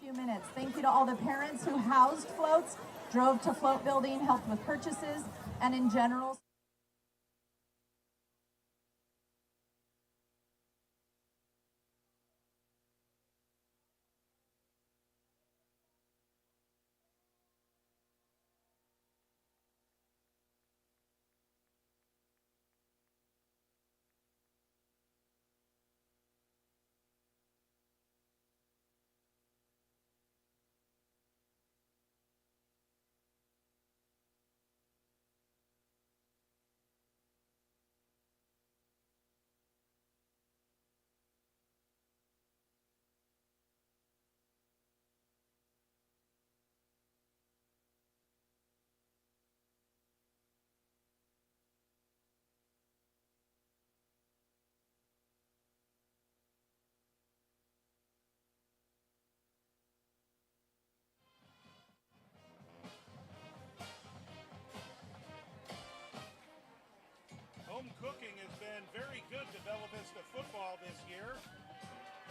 few minutes. Thank you to all the parents who housed floats, drove to float building, helped with purchases, and in general. Home cooking has been very good to Bella Vista football this year,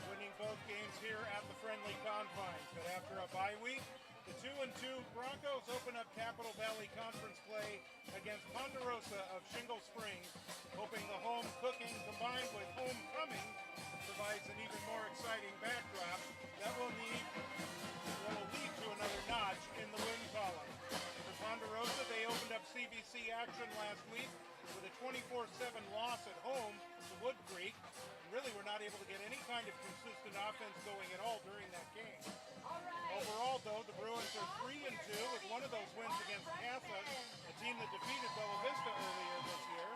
winning both games here at the friendly confines. But after a bye week, the 2-2 Broncos open up Capital Valley Conference play against Ponderosa of Shingle Springs, hoping the home cooking combined with homecoming provides an even more exciting backdrop that will lead to another notch in the win column. For Ponderosa, they opened up CVC action last week with a 24-7 loss at home to Wood Creek. Really were not able to get any kind of consistent offense going at all during that game. Overall, though, the Bruins are 3-2 with one of those wins against Casa, a team that defeated Bella Vista earlier this year.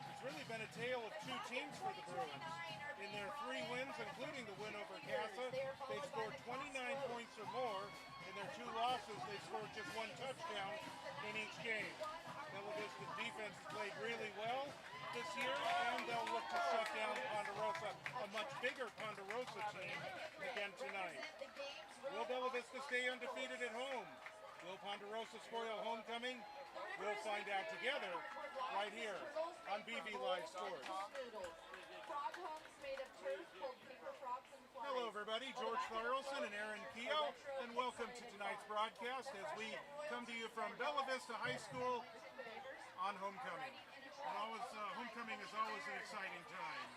It's really been a tale of two teams for the Bruins. In their 3 wins, including the win over Casa, they've scored 29 points or more. In their 2 losses, they've scored just 1 touchdown in each game. Bella Vista's defense has played really well this year, and they'll look to shut down Ponderosa, a much bigger Ponderosa team, again tonight. Will Bella Vista stay undefeated at home? Will Ponderosa spoil homecoming? We'll find out together right here on BV Live Sports. Hello everybody, George Thorelson and Aaron Keogh, and welcome to tonight's broadcast as we come to you from Bella Vista High School on homecoming. Homecoming is always an exciting time.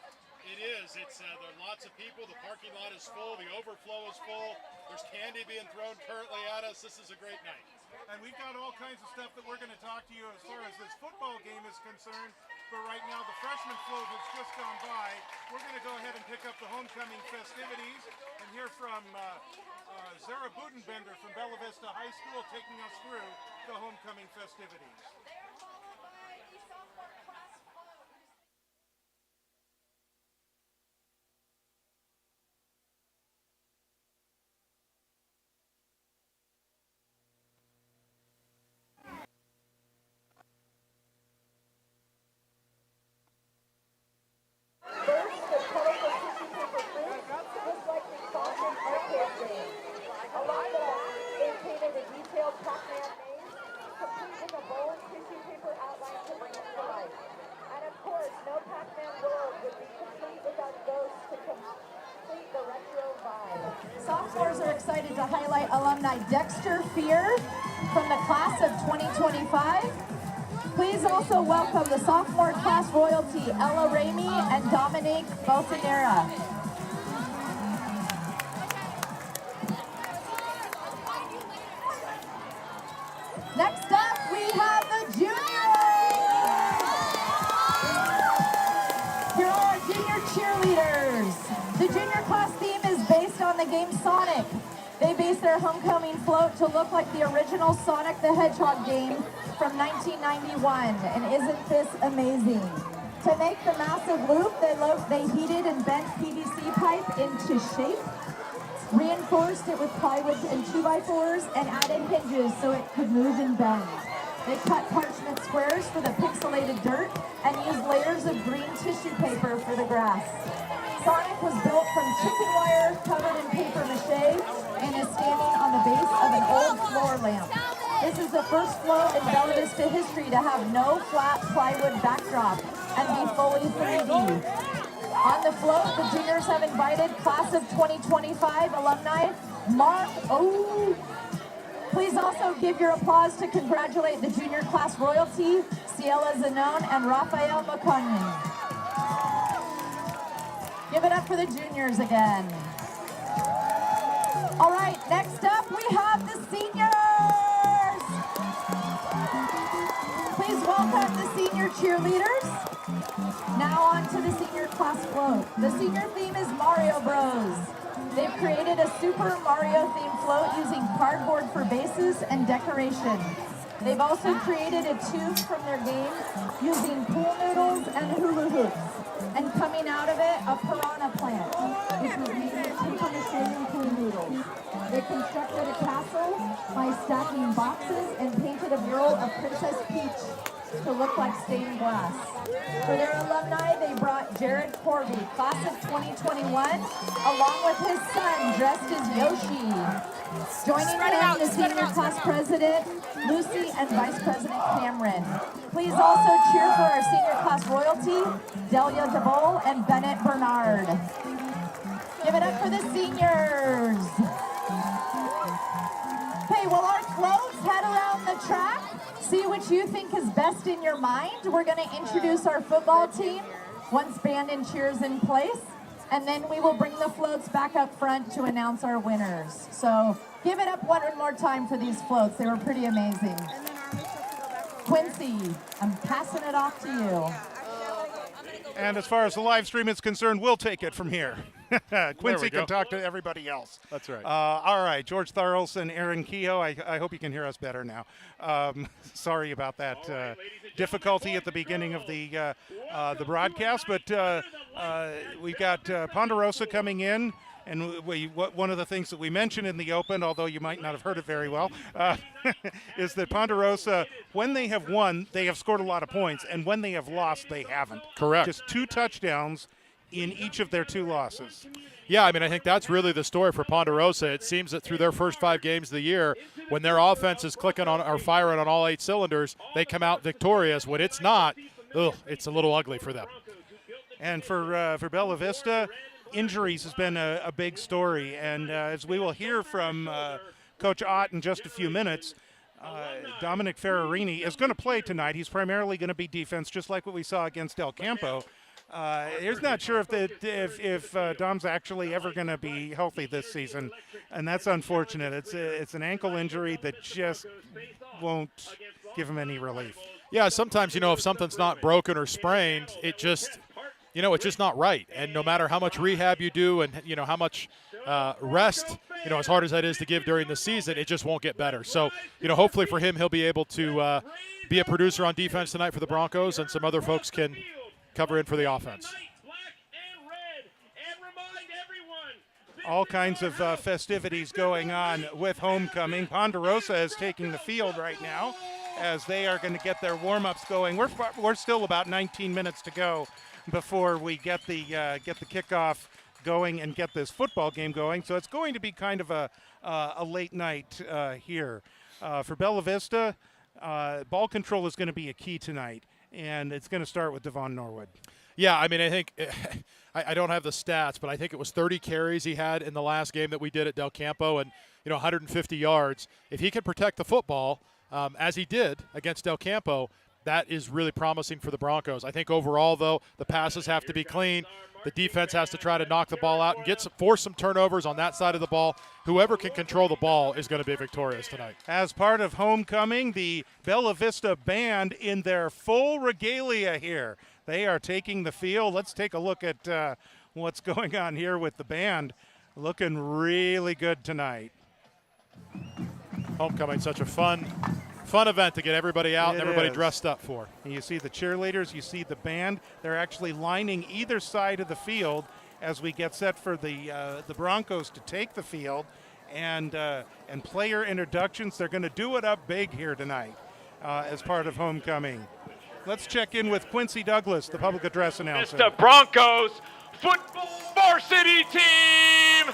It is. There are lots of people. The parking lot is full. The overflow is full. There's candy being thrown currently at us. This is a great night. And we've got all kinds of stuff that we're going to talk to you as far as this football game is concerned. But right now, the freshman float has just gone by. We're going to go ahead and pick up the homecoming festivities and hear from Zara Budenbender from Bella Vista High School taking us through the homecoming festivities. Sophomores are excited to highlight alumni Dexter Fear from the class of 2025. Please also welcome the sophomore class royalty, Ella Ramey and Dominique Bolsonera. Next up, we have the juniors. Here are our junior cheerleaders. The junior class theme is based on the game Sonic. They based their homecoming float to look like the original Sonic the Hedgehog game from 1991. And isn't this amazing? To make the massive loop, they heated and bent PVC pipe into shape, reinforced it with plywood and 2x4s, and added hinges so it could move and bend. They cut parchment squares for the pixelated dirt and used layers of green tissue paper for the grass. Sonic was built from chicken wire covered in paper mache and is standing on the base of an old floor lamp. This is the first float in Bella Vista history to have no flat plywood backdrop and be fully 3D. On the float, the juniors have invited class of 2025 alumni Mark, oh. Please also give your applause to congratulate the junior class royalty, Ciela Zanone and Rafael Maconyi. Give it up for the juniors again. All right, next up we have the seniors. Please welcome the senior cheerleaders. Now on to the senior class float. The senior theme is Mario Bros. They've created a Super Mario themed float using cardboard for bases and decoration. They've also created a tube from their game using pool noodles and hula hoops. And coming out of it, a piranha plant, which was made with paper mache and pool noodles. They constructed a castle by stacking boxes and painted a mural of Princess Peach to look like stained glass. For their alumni, they brought Jared Corby, class of 2021, along with his son, dressed as Yoshi. Joining them, the senior class president, Lucy, and vice president Cameron. Please also cheer for our senior class royalty, Delia DeVol and Bennett Bernard. Give it up for the seniors. Okay, well, our floats head around the track. See what you think is best in your mind. We're going to introduce our football team once band and cheers in place, and then we will bring the floats back up front to announce our winners. So give it up one more time for these floats. They were pretty amazing. Quincy, I'm passing it off to you. And as far as the live stream is concerned, we'll take it from here. Quincy can talk to everybody else. That's right. All right, George Tharlson, Aaron Kehoe, I hope you can hear us better now. Sorry about that difficulty at the beginning of the broadcast, but we've got Ponderosa coming in. And one of the things that we mentioned in the Open, although you might not have heard it very well, is that Ponderosa, when they have won, they have scored a lot of points, and when they have lost, they haven't. Correct. Just 2 touchdowns in each of their 2 losses. Yeah, I mean, I think that's really the story for Ponderosa. It seems that through their first 5 games of the year, when their offense is clicking on or firing on all 8 cylinders, they come out victorious. When it's not, it's a little ugly for them. And for Bella Vista, injuries has been a big story, and as we will hear from Coach Ott in just a few minutes, Dominic Ferrarini is going to play tonight. He's primarily going to be defense, just like what we saw against Del Campo. He's not sure if Dom's actually ever going to be healthy this season, and that's unfortunate. It's an ankle injury that just won't give him any relief. Yeah, sometimes, if something's not broken or sprained, it's just not right. And no matter how much rehab you do and, how much rest, as hard as that is to give during the season, it just won't get better. So, hopefully for him, he'll be able to be a producer on defense tonight for the Broncos, and some other folks can cover in for the offense. All kinds of festivities going on with homecoming. Ponderosa is taking the field right now as they are going to get their warm-ups going. We're still about 19 minutes to go before we get the kickoff going and get this football game going. So it's going to be kind of a late night here. For Bella Vista, ball control is going to be a key tonight, and it's going to start with Devon Norwood. Yeah, I mean, I think I don't have the stats, but I think it was 30 carries he had in the last game that we did at Del Campo, and 150 yards. If he can protect the football, as he did against Del Campo, that is really promising for the Broncos. I think overall, though, the passes have to be clean. The defense has to try to knock the ball out and force some turnovers on that side of the ball. Whoever can control the ball is going to be victorious tonight. As part of homecoming, the Bella Vista band in their full regalia here. They are taking the field. Let's take a look at what's going on here with the band. Looking really good tonight. Homecoming, such a fun event to get everybody out and everybody dressed up for. And you see the cheerleaders, you see the band. They're actually lining either side of the field as we get set for the Broncos to take the field. And player introductions, they're going to do it up big here tonight as part of homecoming. Let's check in with Quincy Douglas, the public address announcer. Vista Broncos football varsity team.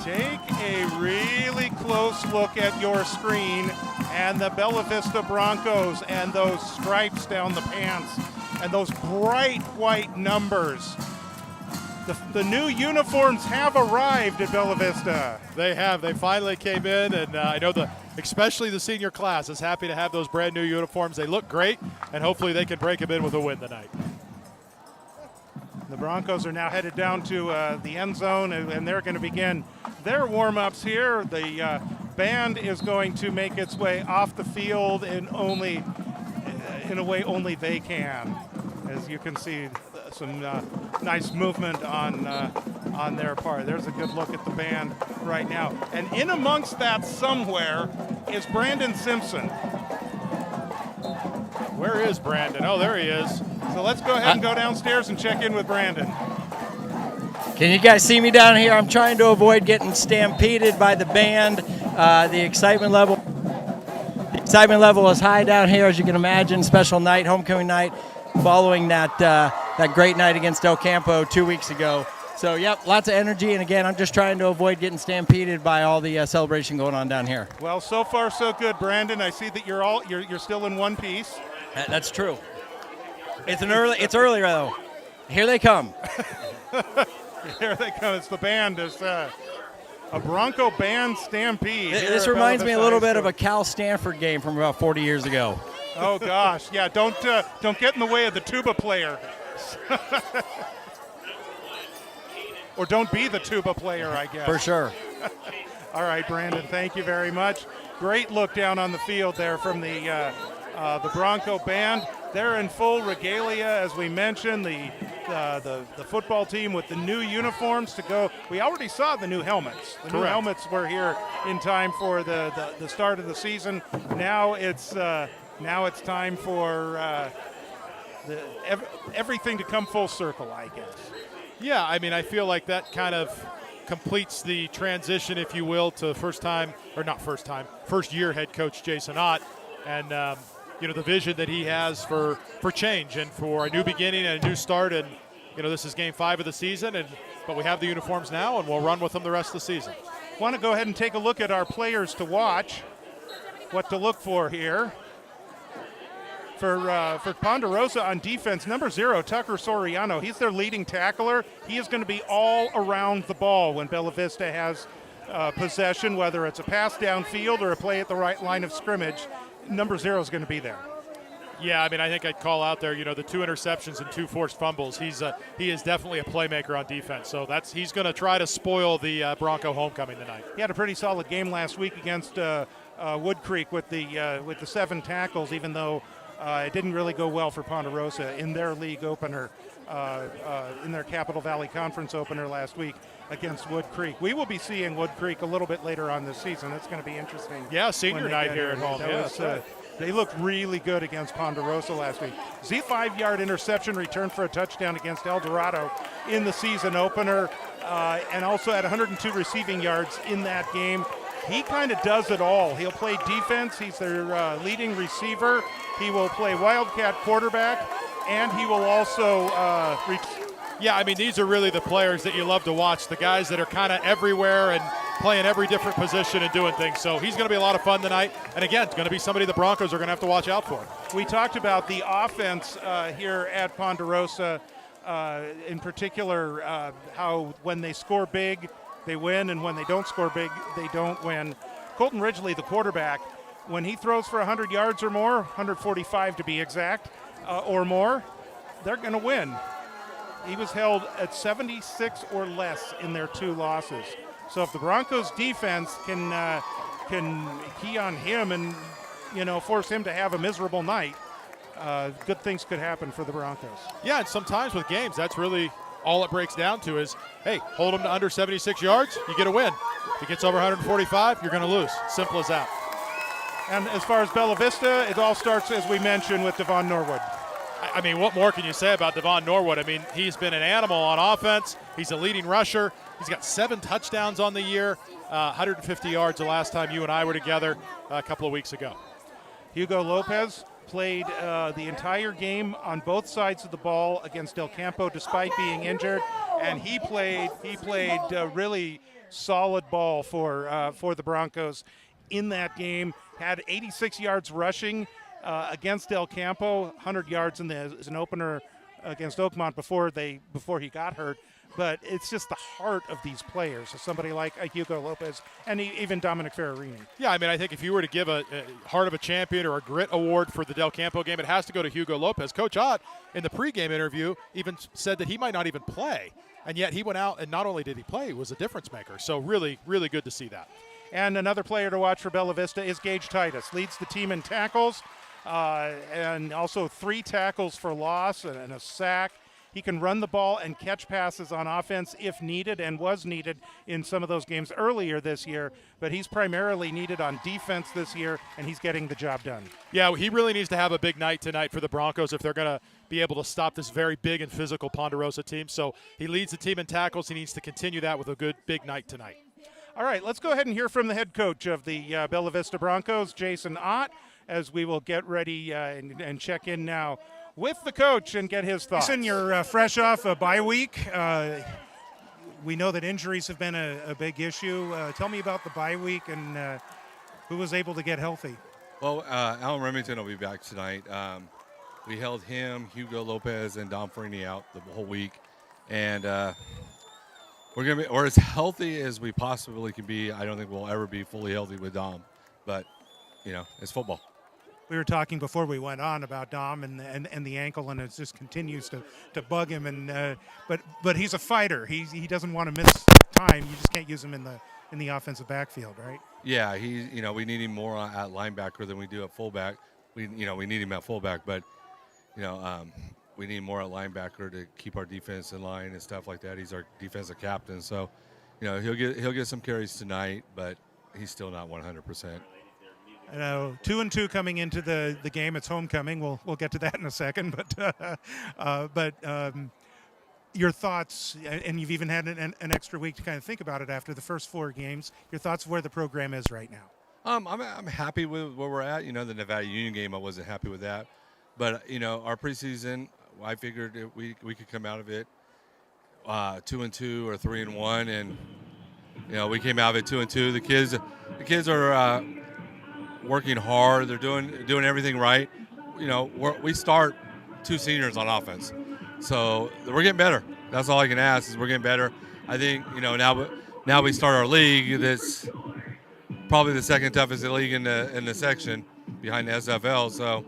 Take a really close look at your screen and the Bella Vista Broncos and those stripes down the pants and those bright white numbers. The new uniforms have arrived at Bella Vista. They have. They finally came in, and I know especially the senior class is happy to have those brand new uniforms. They look great, and hopefully they can break them in with a win tonight. The Broncos are now headed down to the end zone, and they're going to begin their warm-ups here. The band is going to make its way off the field in a way only they can. As you can see, some nice movement on their part. There's a good look at the band right now. And in amongst that somewhere is Brandon Simpson. Where is Brandon? Oh, there he is. So let's go ahead and go downstairs and check in with Brandon. Can you guys see me down here? I'm trying to avoid getting stampeded by the band. The excitement level is high down here, as you can imagine. Special night, homecoming night, following that great night against Del Campo 2 weeks ago. So, yep, lots of energy. And again, I'm just trying to avoid getting stampeded by all the celebration going on down here. Well, so far so good, Brandon. I see that you're still in one piece. That's true. It's early though. Here they come. Here they come. It's the band. It's a Bronco band stampede. This reminds me a little bit of a Cal Stanford game from about 40 years ago. Oh gosh, yeah. Don't get in the way of the tuba player. Or don't be the tuba player, I guess. For sure. All right, Brandon. Thank you very much. Great look down on the field there from the Bronco band. They're in full regalia, as we mentioned. The football team with the new uniforms to go. We already saw the new helmets. The new helmets were here in time for the start of the season. Now it's time for everything to come full circle, I guess. Yeah, I mean, I feel like that kind of completes the transition, if you will, to first year head coach Jason Ott, and the vision that he has for change and for a new beginning and a new start. And this is game 5 of the season, but we have the uniforms now, and we'll run with them the rest of the season. Want to go ahead and take a look at our players to watch, what to look for here. For Ponderosa on defense, number 0, Tucker Soriano, he's their leading tackler. He is going to be all around the ball when Bella Vista has possession, whether it's a pass downfield or a play at the right line of scrimmage. Number 0 is going to be there. Yeah, I mean, I think I'd call out there, the 2 interceptions and 2 forced fumbles. He is definitely a playmaker on defense. So he's going to try to spoil the Bronco homecoming tonight. He had a pretty solid game last week against Wood Creek with the 7 tackles, even though it didn't really go well for Ponderosa in their league opener, in their Capital Valley Conference opener last week against Wood Creek. We will be seeing Wood Creek a little bit later on this season. It's going to be interesting. Yeah, senior night here at home. They looked really good against Ponderosa last week. 5-yard interception return for a touchdown against El Dorado in the season opener, and also had 102 receiving yards in that game. He kind of does it all. He'll play defense. He's their leading receiver. He will play Wildcat quarterback, and he will also Yeah, I mean, these are really the players that you love to watch, the guys that are kind of everywhere and playing every different position and doing things. So he's going to be a lot of fun tonight. And again, it's going to be somebody the Broncos are going to have to watch out for. We talked about the offense here at Ponderosa, in particular, how when they score big, they win, and when they don't score big, they don't win. Colton Ridgely, the quarterback, when he throws for 100 yards or more, 145 to be exact, or more, they're going to win. He was held at 76 or less in their 2 losses. So if the Broncos defense can key on him and, force him to have a miserable night, good things could happen for the Broncos. Yeah, and sometimes with games, that's really all it breaks down to is, hey, hold him to under 76 yards, you get a win. If he gets over 145, you're going to lose. Simple as that. And as far as Bella Vista, it all starts, as we mentioned, with Devon Norwood. I mean, what more can you say about Devon Norwood? I mean, he's been an animal on offense. He's a leading rusher. He's got 7 touchdowns on the year, 150 yards the last time you and I were together a couple of weeks ago. Hugo Lopez played the entire game on both sides of the ball against Del Campo despite being injured, and he played really solid ball for the Broncos in that game. Had 86 yards rushing against Del Campo, 100 yards as an opener against Oakmont before he got hurt. But it's just the heart of these players. So somebody like Hugo Lopez and even Dominic Ferrarini. Yeah, I mean, I think if you were to give a Heart of a Champion or a Grit Award for the Del Campo game, it has to go to Hugo Lopez. Coach Ott, in the pregame interview, even said that he might not even play. And yet he went out, and not only did he play, he was a difference maker. So really, really good to see that. And another player to watch for Bella Vista is Gage Titus. Leads the team in tackles and also 3 tackles for loss and a sack. He can run the ball and catch passes on offense if needed, and was needed in some of those games earlier this year. But he's primarily needed on defense this year, and he's getting the job done. Yeah, he really needs to have a big night tonight for the Broncos if they're going to be able to stop this very big and physical Ponderosa team. So he leads the team in tackles. He needs to continue that with a good big night tonight. All right, let's go ahead and hear from the head coach of the Bella Vista Broncos, Jason Ott, as we will get ready and check in now with the coach and get his thoughts. Jason, you're fresh off a bye week. We know that injuries have been a big issue. Tell me about the bye week and who was able to get healthy. Well, Alan Remington will be back tonight. We held him, Hugo Lopez, and Dom Freeney out the whole week. And we're as healthy as we possibly can be. I don't think we'll ever be fully healthy with Dom. But, it's football. We were talking before we went on about Dom and the ankle, and it just continues to bug him. And but he's a fighter. He doesn't want to miss time. You just can't use him in the offensive backfield, right? Yeah, we need him more at linebacker than we do at fullback. We need him at fullback, but we need more at linebacker to keep our defense in line and stuff like that. He's our defensive captain, so he'll get some carries tonight, but he's still not 100%. 2-2 coming into the game. It's homecoming. We'll get to that in a second. But your thoughts, and you've even had an extra week to kind of think about it after the first 4 games. Your thoughts of where the program is right now? I'm happy with where we're at. The Nevada Union game, I wasn't happy with that. But, our preseason, I figured we could come out of it 2-2 or 3-1. And, we came out of it 2-2. The kids are working hard. They're doing everything right. We start 2 seniors on offense. So we're getting better. That's all I can ask is we're getting better. I think, now we start our league that's probably the second toughest league in the section behind the SFL. So,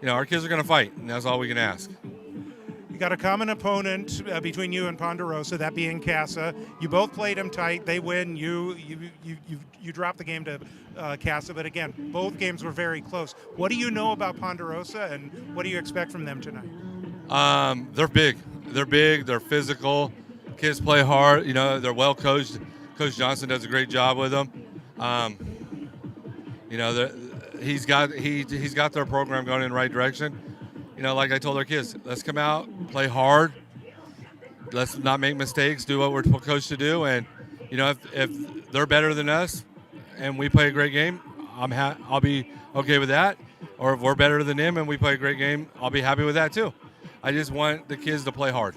our kids are going to fight, and that's all we can ask. You got a common opponent between you and Ponderosa, that being Casa. You both played them tight. They win. You dropped the game to Casa, but again, both games were very close. What do you know about Ponderosa, and what do you expect from them tonight? They're big. They're big. They're physical. Kids play hard. They're well coached. Coach Johnson does a great job with them. He's got their program going in the right direction. Like I told our kids, let's come out, play hard. Let's not make mistakes. Do what we're coached to do. And if they're better than us, and we play a great game, I'll be okay with that. Or if we're better than them and we play a great game, I'll be happy with that too. I just want the kids to play hard.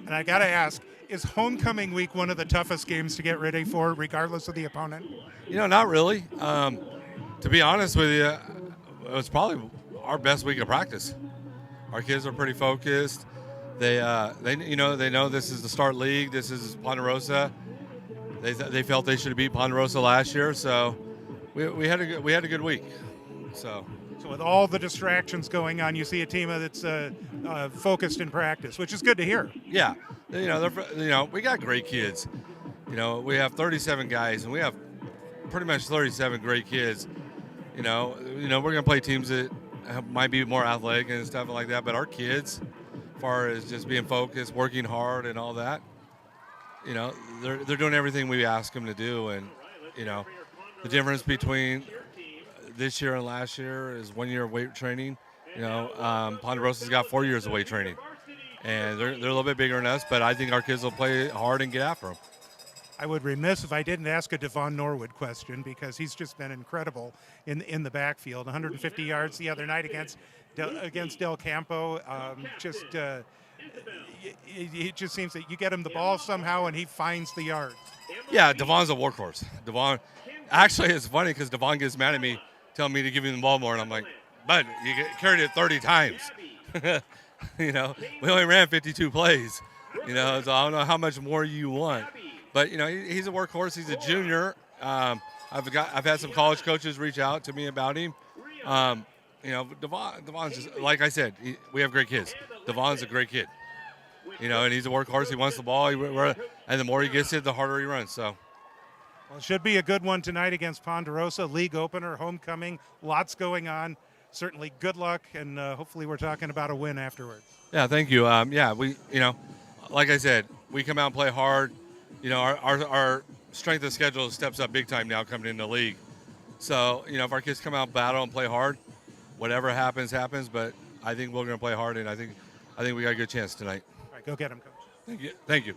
And I got to ask, is homecoming week one of the toughest games to get ready for, regardless of the opponent? Not really. To be honest with you, it was probably our best week of practice. Our kids are pretty focused. They know this is the start league. This is Ponderosa. They felt they should have beat Ponderosa last year, so we had a good week. So with all the distractions going on, you see a team that's focused in practice, which is good to hear. Yeah, we got great kids. We have 37 guys, and we have pretty much 37 great kids. We're gonna play teams that might be more athletic and stuff like that, but our kids, as far as just being focused, working hard, and all that, they're doing everything we ask them to do. And the difference between this year and last year is 1 year of weight training. Ponderosa's got 4 years of weight training, and they're a little bit bigger than us, but I think our kids will play hard and get after them. I would remiss if I didn't ask a Devon Norwood question, because he's just been incredible in the backfield. 150 yards the other night against Del Campo. it just seems that you get him the ball somehow and he finds the yards. Yeah, Devon's a workhorse. Devon, actually, it's funny because Devon gets mad at me, telling me to give him the ball more, and I'm like, bud, carried it 30 times. We only ran 52 plays. So I don't know how much more you want. But he's a workhorse. He's a junior. I've had some college coaches reach out to me about him. Devon's just, like I said, we have great kids. Devon's a great kid. And he's a workhorse. He wants the ball. And the more he gets it, the harder he runs. So. Well, it should be a good one tonight against Ponderosa. League opener, homecoming, lots going on. Certainly good luck, and hopefully we're talking about a win afterwards. Yeah, thank you. We, like I said, we come out and play hard. Our strength of schedule steps up big time now coming into the league. So, if our kids come out, battle, and play hard, whatever happens, happens. But I think we're going to play hard, and I think we got a good chance tonight. All right, go get them, Coach. Thank you. Thank you.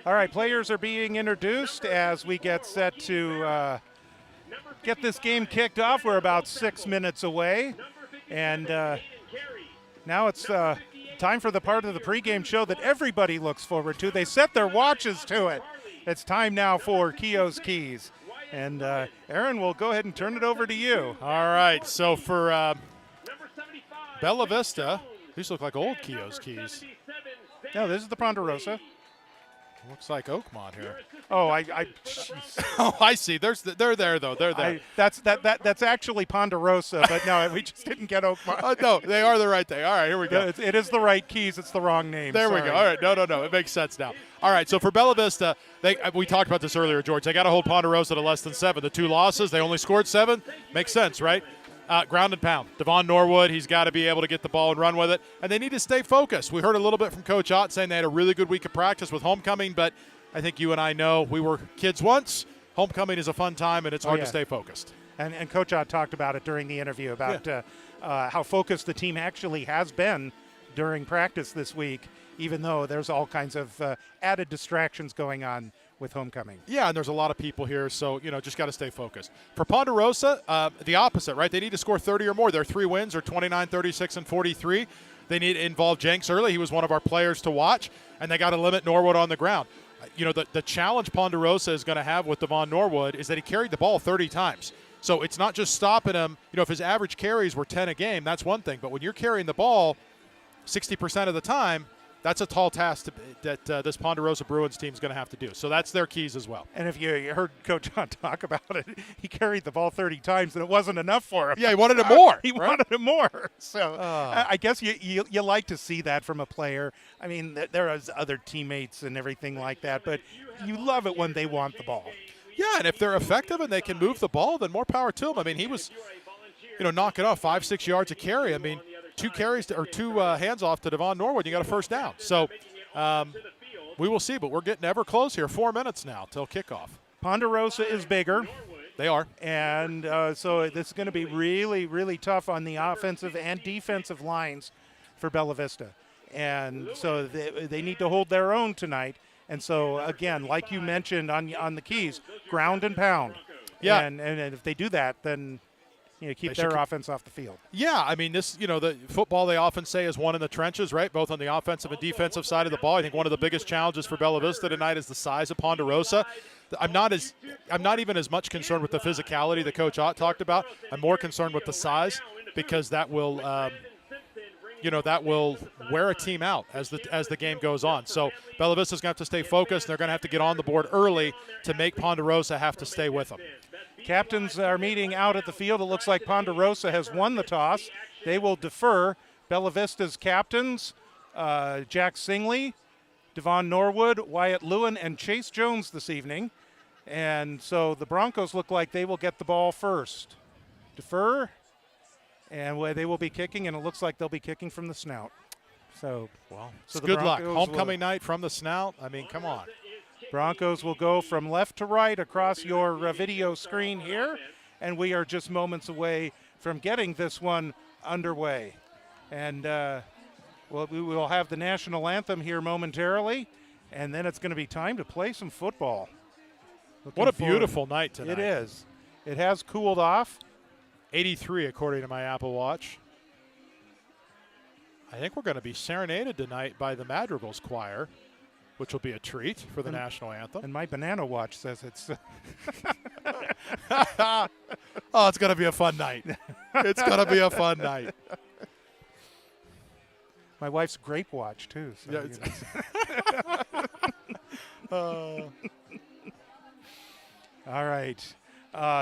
All right, players are being introduced as we get set to get this game kicked off. We're about 6 minutes away, and now it's time for the part of the pregame show that everybody looks forward to. They set their watches to it. It's time now for Keogh's Keys. And Aaron, we'll go ahead and turn it over to you. All right, so for Bella Vista, these look like old Keogh's Keys. No, this is the Ponderosa. Looks like Oakmont here. Oh, Oh, I see. They're there though. They're there. That's actually Ponderosa, but no, we just didn't get Oakmont. No, they are the right thing. All right, here we go. It is the right keys. It's the wrong name. There we go. All right, no, it makes sense now. All right, so for Bella Vista, we talked about this earlier, George. They got to hold Ponderosa to less than 7. The 2 losses, they only scored 7. Makes sense, right? Ground and pound. Devon Norwood, he's got to be able to get the ball and run with it. And they need to stay focused. We heard a little bit from Coach Ott saying they had a really good week of practice with homecoming, but I think you and I know we were kids once. Homecoming is a fun time, and it's hard to stay focused. And Coach Ott talked about it during the interview about how focused the team actually has been during practice this week, even though there's all kinds of added distractions going on with homecoming. Yeah, and there's a lot of people here, so, just got to stay focused. For Ponderosa, the opposite, right? They need to score 30 or more. Their 3 wins are 29, 36, and 43. They need to involve Jenks early. He was one of our players to watch, and they got to limit Norwood on the ground. The challenge Ponderosa is going to have with Devon Norwood is that he carried the ball 30 times. So it's not just stopping him. If his average carries were 10 a game, that's one thing. But when you're carrying the ball 60% of the time, that's a tall task that this Ponderosa Bruins team is going to have to do. So that's their keys as well. And if you heard Coach John talk about it, he carried the ball 30 times, and it wasn't enough for him. Yeah, he wanted it more. He wanted it more. So I guess you like to see that from a player. I mean, there is other teammates and everything like that, but you love it when they want the ball. Yeah, and if they're effective and they can move the ball, then more power to them. I mean, he was, knocking off 5-6 yards a carry. I mean, 2 carries or 2 hands off to Devon Norwood, you got a first down. So we will see, but we're getting ever close here. 4 minutes now till kickoff. Ponderosa is bigger. They are. And so this is going to be really, really tough on the offensive and defensive lines for Bella Vista. And so they need to hold their own tonight. And so, again, like you mentioned on the keys, ground and pound. Yeah. And if they do that, then keep their offense off the field. Yeah, I mean, this, the football they often say is won in the trenches, right? Both on the offensive and defensive side of the ball. I think one of the biggest challenges for Bella Vista tonight is the size of Ponderosa. I'm not even as much concerned with the physicality that Coach Ott talked about. I'm more concerned with the size because that will, that will wear a team out as the game goes on. So Bella Vista's going to have to stay focused. They're going to have to get on the board early to make Ponderosa have to stay with them. Captains are meeting out at the field. It looks like Ponderosa has won the toss. They will defer. Bella Vista's captains, Jack Singley, Devon Norwood, Wyatt Lewin, and Chase Jones this evening. And so the Broncos look like they will get the ball first. Defer, and they will be kicking, and it looks like they'll be kicking from the snout. So good luck. Homecoming night from the snout. I mean, come on. Broncos will go from left to right across your video screen here, and we are just moments away from getting this one underway. And we will have the national anthem here momentarily, and then it's going to be time to play some football. What a beautiful night tonight. It is. It has cooled off. 83 according to my Apple Watch. I think we're going to be serenaded tonight by the Madrigals Choir, which will be a treat for the national anthem. And my banana watch says it's. Oh, it's going to be a fun night. It's going to be a fun night. My wife's grape watch, too. So, All right.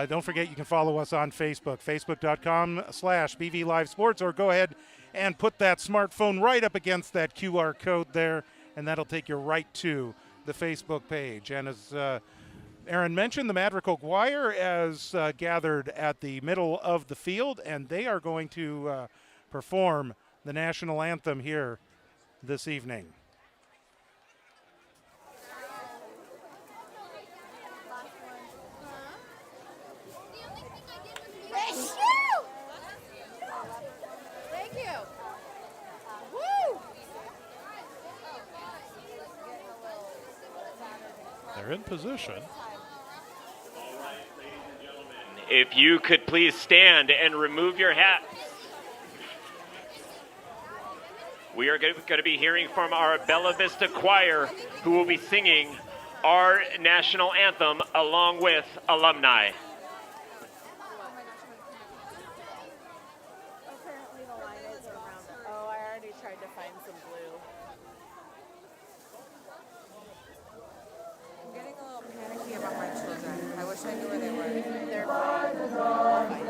Don't forget you can follow us on Facebook, facebook.com/BV Live Sports, or go ahead and put that smartphone right up against that QR code there, and that'll take you right to the Facebook page. And as Aaron mentioned, the Madrigal Choir has gathered at the middle of the field, and they are going to perform the national anthem here this evening. Thank you. Woo! They're in position. If you could please stand and remove your hats. We are going to be hearing from our Bella Vista Choir, who will be singing our national anthem along with alumni. Apparently the line is around it. Oh, I already tried to find some blue. I'm getting a little panicky about my children. I wish I knew where they were. They're fine.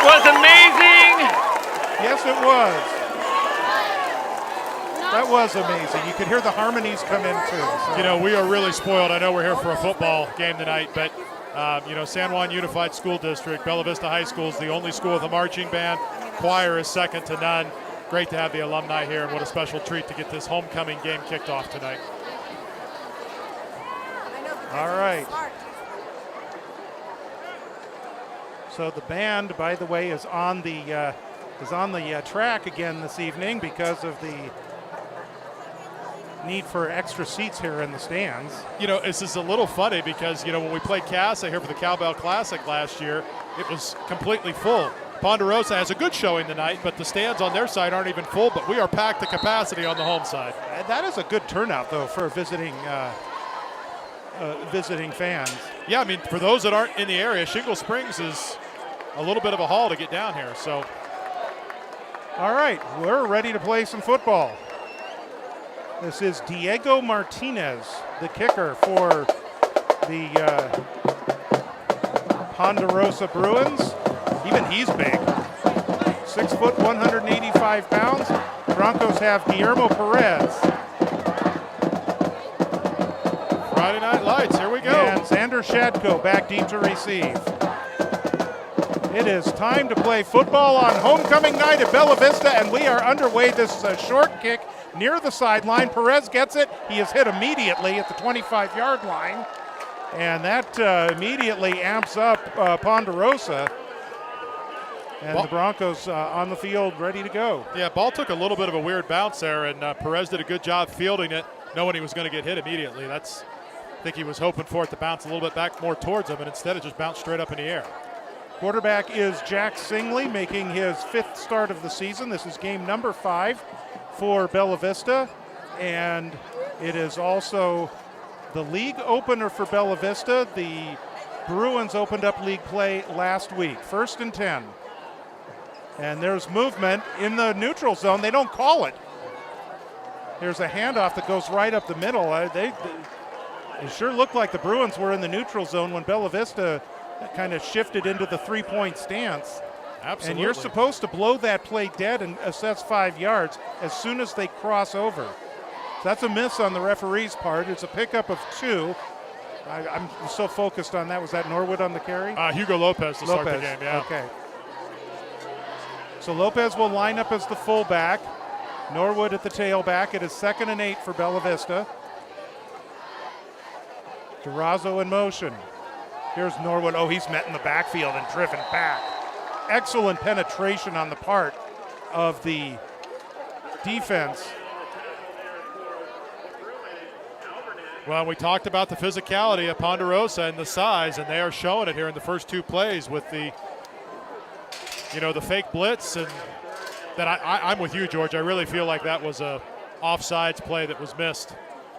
Was amazing. Yes, it was. That was amazing. You could hear the harmonies come in, too. So. You know, we are really spoiled. I know we're here for a football game tonight, but, San Juan Unified School District, Bella Vista High School is the only school with a marching band. Choir is second to none. Great to have the alumni here, and what a special treat to get this homecoming game kicked off tonight. All right. So the band, by the way, is on the track again this evening because of the need for extra seats here in the stands. You know, this is a little funny because, when we played Casa here for the Cowbell Classic last year, it was completely full. Ponderosa has a good showing tonight, but the stands on their side aren't even full, but we are packed to capacity on the home side. That is a good turnout, though, for visiting fans. Yeah, I mean, for those that aren't in the area, Shingle Springs is a little bit of a haul to get down here. So, all right, we're ready to play some football. This is Diego Martinez, the kicker for the Ponderosa Bruins. Even he's big. 6 foot, 185 pounds. Broncos have Guillermo Perez. Friday Night Lights, here we go. And Xander Shadko back deep to receive. It is time to play football on homecoming night at Bella Vista, and we are underway. This is a short kick near the sideline. Perez gets it. He is hit immediately at the 25-yard line, and that immediately amps up Ponderosa. And the Broncos on the field ready to go. Yeah, ball took a little bit of a weird bounce there, and Perez did a good job fielding it. knowing he was going to get hit immediately. I think he was hoping for it to bounce a little bit back more towards him, and instead it just bounced straight up in the air. Quarterback is Jack Singley, making his 5th start of the season. This is game number 5 for Bella Vista, and it is also the league opener for Bella Vista. The Bruins opened up league play last week. 1st and 10. And there's movement in the neutral zone. They don't call it. There's a handoff that goes right up the middle. It sure looked like the Bruins were in the neutral zone when Bella Vista kind of shifted into the 3-point stance. Absolutely. And you're supposed to blow that play dead and assess 5 yards as soon as they cross over. So that's a miss on the referee's part. It's a pickup of 2. I'm so focused on that. Was that Norwood on the carry? Hugo Lopez to start the game, yeah. Okay. So Lopez will line up as the fullback. Norwood at the tailback. It is 2nd and 8 for Bella Vista. Durazo in motion. Here's Norwood. Oh, he's met in the backfield and driven back. Excellent penetration on the part of the defense. Well, we talked about the physicality of Ponderosa and the size, and they are showing it here in the first 2 plays with the fake blitz. And that I'm with you, George. I really feel like that was a offsides play that was missed.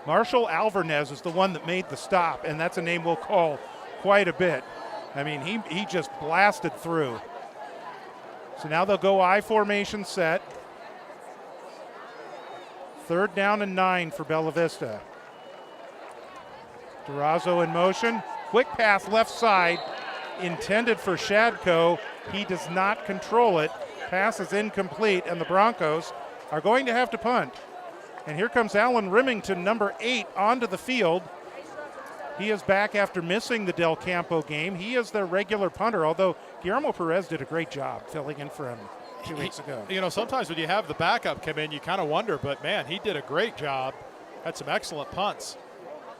Marshall Alvarez is the one that made the stop, and that's a name we'll call quite a bit. I mean, he just blasted through. So now they'll go I formation set. 3rd down and 9 for Bella Vista. Durazo in motion. Quick pass left side, intended for Shadko. He does not control it. Pass is incomplete, and the Broncos are going to have to punt. And here comes Alan Remington, number 8, onto the field. He is back after missing the Del Campo game. He is their regular punter, although Guillermo Perez did a great job filling in for him 2 weeks ago. Sometimes when you have the backup come in, you kind of wonder, but man, he did a great job. Had some excellent punts.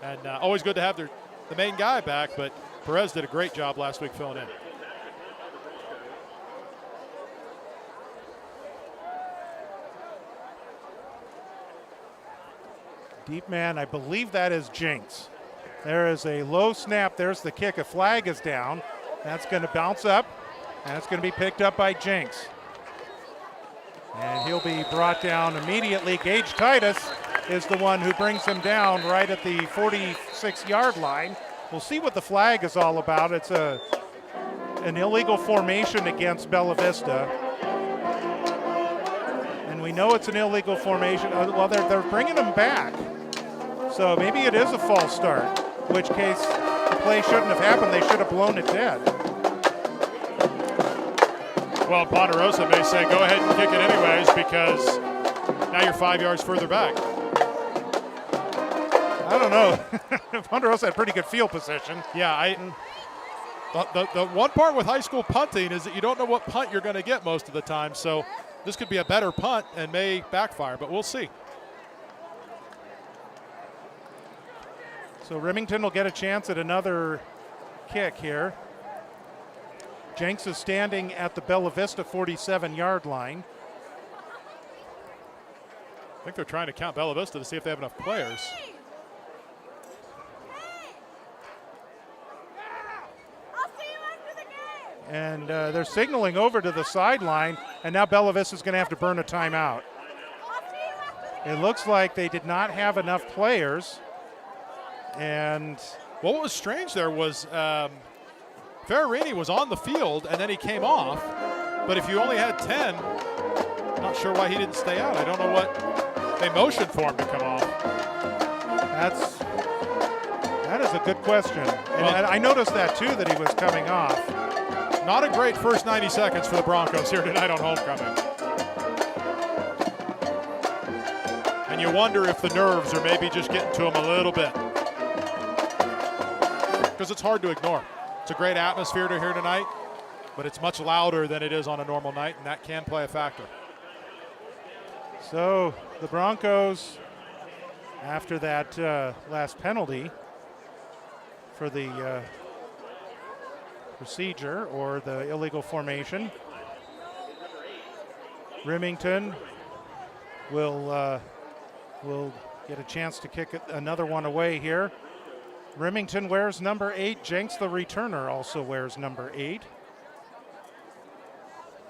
And always good to have the main guy back, but Perez did a great job last week filling in. Deep man, I believe that is Jinx. There is a low snap. There's the kick. A flag is down. That's going to bounce up, and it's going to be picked up by Jinx. And he'll be brought down immediately. Gage Titus is the one who brings him down right at the 46-yard line. We'll see what the flag is all about. It's an illegal formation against Bella Vista. And we know it's an illegal formation. Well, they're bringing him back. So maybe it is a false start, in which case the play shouldn't have happened. They should have blown it dead. Well, Ponderosa may say, go ahead and kick it anyways because now you're 5 yards further back. I don't know. Ponderosa had pretty good field position. Yeah, the one part with high school punting is that you don't know what punt you're going to get most of the time. So this could be a better punt and may backfire, but we'll see. So Remington will get a chance at another kick here. Jenks is standing at the Bella Vista 47-yard line. I think they're trying to count Bella Vista to see if they have enough players. And they're signaling over to the sideline, and now Bella Vista is going to have to burn a timeout. It looks like they did not have enough players. And well, what was strange there was Ferrarini was on the field, and then he came off. But if you only had 10, I'm not sure why he didn't stay out. I don't know what they motioned for him to come off. That is a good question. And well, I noticed that, too, that he was coming off. Not a great first 90 seconds for the Broncos here tonight on homecoming. And you wonder if the nerves are maybe just getting to him a little bit. Because it's hard to ignore. It's a great atmosphere to here tonight, but it's much louder than it is on a normal night, and that can play a factor. So the Broncos, after that last penalty for the procedure or the illegal formation, Remington will get a chance to kick another one away here. Remington wears number 8. Jenks, the returner, also wears number 8.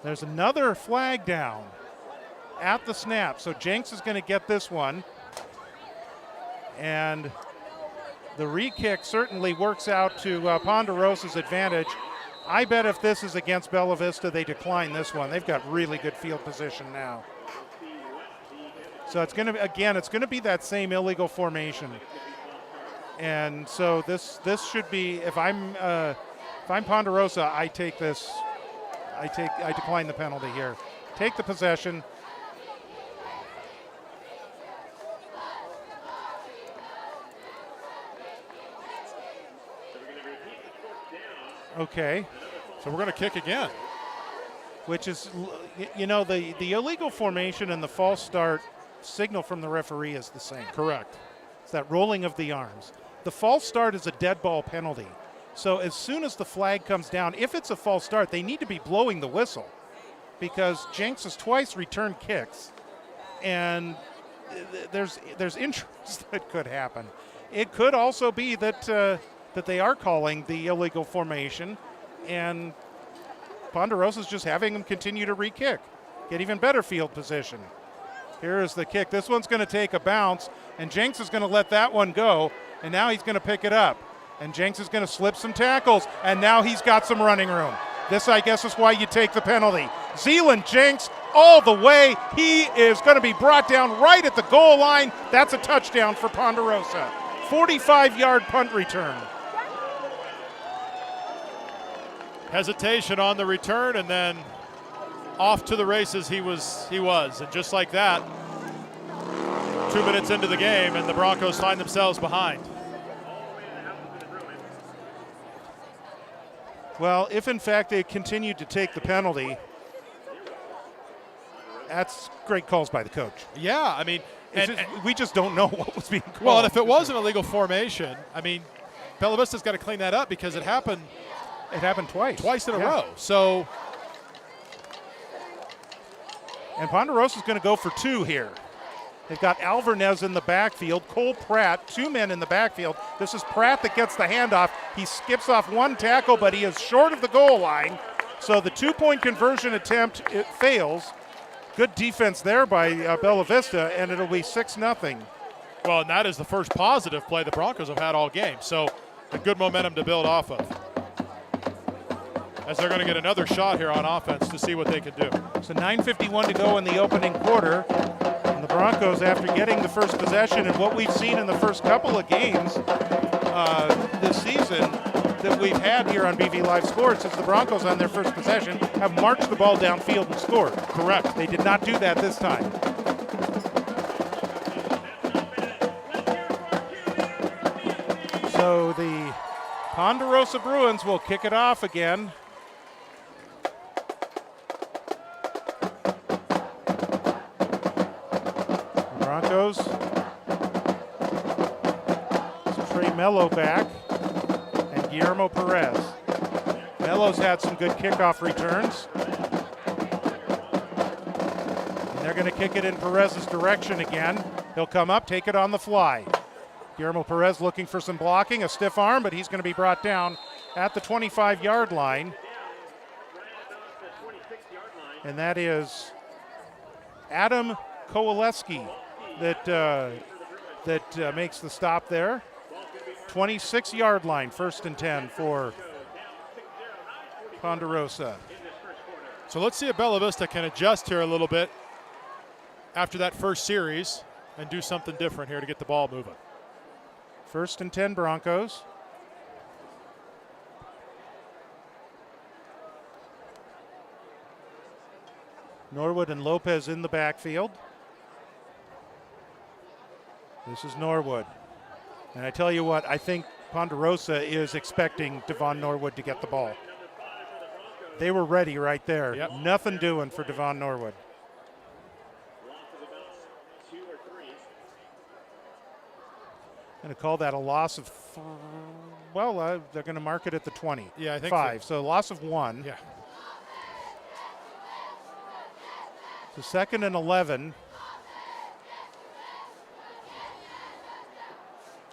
There's another flag down at the snap. So Jenks is going to get this one. And the re-kick certainly works out to Ponderosa's advantage. I bet if this is against Bella Vista, they decline this one. They've got really good field position now. So it's going to, again, it's going to be that same illegal formation. And so this should be, if I'm Ponderosa, I take this. I decline the penalty here. Take the possession. Okay. So we're going to kick again. Which is, you know, the illegal formation and the false start signal from the referee is the same. Correct. It's that rolling of the arms. The false start is a dead ball penalty. So as soon as the flag comes down, if it's a false start, they need to be blowing the whistle because Jenks has twice returned kicks, and there's injuries that could happen. It could also be that that they are calling the illegal formation, and Ponderosa's just having them continue to re-kick, get even better field position. Here is the kick. This one's going to take a bounce, and Jenks is going to let that one go, and now he's going to pick it up. And Jenks is going to slip some tackles, and now he's got some running room. This, I guess, is why you take the penalty. Zealand Jenks all the way. He is going to be brought down right at the goal line. That's a touchdown for Ponderosa. 45-yard punt return. Hesitation on the return, and then off to the races he was. And just like that, 2 minutes into the game, and the Broncos find themselves behind. Well, if in fact they continued to take the penalty, that's great calls by the coach. Yeah, I mean, we just don't know what was being called. Well, and if it was an illegal formation, I mean, Bella Vista's got to clean that up because it happened. It happened twice. Twice in a row. So, and Ponderosa's going to go for 2 here. They've got Alvarez in the backfield, Cole Pratt, 2 men in the backfield. This is Pratt that gets the handoff. He skips off 1 tackle, but he is short of the goal line. So the 2-point conversion attempt, it fails. Good defense there by Bella Vista, and it'll be 6-0. Well, and that is the first positive play the Broncos have had all game. So a good momentum to build off of, as they're going to get another shot here on offense to see what they can do. So 9:51 to go in the opening quarter. And the Broncos, after getting the first possession, and what we've seen in the first couple of games this season that we've had here on BV Live Sports, is the Broncos on their first possession have marched the ball downfield and scored. Correct. They did not do that this time. So the Ponderosa Bruins will kick it off again. Broncos. So Trey Mello back and Guillermo Perez. Mello's had some good kickoff returns. And they're going to kick it in Perez's direction again. He'll come up, take it on the fly. Guillermo Perez looking for some blocking, a stiff arm, but he's going to be brought down at the 25-yard line. And that is Adam Kowaleski that makes the stop there. 26-yard line, 1st and 10 for Ponderosa. So let's see if Bella Vista can adjust here a little bit after that first series and do something different here to get the ball moving. 1st and 10 Broncos. Norwood and Lopez in the backfield. This is Norwood. And I tell you what, I think Ponderosa is expecting Devon Norwood to get the ball. They were ready right there. Yep. Nothing doing for Devon Norwood. Going to call that a loss of, they're going to mark it at the 20. Yeah, I think 5. So loss of 1. Yeah. So 2nd and 11.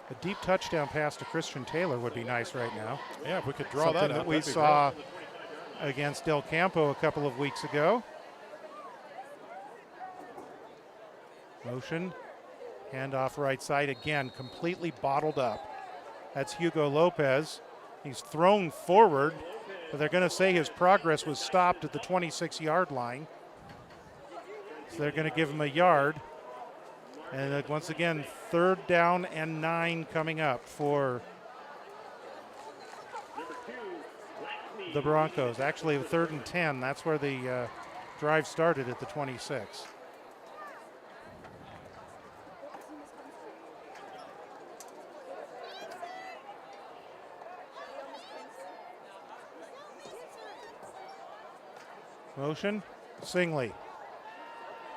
A deep touchdown pass to Christian Taylor would be nice right now. Yeah, if we could draw Something that up. that we saw against Del Campo a couple of weeks ago. Motion, handoff right side again, completely bottled up. That's Hugo Lopez. He's thrown forward, but they're going to say his progress was stopped at the 26-yard line. So they're going to give him a yard. And once again, 3rd down and 9 coming up for the Broncos. Actually, 3rd and 10. That's where the drive started at the 26. Motion, Singley.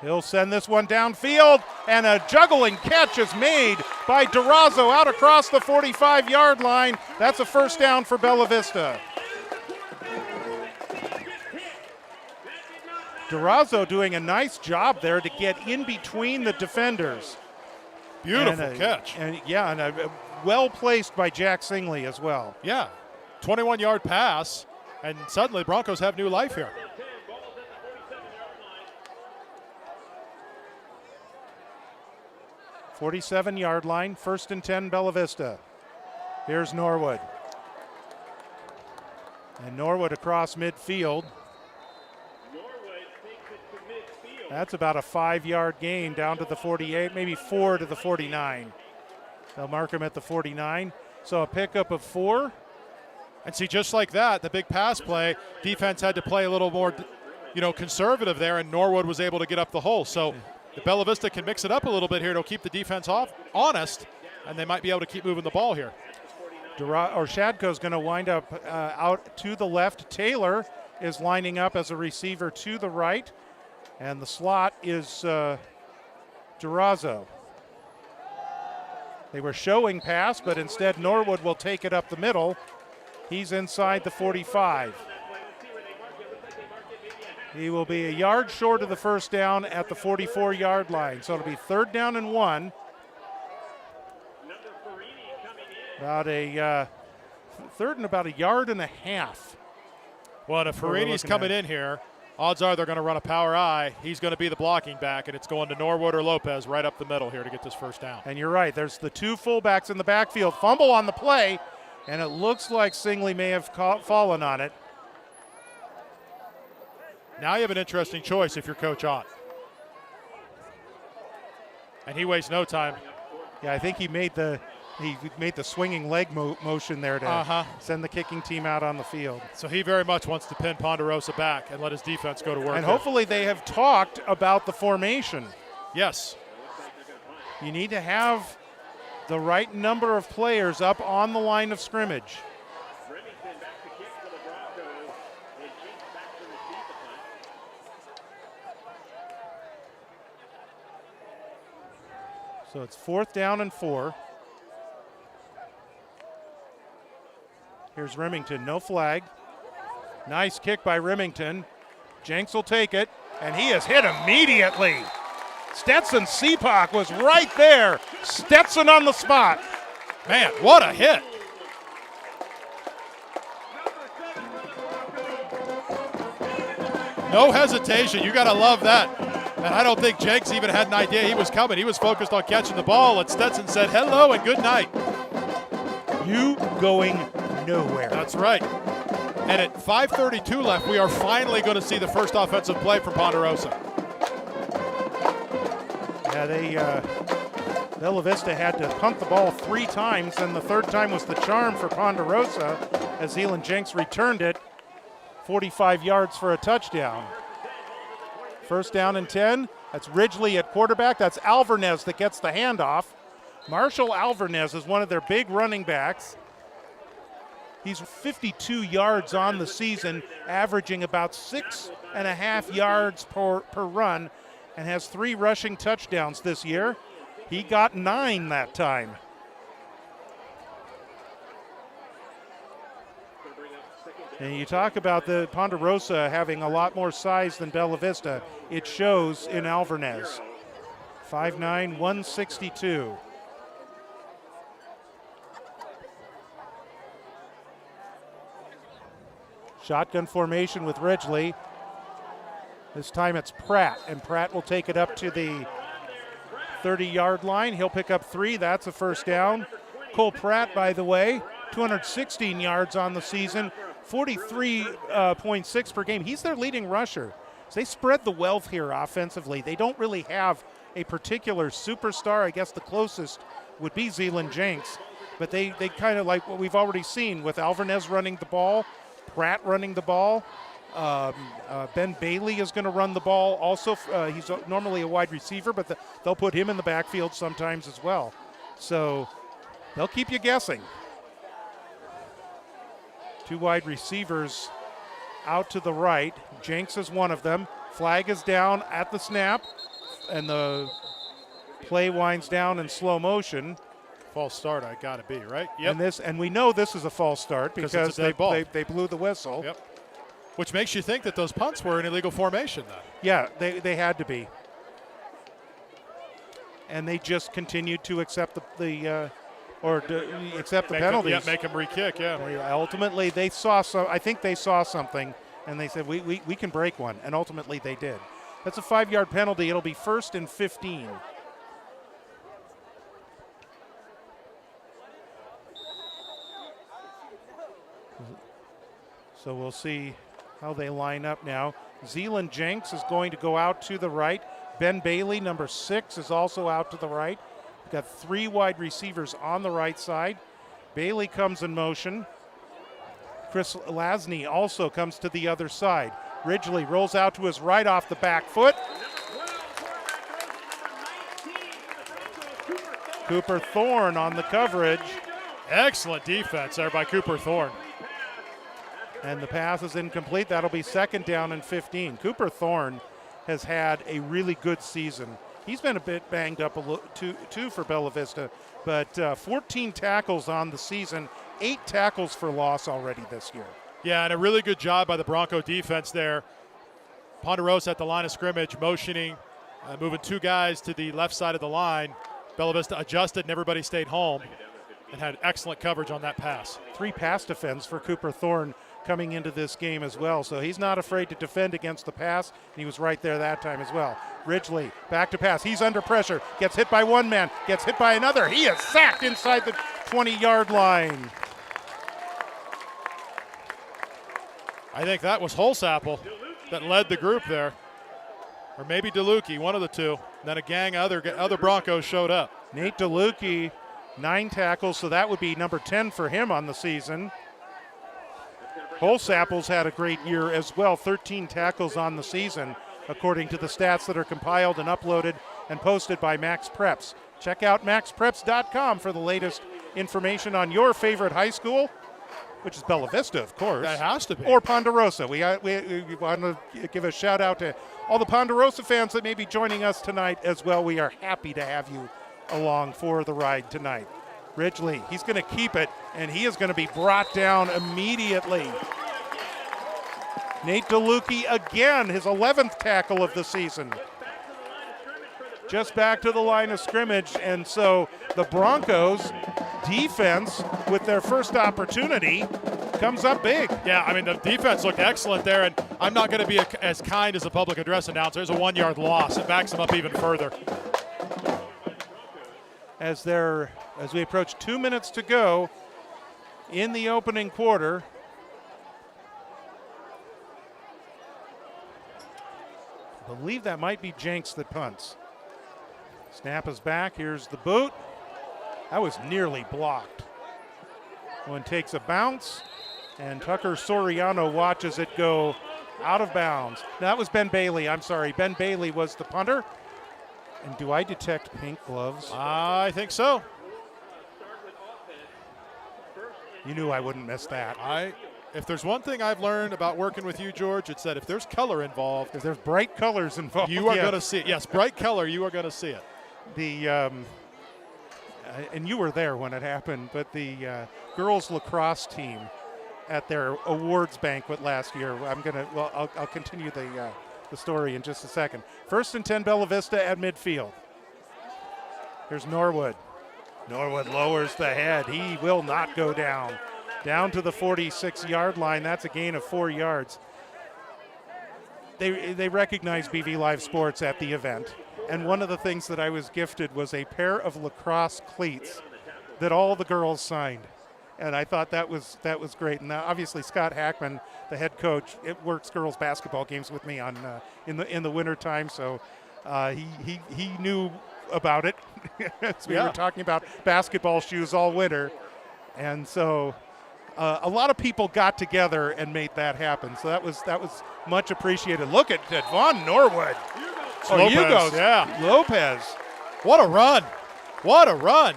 He'll send this one downfield, and a juggling catch is made by Durazo out across the 45-yard line. That's a 1st down for Bella Vista. Durazo doing a nice job there to get in between the defenders. Beautiful catch. And well placed by Jack Singley as well. Yeah, 21-yard pass, and suddenly the Broncos have new life here. 47-yard line, 1st and 10, Bella Vista. Here's Norwood. And Norwood across midfield. That's about a 5-yard gain down to the 48, maybe 4 to the 49. They'll mark him at the 49. So a pickup of 4. And see, just like that, the big pass play, defense had to play a little more, conservative there, and Norwood was able to get up the hole. So the Bella Vista can mix it up a little bit here to keep the defense honest, and they might be able to keep moving the ball here. Shadko's going to wind up out to the left. Taylor is lining up as a receiver to the right, and the slot is Durazo. They were showing pass, but instead Norwood will take it up the middle. He's inside the 45. He will be a yard short of the 1st down at the 44-yard line. So it'll be 3rd down and 1. About a 3rd and about a yard and a half. Well, if Farini's coming in here, odds are they're going to run a power I. He's going to be the blocking back, and it's going to Norwood or Lopez right up the middle here to get this 1st down. And you're right. There's the 2 fullbacks in the backfield. Fumble on the play, and it looks like Singley may have fallen on it. Now you have an interesting choice if you're Coach Ott. And he wastes no time. Yeah, I think he made the swinging leg motion there to send the kicking team out on the field. So he very much wants to pin Ponderosa back and let his defense go to work. And hopefully they have talked about the formation. Yes. You need to have the right number of players up on the line of scrimmage. So it's 4th down and 4. Here's Remington, no flag. Nice kick by Remington. Jenks will take it, and he is hit immediately. Stetson Seepak was right there. Stetson on the spot. Man, what a hit. No hesitation. You got to love that. And I don't think Jenks even had an idea he was coming. He was focused on catching the ball, and Stetson said hello and good night. You going nowhere. That's right. And at 5:32 left, we are finally going to see the first offensive play from Ponderosa. Yeah, Bella Vista had to punt the ball 3 times, and the 3rd time was the charm for Ponderosa as Zeeland Jenks returned it 45 yards for a touchdown. 1st down and 10. That's Ridgely at quarterback. That's Alvarez that gets the handoff. Marshall Alvarez is one of their big running backs. He's 52 yards on the season, averaging about 6.5 yards per run, and has 3 rushing touchdowns this year. He got 9 that time. And you talk about the Ponderosa having a lot more size than Bella Vista. It shows in Alvarez. 5'9", 162. Shotgun formation with Ridgely. This time it's Pratt, and Pratt will take it up to the 30-yard line. He'll pick up 3. That's a first down. Cole Pratt, by the way, 216 yards on the season, 43.6 per game. He's their leading rusher. So they spread the wealth here offensively. They don't really have a particular superstar. I guess the closest would be Zeeland Jenks, but they kind of like what we've already seen with Alvarez running the ball, Pratt running the ball. Ben Bailey is going to run the ball also. He's normally a wide receiver, but they'll put him in the backfield sometimes as well. So they'll keep you guessing. 2 wide receivers out to the right. Jenks is one of them. Flag is down at the snap, and the play winds down in slow motion. False start, I got to be, right? Yep. And we know this is a false start because they blew the whistle. Yep. Which makes you think that those punts were in illegal formation, then. Yeah, they had to be. And they just continued to accept the penalties. Yeah, make them re-kick, yeah. Ultimately, they saw I think they saw something, and they said, we can break one, and ultimately they did. That's a 5-yard penalty. It'll be 1st and 15. So we'll see how they line up now. Zeeland Jenks is going to go out to the right. Ben Bailey, number 6, is also out to the right. We've got 3 wide receivers on the right side. Bailey comes in motion. Chris Lasney also comes to the other side. Ridgely rolls out to his right off the back foot. Cooper Thorne on the coverage. Excellent defense there by Cooper Thorne. And the pass is incomplete. That'll be 2nd down and 15. Cooper Thorne has had a really good season. He's been a bit banged up too for Bella Vista, but 14 tackles on the season, 8 tackles for loss already this year. Yeah, and a really good job by the Bronco defense there. Ponderosa at the line of scrimmage, motioning, moving 2 guys to the left side of the line. Bella Vista adjusted and everybody stayed home and had excellent coverage on that pass. 3 pass defense for Cooper Thorne coming into this game as well. So he's not afraid to defend against the pass, and he was right there that time as well. Ridgely back to pass. He's under pressure. Gets hit by one man. Gets hit by another. He is sacked inside the 20-yard line. I think that was Holsapple that led the group there. Or maybe DeLucchi, one of the two. Then a gang of other Broncos showed up. Nate DeLucchi, 9 tackles, so that would be number 10 for him on the season. Holsapple's had a great year as well, 13 tackles on the season, according to the stats that are compiled and uploaded and posted by Max Preps. Check out maxpreps.com for the latest information on your favorite high school, which is Bella Vista, of course. That has to be. Or Ponderosa. We want to give a shout out to all the Ponderosa fans that may be joining us tonight as well. We are happy to have you along for the ride tonight. Ridgely, he's going to keep it, and he is going to be brought down immediately. Nate DeLucchi again, his 11th tackle of the season. Just back to the line of scrimmage, and so the Broncos defense, with their first opportunity, comes up big. Yeah, I mean, the defense looked excellent there, and I'm not going to be as kind as a public address announcer. There's a 1-yard loss. It backs them up even further. As we approach 2 minutes to go in the opening quarter. I believe that might be Jenks that punts. Snap is back. Here's the boot. That was nearly blocked. One takes a bounce, and Tucker Soriano watches it go out of bounds. That was Ben Bailey. I'm sorry. Ben Bailey was the punter. And do I detect pink gloves? I think so. You knew I wouldn't miss that. If there's one thing I've learned about working with you, George, it's that if there's color involved, if there's bright colors involved, you are going to see it. Yes, bright color, you are going to see it. And you were there when it happened, but the girls lacrosse team at their awards banquet last year. I'll continue the story in just a second. 1st and 10, Bella Vista at midfield. Here's Norwood. Norwood lowers the head. He will not go down. down to the 46-yard line. That's a gain of 4 yards. They recognize BV Live Sports at the event, and one of the things that I was gifted was a pair of lacrosse cleats that all the girls signed, and I thought that was great. And obviously Scott Hackman, the head coach, it works girls basketball games with me on in the winter time, so he knew about it as we were talking about basketball shoes all winter, and so a lot of people got together and made that happen. So that was much appreciated. Look at Von Norwood. Lopez, yeah. Lopez. What a run. What a run.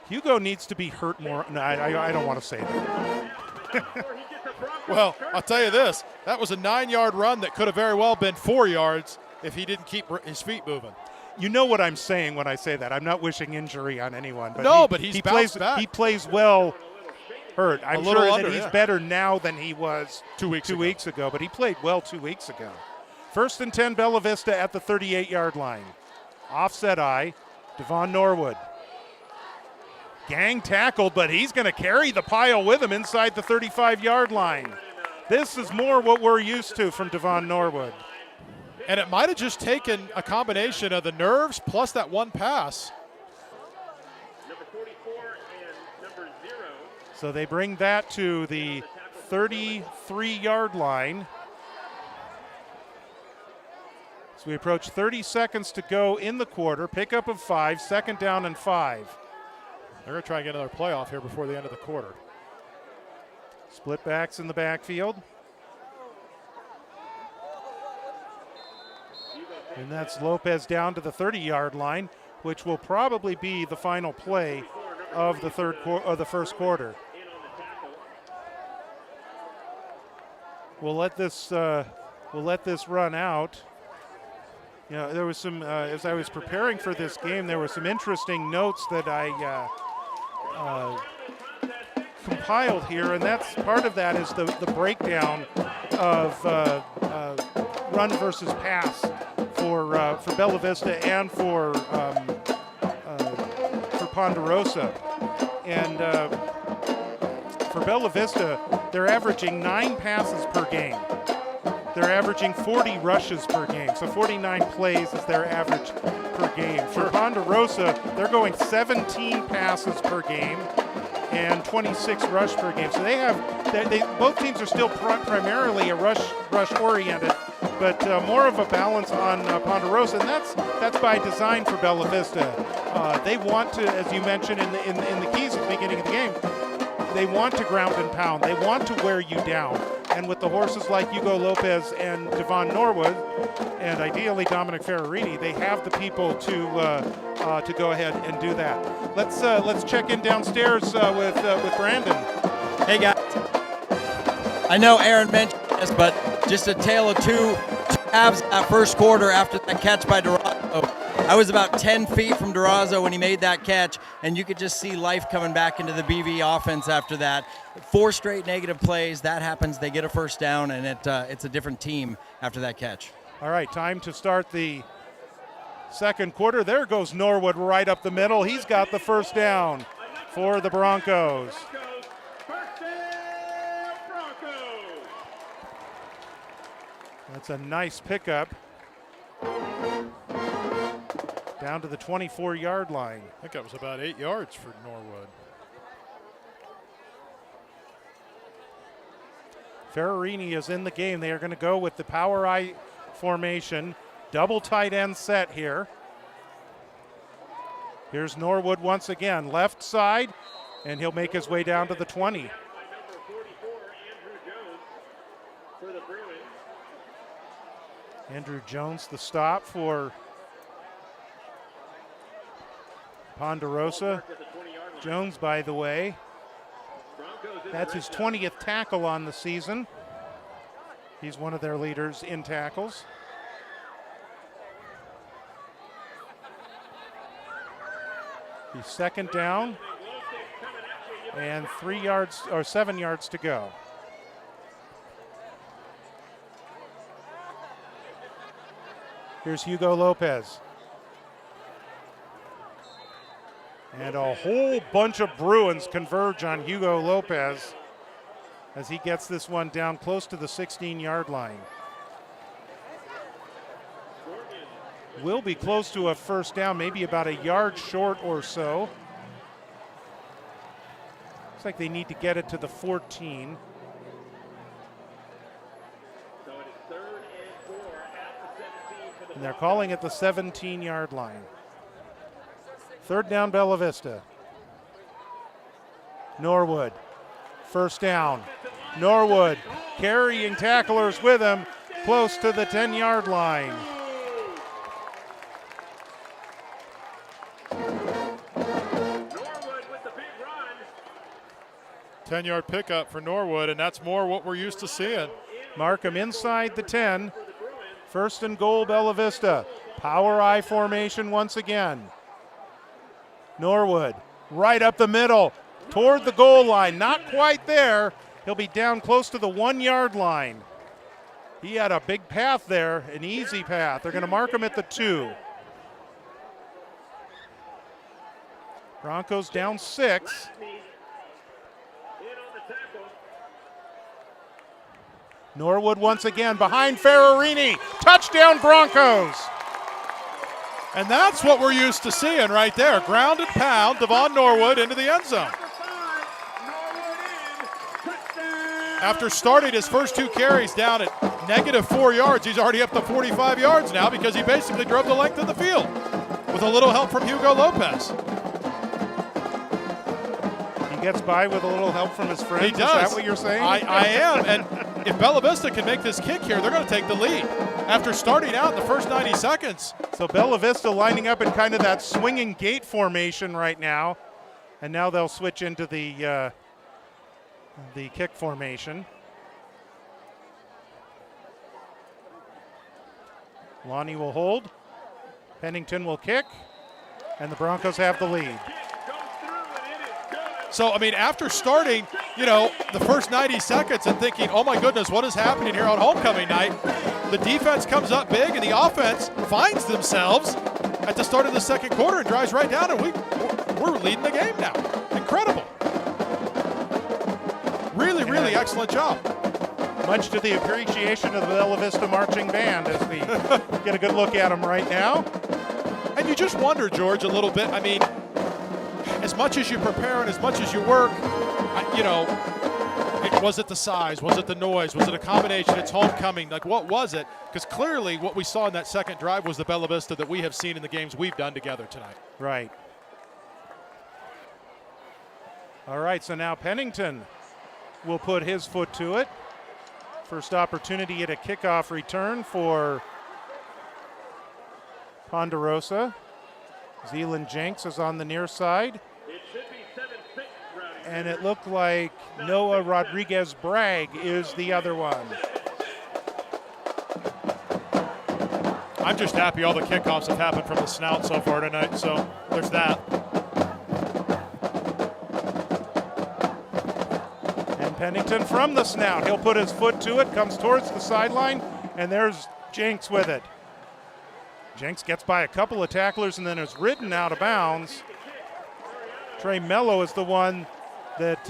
Hugo needs to be hurt more. No, I don't want to say that. Well, I'll tell you this. That was a 9-yard run that could have very well been 4 yards if he didn't keep his feet moving. You know what I'm saying when I say that. I'm not wishing injury on anyone. But but he plays back. He plays well hurt. I'm sure that he's yeah. better now than he was 2 weeks ago. But he played well 2 weeks ago. 1st and 10, Bella Vista at the 38-yard line. Offset eye, Devon Norwood. Gang tackled, but he's going to carry the pile with him inside the 35-yard line. This is more what we're used to from Devon Norwood. And it might have just taken a combination of the nerves plus that one pass. Number 44 and number 0. So they bring that to the 33-yard line. So we approach 30 seconds to go in the quarter. Pickup of 5, 2nd down and 5. They're going to try and get another playoff here before the end of the quarter. Split backs in the backfield. And that's Lopez down to the 30-yard line, which will probably be the final play of the first quarter. We'll let this run out. You know, there was some as I was preparing for this game, there were some interesting notes that I compiled here, and that's part of that is the breakdown of run versus pass for Bella Vista and for Ponderosa. And for Bella Vista, they're averaging 9 passes per game. They're averaging 40 rushes per game, so 49 plays is their average per game. For Ponderosa, they're going 17 passes per game and 26 rush per game. So both teams are still primarily a rush oriented, but more of a balance on Ponderosa, and that's by design for Bella Vista. They want to, as you mentioned in the keys at the beginning of the game, they want to ground and pound. They want to wear you down. And with the horses like Hugo Lopez and Devon Norwood, and ideally Dominic Ferrarini, they have the people to go ahead and do that. Let's check in downstairs with Brandon. Hey guys, I know Aaron mentioned this, but just a tale of two halves that first quarter after that catch by Durazo. I was about 10 feet from Durazo when he made that catch, and you could just see life coming back into the BV offense after that. 4 straight negative plays, that happens, they get a first down, and it's a different team after that catch. All right, time to start the second quarter. There goes Norwood right up the middle. He's got the first down for the Broncos. That's a nice pickup. Down to the 24-yard line. I think that was about 8 yards for Norwood. Ferrarini is in the game. They are going to go with the power I formation. Double tight end set here. Here's Norwood once again. Left side, and he'll make his way down to the 20. Andrew Jones, the stop for Ponderosa. Jones, by the way, that's his 20th tackle on the season. He's one of their leaders in tackles. He's 2nd down and 7 yards to go. Here's Hugo Lopez. And a whole bunch of Bruins converge on Hugo Lopez as he gets this one down close to the 16-yard line. Will be close to a first down, maybe about a yard short or so. Looks like they need to get it to the 14. And they're calling it the 17-yard line. Third down, Bella Vista. Norwood, first down. Norwood carrying tacklers with him close to the 10-yard line. Norwood with the big run. 10-yard pickup for Norwood, and that's more what we're used to seeing. Markham inside the 10. First and goal, Bella Vista. Power I formation once again. Norwood right up the middle toward the goal line. Not quite there. He'll be down close to the 1-yard line. He had a big path there, an easy path. They're going to mark him at the 2. Broncos down 6. Norwood once again behind Ferrarini. Touchdown Broncos. And that's what we're used to seeing right there. Grounded pound, Devon Norwood into the end zone. After starting his first 2 carries down at -4 yards, he's already up to 45 yards now because he basically drove the length of the field with a little help from Hugo Lopez. He gets by with a little help from his friends. He does. Is that what you're saying? I am. And if Bella Vista can make this kick here, they're going to take the lead. After starting out in the first 90 seconds. So Bella Vista lining up in kind of that swinging gate formation right now. And now they'll switch into the kick formation. Lonnie will hold. Pennington will kick. And the Broncos have the lead. So, I mean, after starting, the first 90 seconds and thinking, oh my goodness, what is happening here on homecoming night? The defense comes up big and the offense finds themselves at the start of the second quarter and drives right down, and we're leading the game now. Incredible. Really excellent job. Much to the appreciation of the Bella Vista Marching Band as we get a good look at them right now. And you just wonder, George, a little bit. I mean, as much as you prepare and as much as you work, was it the size? Was it the noise? Was it a combination? It's homecoming. Like, what was it? Because clearly what we saw in that second drive was the Bella Vista that we have seen in the games we've done together tonight. Right. All right, so now Pennington will put his foot to it. First opportunity at a kickoff return for Ponderosa. Zealand Jenks is on the near side. And it looked like Noah Rodriguez-Bragg is the other one. I'm just happy all the kickoffs have happened from the snout so far tonight, so there's that. And Pennington from the snout. He'll put his foot to it, comes towards the sideline, and there's Jenks with it. Jenks gets by a couple of tacklers and then is ridden out of bounds. Trey Mello is the one that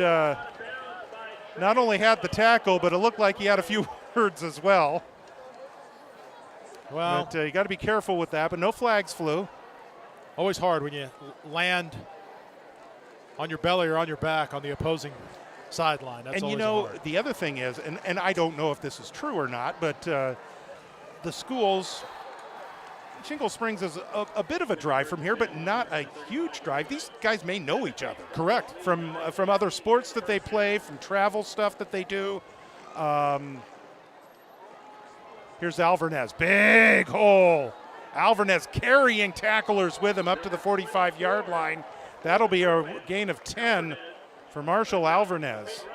not only had the tackle, but it looked like he had a few words as well. Well, but you got to be careful with that, but no flags flew. Always hard when you land on your belly or on your back on the opposing sideline. That's and hard. The other thing is, and I don't know if this is true or not, but the schools, Shingle Springs is a bit of a drive from here, but not a huge drive. These guys may know each other. Correct. From other sports that they play, from travel stuff that they do. Here's Alvarez. Big hole. Alvarez carrying tacklers with him up to the 45-yard line. That'll be a gain of 10 for Marshall Alvarez.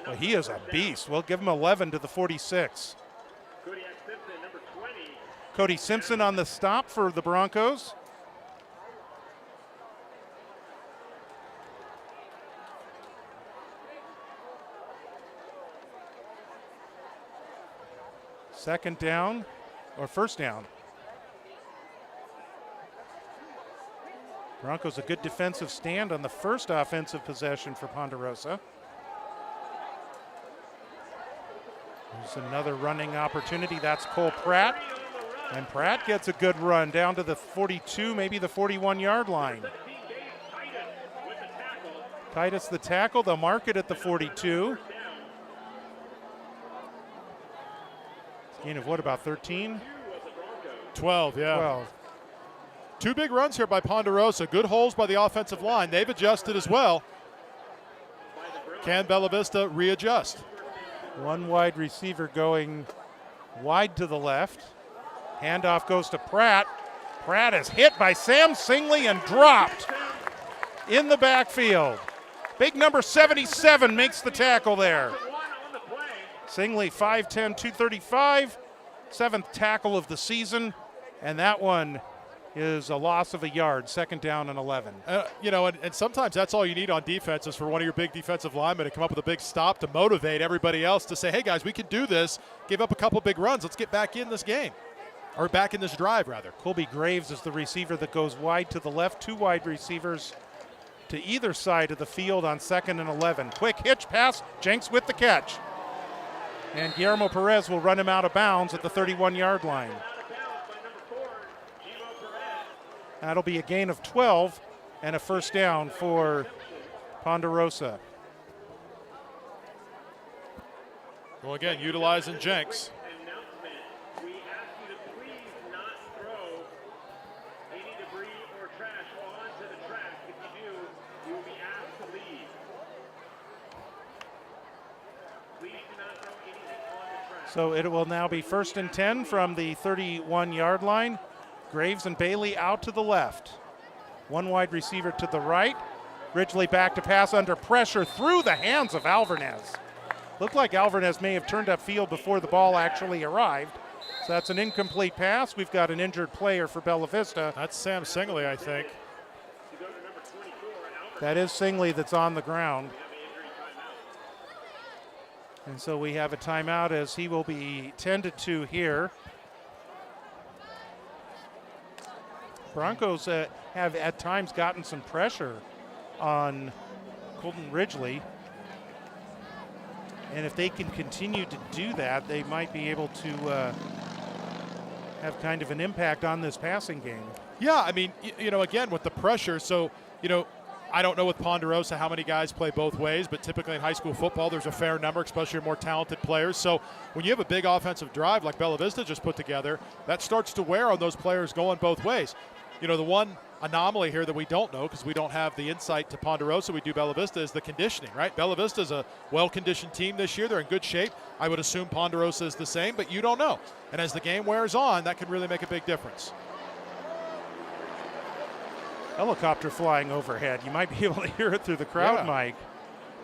Well, he is a beast. We'll give him 11 to the 46. Cody Simpson on the stop for the Broncos. Second down, or first down. Broncos a good defensive stand on the first offensive possession for Ponderosa. There's another running opportunity. That's Cole Pratt. And Pratt gets a good run down to the 42, maybe the 41-yard line. Titus the tackle. They'll mark it at the 42. Gain of what, about 13? 12, yeah. 12. Two big runs here by Ponderosa. Good holes by the offensive line. They've adjusted as well. Can Bella Vista readjust? One wide receiver going wide to the left. Handoff goes to Pratt. Pratt is hit by Sam Singley and dropped in the backfield. Big number 77 makes the tackle there. Singley 5'10", 235, seventh tackle of the season, and that one is a loss of a yard, second down and 11. And sometimes that's all you need on defense is for one of your big defensive linemen to come up with a big stop to motivate everybody else to say, hey, guys, we can do this. Give up a couple big runs. Let's get back in this game, or back in this drive, rather. Colby Graves is the receiver that goes wide to the left. Two wide receivers to either side of the field on 2nd and 11. Quick hitch pass, Jenks with the catch. And Guillermo Perez will run him out of bounds at the 31-yard line. That'll be a gain of 12 and a first down for Ponderosa. Well, again, utilizing Jenks. So it will now be 1st and 10 from the 31-yard line. Graves and Bailey out to the left. One wide receiver to the right. Ridgely back to pass under pressure through the hands of Alvarez. Looked like Alvarez may have turned upfield before the ball actually arrived. So that's an incomplete pass. We've got an injured player for Bella Vista. That's Sam Singley, I think. That is Singley that's on the ground. And so we have a timeout as he will be tended to here. Broncos have at times gotten some pressure on Colton Ridgely. And if they can continue to do that, they might be able to have kind of an impact on this passing game. Yeah, I mean, again, with the pressure, so, I don't know with Ponderosa how many guys play both ways, but typically in high school football, there's a fair number, especially your more talented players. So when you have a big offensive drive like Bella Vista just put together, that starts to wear on those players going both ways. The one anomaly here that we don't know, because we don't have the insight to Ponderosa, we do Bella Vista, is the conditioning, right? Bella Vista is a well-conditioned team this year. They're in good shape. I would assume Ponderosa is the same, but you don't know. And as the game wears on, that can really make a big difference. Helicopter flying overhead. You might be able to hear it through the crowd mic.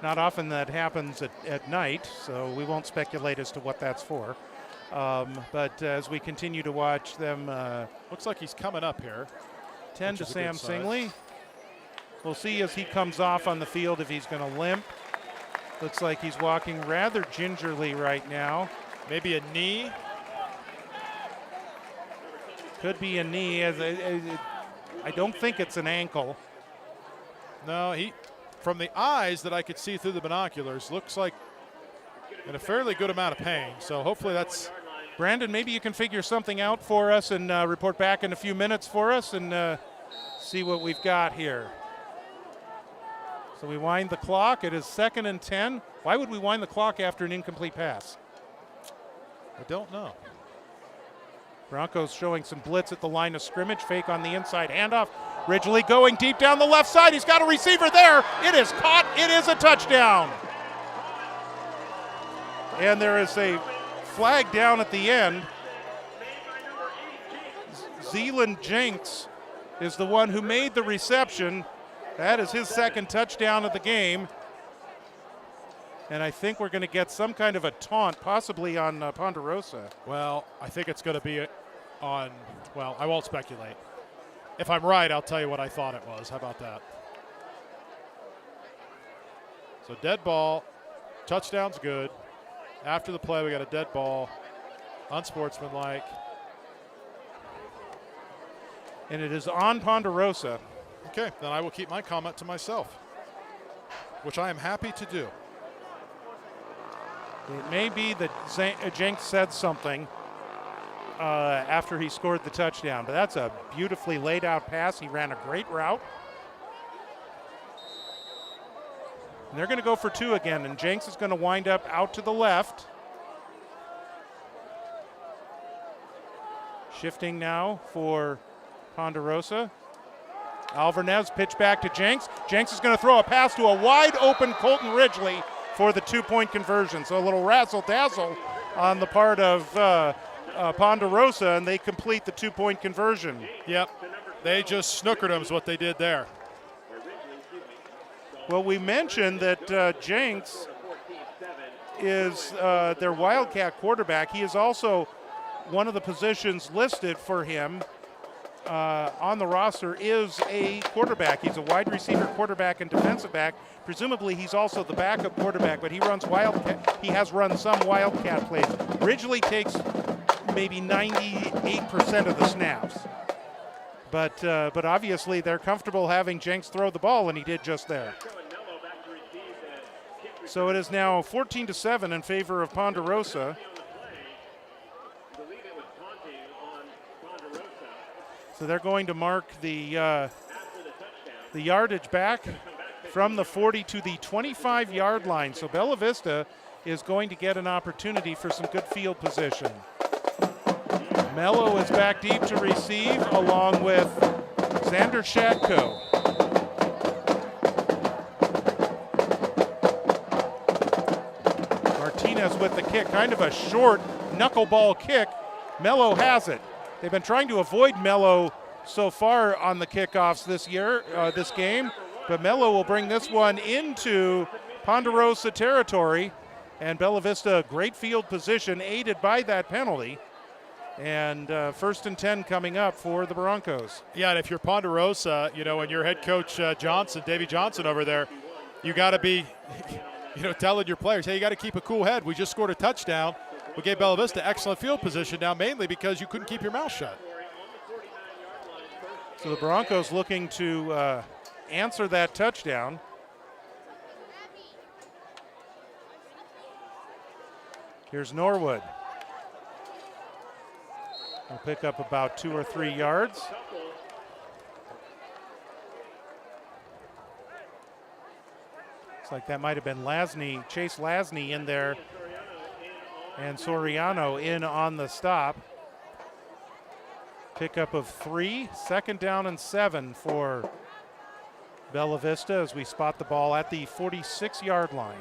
Not often that happens at night, so we won't speculate as to what that's for. But as we continue to watch them. Looks like he's coming up here. 10 to Sam Singley. We'll see as he comes off on the field if he's going to limp. Looks like he's walking rather gingerly right now. Maybe a knee. Could be a knee. I don't think it's an ankle. No, from the eyes that I could see through the binoculars, looks like in a fairly good amount of pain. So hopefully that's... Brandon, maybe you can figure something out for us and report back in a few minutes for us and see what we've got here. So we wind the clock. It is 2nd and 10. Why would we wind the clock after an incomplete pass? I don't know. Broncos showing some blitz at the line of scrimmage. Fake on the inside handoff. Ridgely going deep down the left side. He's got a receiver there. It is caught. It is a touchdown. And there is a flag down at the end. Zealand Jenks is the one who made the reception. That is his second touchdown of the game. And I think we're going to get some kind of a taunt, possibly on Ponderosa. Well, I think it's going to be on, well, I won't speculate. If I'm right, I'll tell you what I thought it was. How about that? So dead ball, touchdown's good. After the play, we got a dead ball, unsportsmanlike. And it is on Ponderosa. Okay, then I will keep my comment to myself, which I am happy to do. It may be that Jenks said something after he scored the touchdown, but that's a beautifully laid out pass. He ran a great route. And they're going to go for 2 again, and Jenks is going to wind up out to the left. Shifting now for Ponderosa. Alvarez pitch back to Jenks. Jenks is going to throw a pass to a wide open Colton Ridgely for the 2-point conversion. So a little razzle-dazzle on the part of Ponderosa, and they complete the 2-point conversion. Yep, they just snookered him is what they did there. Well, we mentioned that Jenks is their Wildcat quarterback. He is also one of the positions listed for him on the roster is a quarterback. He's a wide receiver, quarterback, and defensive back. Presumably, he's also the backup quarterback, but he runs Wildcat. He has run some Wildcat plays. Ridgely takes maybe 98% of the snaps. But obviously, they're comfortable having Jenks throw the ball, and he did just there. So it is now 14-7 in favor of Ponderosa. So they're going to mark the yardage back from the 40 to the 25-yard line. So Bella Vista is going to get an opportunity for some good field position. Mello is back deep to receive along with Xander Shadko. Martinez with the kick, kind of a short knuckleball kick. Mello has it. They've been trying to avoid Mello so far on the kickoffs this year, this game, but Mello will bring this one into Ponderosa territory, and Bella Vista, great field position, aided by that penalty, and 1st and 10 coming up for the Broncos. Yeah, and if you're Ponderosa, and your head coach Davey Johnson over there, you got to be, telling your players, hey, you got to keep a cool head. We just scored a touchdown. We gave Bella Vista excellent field position now, mainly because you couldn't keep your mouth shut. So the Broncos looking to answer that touchdown. Here's Norwood. He'll pick up about 2 or 3 yards. Looks like that might have been Chase Lasney in there. And Soriano in on the stop. Pickup of 3, 2nd down and 7 for Bella Vista as we spot the ball at the 46-yard line.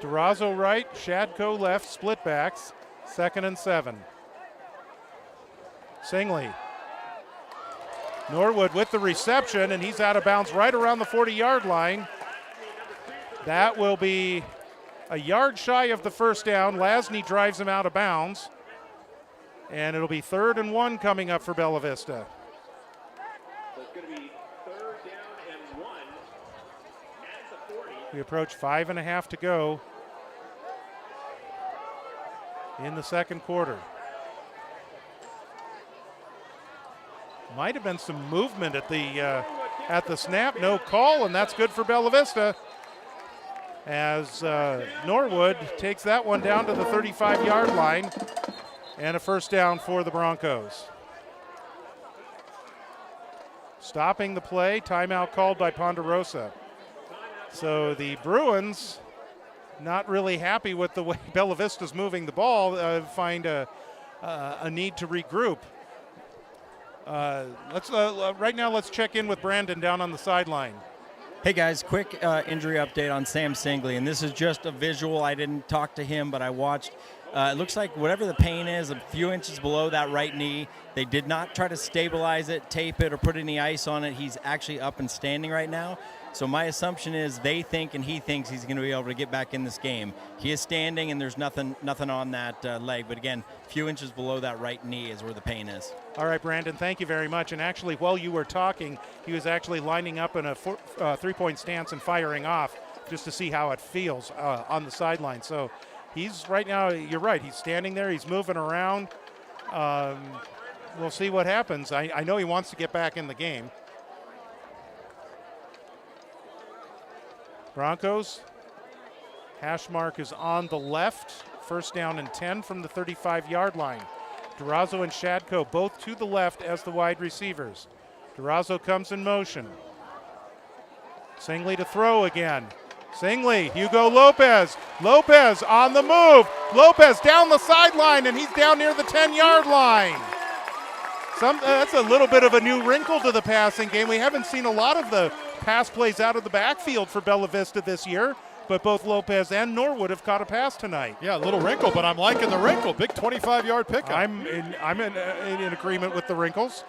Durazo right, Shadko left, split backs, 2nd and 7. Singley. Norwood with the reception, and he's out of bounds right around the 40-yard line. That will be a yard shy of the 1st down. Lasney drives him out of bounds. And it'll be 3rd and 1 coming up for Bella Vista. So it's going to be 3rd down and 1 at the 40. We approach 5.5 to go in the 2nd quarter. Might have been some movement at the snap. No call, and that's good for Bella Vista. As Norwood takes that one down to the 35-yard line, and a 1st down for the Broncos. Stopping the play, timeout called by Ponderosa. So the Bruins, not really happy with the way Bella Vista's moving the ball, find a need to regroup. Right now, let's check in with Brandon down on the sideline. Hey guys, quick injury update on Sam Singley, and this is just a visual. I didn't talk to him, but I watched. It looks like whatever the pain is, a few inches below that right knee. They did not try to stabilize it, tape it, or put any ice on it. He's actually up and standing right now. So my assumption is they think and he thinks he's going to be able to get back in this game. He is standing, and there's nothing on that leg. But again, a few inches below that right knee is where the pain is. All right, Brandon, thank you very much. And actually, while you were talking, he was actually lining up in a 3-point stance and firing off just to see how it feels on the sideline. So he's right now, you're right, he's standing there, he's moving around. we'll see what happens. I know he wants to get back in the game. Broncos, hash mark is on the left. First down and 10 from the 35-yard line. Durazo and Shadko both to the left as the wide receivers. Durazo comes in motion. Singley to throw again. Singley, Hugo Lopez. Lopez on the move. Lopez down the sideline, and he's down near the 10-yard line. That's a little bit of a new wrinkle to the passing game. We haven't seen a lot of the pass plays out of the backfield for Bella Vista this year, but both Lopez and Norwood have caught a pass tonight. Yeah, a little wrinkle, but I'm liking the wrinkle. Big 25-yard pickup. I'm in agreement with the wrinkles.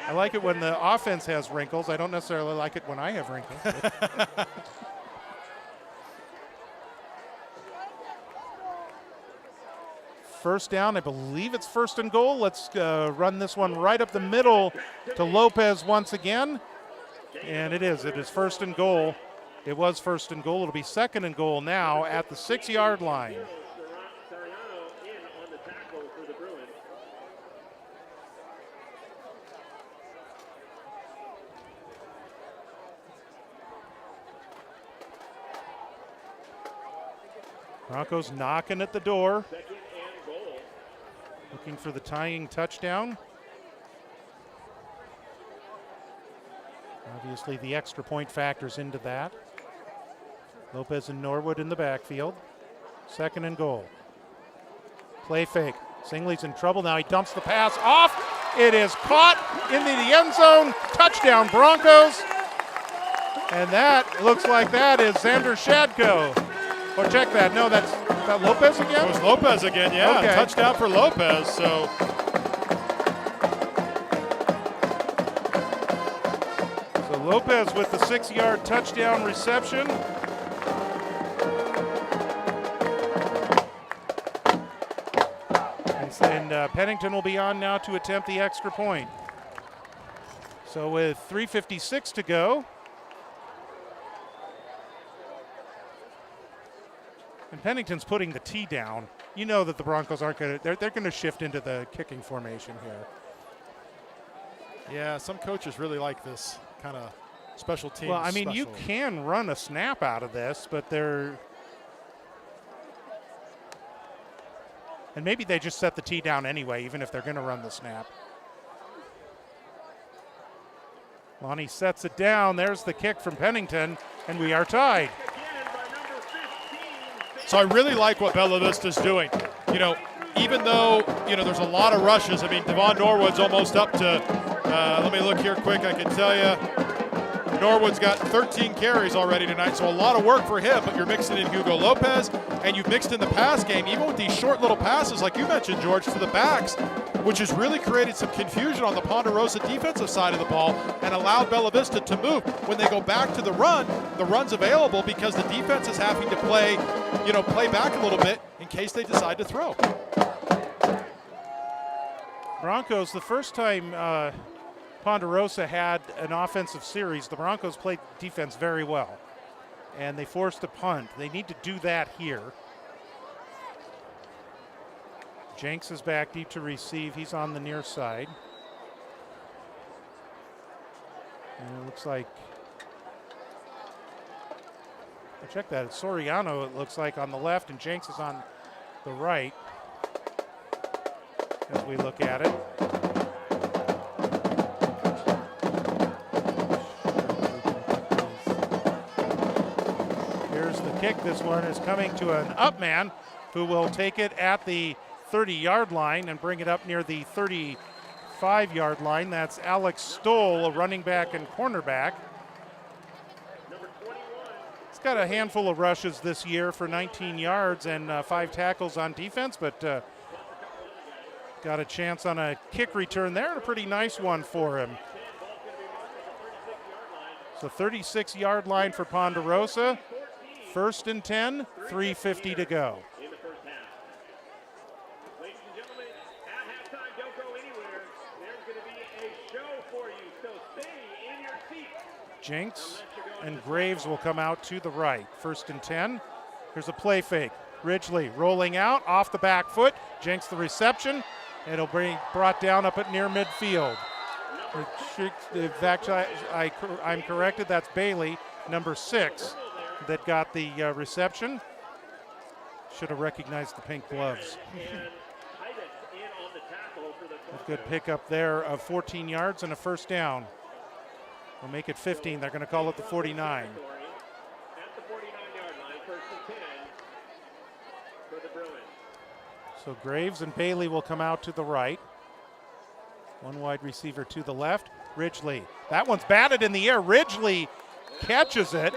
I like it when the offense has wrinkles. I don't necessarily like it when I have wrinkles. First down, I believe it's first and goal. Let's run this one right up the middle to Lopez once again. And it is first and goal. It was first and goal. It'll be second and goal now at the 6-yard line. Broncos knocking at the door, looking for the tying touchdown. Obviously, the extra point factors into that. Lopez and Norwood in the backfield. Second and goal. Play fake. Singley's in trouble now. He dumps the pass off. It is caught into the end zone. Touchdown, Broncos. And that looks like that is Xander Shadko. Oh, check that. No, that's that Lopez again? It was Lopez again, yeah. Okay. Touchdown for Lopez, so. So Lopez with the 6-yard touchdown reception. And Pennington will be on now to attempt the extra point. So with 3:56 to go. And Pennington's putting the tee down. You know that the Broncos aren't going to, they're going to shift into the kicking formation here. Yeah, some coaches really like this kind of special teams. Well, I mean, you can run a snap out of this, but they're, and maybe they just set the tee down anyway, even if they're going to run the snap. Lonnie sets it down. There's the kick from Pennington, and we are tied. So I really like what Bella Vista's doing. You know, even though, you know, there's a lot of rushes. I mean, Devon Norwood's almost up to, let me look here quick. I can tell you, Norwood's got 13 carries already tonight, so a lot of work for him, but you're mixing in Hugo Lopez, and you've mixed in the pass game, even with these short little passes, like you mentioned, George, to the backs, which has really created some confusion on the Ponderosa defensive side of the ball and allowed Bella Vista to move. When they go back to the run's available because the defense is having to play back a little bit in case they decide to throw. Broncos, the first time Ponderosa had an offensive series, the Broncos played defense very well, and they forced a punt. They need to do that here. Jenks is back deep to receive. He's on the near side. And it looks like, check that, it's Soriano, it looks like, on the left, and Jenks is on the right as we look at it. Here's the kick. This one is coming to an up man who will take it at the 30-yard line and bring it up near the 35-yard line. That's Alex Stoll, a running back and cornerback. He's got a handful of rushes this year for 19 yards and 5 tackles on defense, but got a chance on a kick return there, and a pretty nice one for him. So 36-yard line for Ponderosa. First and 10, 3:50 to go. Jenks and Graves will come out to the right. First and 10. Here's a play fake. Ridgely rolling out off the back foot, jinks the reception. It'll be brought down up at near midfield. In fact, I'm corrected. That's Bailey, number 6, that got the reception. Should have recognized the pink gloves. A good pickup there of 14 yards and a first down. We'll make it 15. They're going to call it the 49. So Graves and Bailey will come out to the right. One wide receiver to the left. Ridgely. That one's batted in the air. Ridgely catches it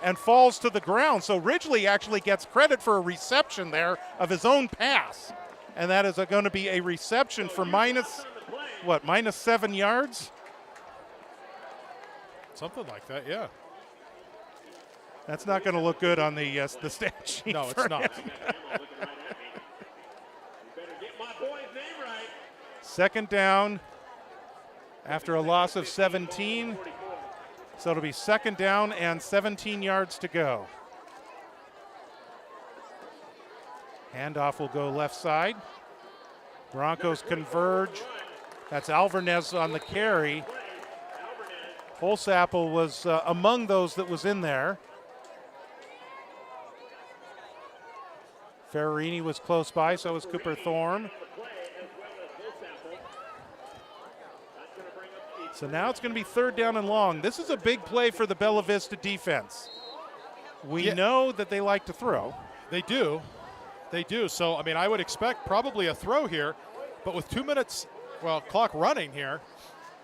and falls to the ground. So Ridgely actually gets credit for a reception there of his own pass. And that is going to be a reception for minus 7 yards? Something like that, yeah. That's not going to look good on the stat sheet. No, it's not. Second down after a loss of 17. So it'll be second down and 17 yards to go. Handoff will go left side. Broncos converge. That's Alvarez on the carry. Holsapple was among those that was in there. Ferrarini was close by, so was Cooper Thorne. So now it's going to be third down and long. This is a big play for the Bella Vista defense. We know that they like to throw. They do. They do. So, I mean, I would expect probably a throw here, but with 2 minutes, clock running here,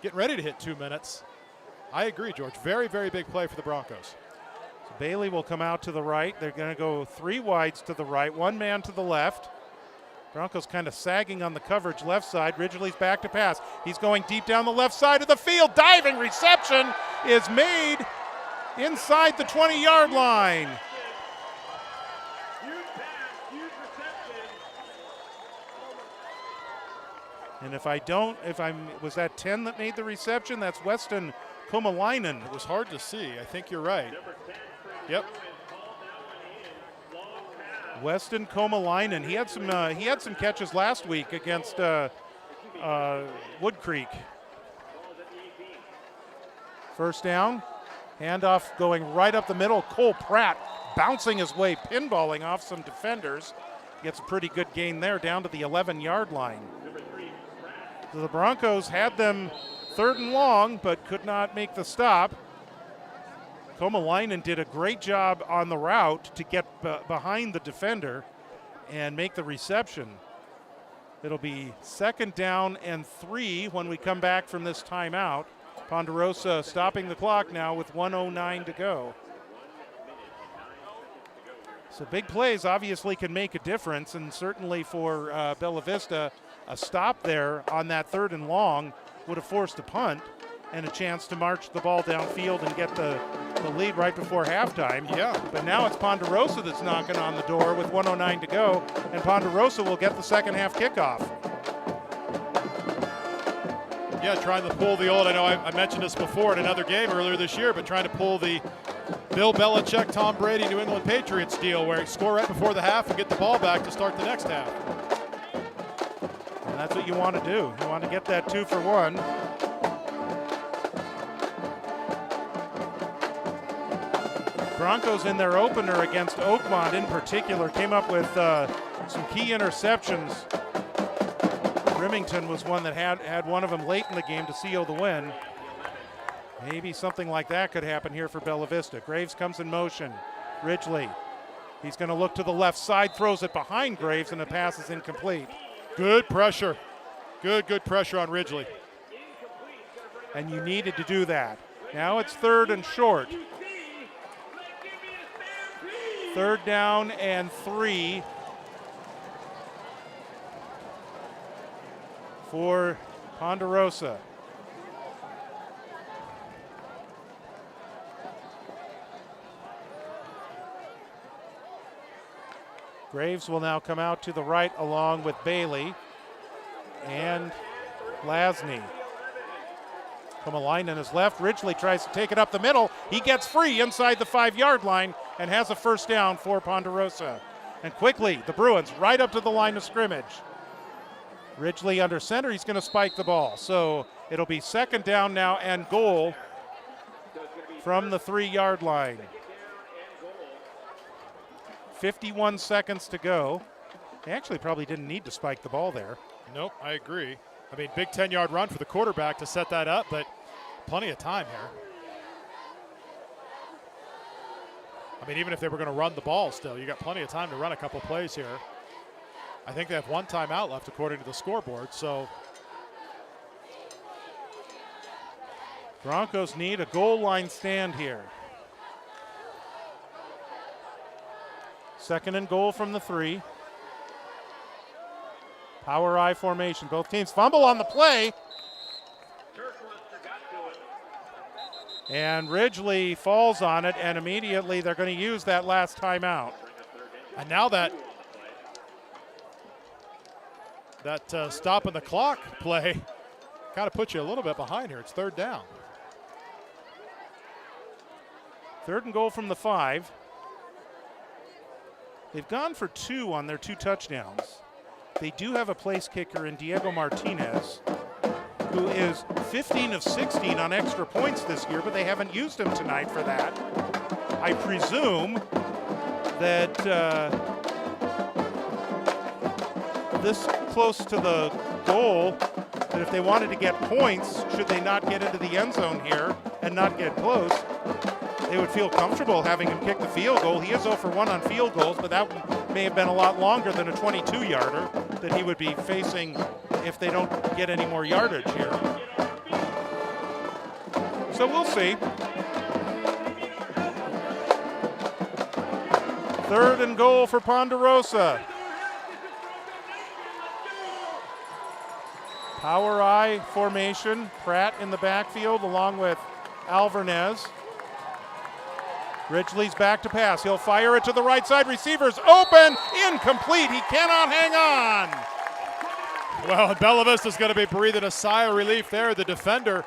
getting ready to hit 2 minutes. I agree, George. Very, very big play for the Broncos. So Bailey will come out to the right. They're going to go 3 wides to the right, 1 man to the left. Broncos kind of sagging on the coverage left side. Ridgely's back to pass. He's going deep down the left side of the field. Diving reception is made inside the 20-yard line. And was that 10 that made the reception? That's Weston Komalainen. It was hard to see. I think you're right. Yep. Weston Komalainen. He had some catches last week against Wood Creek. First down. Handoff going right up the middle. Cole Pratt bouncing his way, pinballing off some defenders. Gets a pretty good gain there down to the 11-yard line. So the Broncos had them third and long, but could not make the stop. Komalainen did a great job on the route to get behind the defender and make the reception. It'll be second down and 3 when we come back from this timeout. Ponderosa stopping the clock now with 1:09 to go. So big plays obviously can make a difference, and certainly for Bella Vista, a stop there on that third and long would have forced a punt and a chance to march the ball downfield and get the lead right before halftime. Yeah. But now it's Ponderosa that's knocking on the door with 1:09 to go, and Ponderosa will get the second half kickoff. Yeah, trying to pull the old, I know I mentioned this before in another game earlier this year, but trying to pull the Bill Belichick, Tom Brady, New England Patriots deal where you score right before the half and get the ball back to start the next half. And that's what you want to do. You want to get that 2 for 1. Broncos in their opener against Oakmont in particular came up with some key interceptions. Remington was one that had one of them late in the game to seal the win. Maybe something like that could happen here for Bella Vista. Graves comes in motion. Ridgely. He's going to look to the left side, throws it behind Graves, and the pass is incomplete. Good pressure. Good pressure on Ridgely. And you needed to do that. Now it's third and short. Third down and 3 for Ponderosa. Graves will now come out to the right along with Bailey and Lasney. Komalainen is left. Ridgely tries to take it up the middle. He gets free inside the 5-yard line and has a first down for Ponderosa. And quickly, the Bruins right up to the line of scrimmage. Ridgely under center, he's going to spike the ball. So it'll be second down now and goal from the 3-yard line. 51 seconds to go. They actually probably didn't need to spike the ball there. Nope, I agree. I mean, big 10-yard run for the quarterback to set that up, but plenty of time here. I mean, even if they were going to run the ball still, you got plenty of time to run a couple plays here. I think they have one timeout left according to the scoreboard, so. Broncos need a goal line stand here. Second and goal from the 3. Power I formation. Both teams fumble on the play. And Ridgely falls on it, and immediately they're going to use that last timeout. And now that stopping the clock play kind of puts you a little bit behind here. It's third down. Third and goal from the 5. They've gone for 2 on their 2 touchdowns. They do have a place kicker in Diego Martinez, who is 15 of 16 on extra points this year, but they haven't used him tonight for that. I presume that this close to the goal, that if they wanted to get points, should they not get into the end zone here and not get close, they would feel comfortable having him kick the field goal. He is 0 for 1 on field goals, but that may have been a lot longer than a 22-yarder that he would be facing if they don't get any more yardage here. So we'll see. Third and goal for Ponderosa. Power I formation. Pratt in the backfield along with Alvarez. Ridgely's back to pass. He'll fire it to the right side. Receivers open. Incomplete. He cannot hang on. Well, Bella Vista's going to be breathing a sigh of relief there. The defender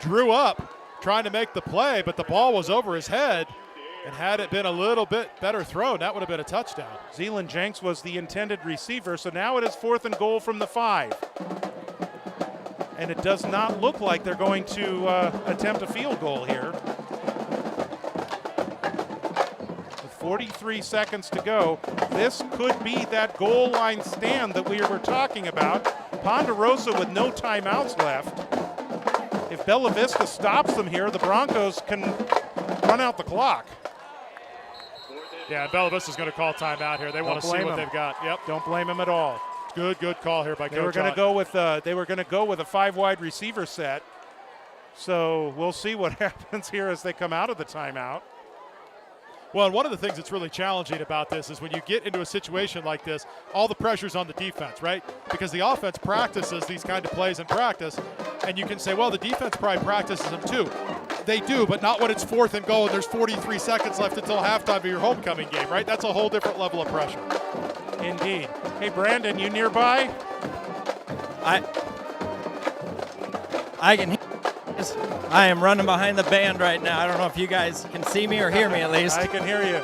drew up trying to make the play, but the ball was over his head. And had it been a little bit better thrown, that would have been a touchdown. Zealand Jenks was the intended receiver, so now it is 4th and goal from the 5. And it does not look like they're going to attempt a field goal here. 43 seconds to go. This could be that goal line stand that we were talking about. Ponderosa with no timeouts left. If Bella Vista stops them here, the Broncos can run out the clock. Yeah, Bella Vista's going to call timeout here. They want to see what they've got. Yep. Don't blame him at all. Good call here by Coach. They were going to go with a 5-wide receiver set. So we'll see what happens here as they come out of the timeout. Well, and one of the things that's really challenging about this is when you get into a situation like this, all the pressure's on the defense, right? Because the offense practices these kind of plays in practice, and you can say, well, the defense probably practices them too. They do, but not when it's 4th and goal and there's 43 seconds left until halftime of your homecoming game, right? That's a whole different level of pressure. Indeed. Hey, Brandon, you nearby? I can hear. I am running behind the band right now. I don't know if you guys can see me or hear me at least. I can hear you.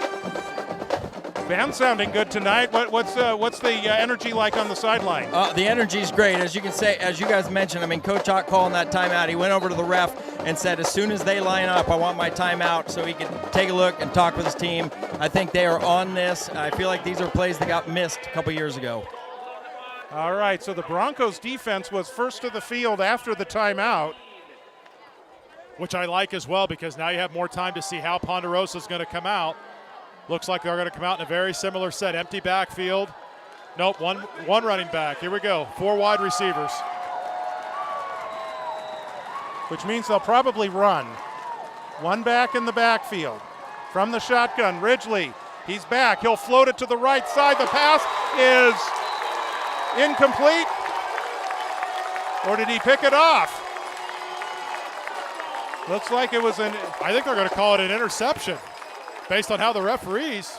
Band sounding good tonight. What's the energy like on the sideline? The energy's great. As you guys mentioned, I mean, Coach Hawk calling that timeout. He went over to the ref and said, as soon as they line up, I want my timeout so he can take a look and talk with his team. I think they are on this. I feel like these are plays that got missed a couple years ago. All right, so the Broncos defense was first to the field after the timeout. Which I like as well, because now you have more time to see how Ponderosa is going to come out. Looks like they're going to come out in a very similar set. Empty backfield. Nope, one running back. Here we go. 4 wide receivers. Which means they'll probably run. 1 back in the backfield. From the shotgun, Ridgely. He's back. He'll float it to the right side. The pass is incomplete. Or did he pick it off? Looks like it was I think they're going to call it an interception based on how the referees.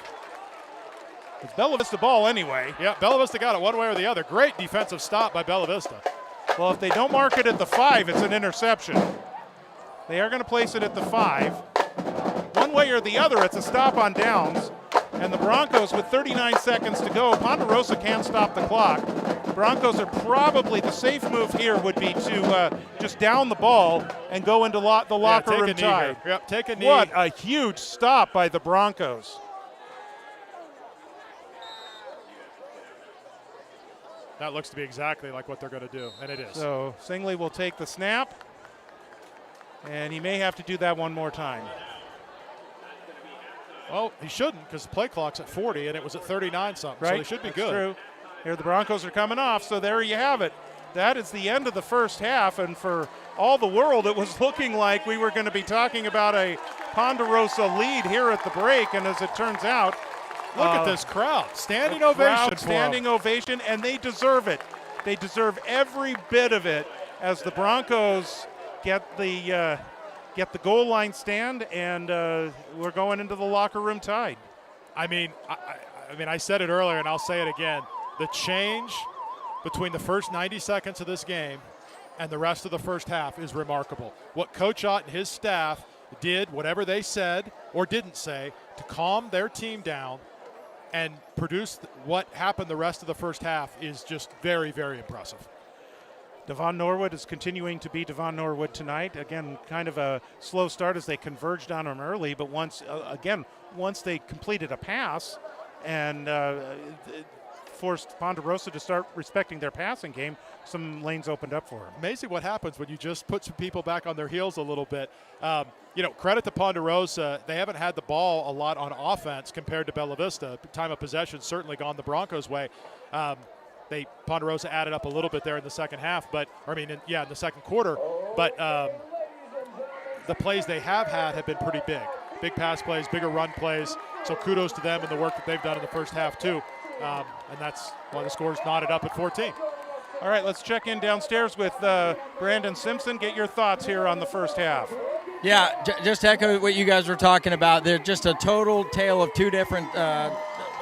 It's Bella Vista ball anyway. Yeah, Bella Vista got it one way or the other. Great defensive stop by Bella Vista. Well, if they don't mark it at the 5, it's an interception. They are going to place it at the 5. One way or the other, it's a stop on downs. And the Broncos with 39 seconds to go. Ponderosa can't stop the clock. The Broncos are probably, the safe move here would be to just down the ball and go into the locker room tie. Yep, take a knee. What a huge stop by the Broncos. That looks to be exactly like what they're going to do, and it is. So Singley will take the snap, and he may have to do that one more time. Well, he shouldn't, because the play clock's at 40, and it was at 39 something, right? So they should be That's good. True. Here the Broncos are coming off, so there you have it. That is the end of the first half, and for all the world, it was looking like we were going to be talking about a Ponderosa lead here at the break, and as it turns out, look at this crowd. Standing ovation. Standing ovation, and they deserve it. They deserve every bit of it as the Broncos get the goal line stand, and we're going into the locker room tied. I mean, I said it earlier, and I'll say it again. The change between the first 90 seconds of this game and the rest of the first half is remarkable. What Coach Ott and his staff did, whatever they said or didn't say, to calm their team down and produce what happened the rest of the first half is just very, very impressive. Devon Norwood is continuing to be Devon Norwood tonight. Again, kind of a slow start as they converged on him early, but once they completed a pass and forced Ponderosa to start respecting their passing game, some lanes opened up for him. Amazing what happens when you just put some people back on their heels a little bit. Credit to Ponderosa. They haven't had the ball a lot on offense compared to Bella Vista. Time of possession certainly gone the Broncos' way. Ponderosa added up a little bit there in the second half, in the second quarter. But the plays they have had have been pretty big. Big pass plays, bigger run plays. So kudos to them and the work that they've done in the first half too. And that's why the score's knotted up at 14. All right, let's check in downstairs with Brandon Simpson. Get your thoughts here on the first half. Yeah, just echo what you guys were talking about. They're just a total tale of two different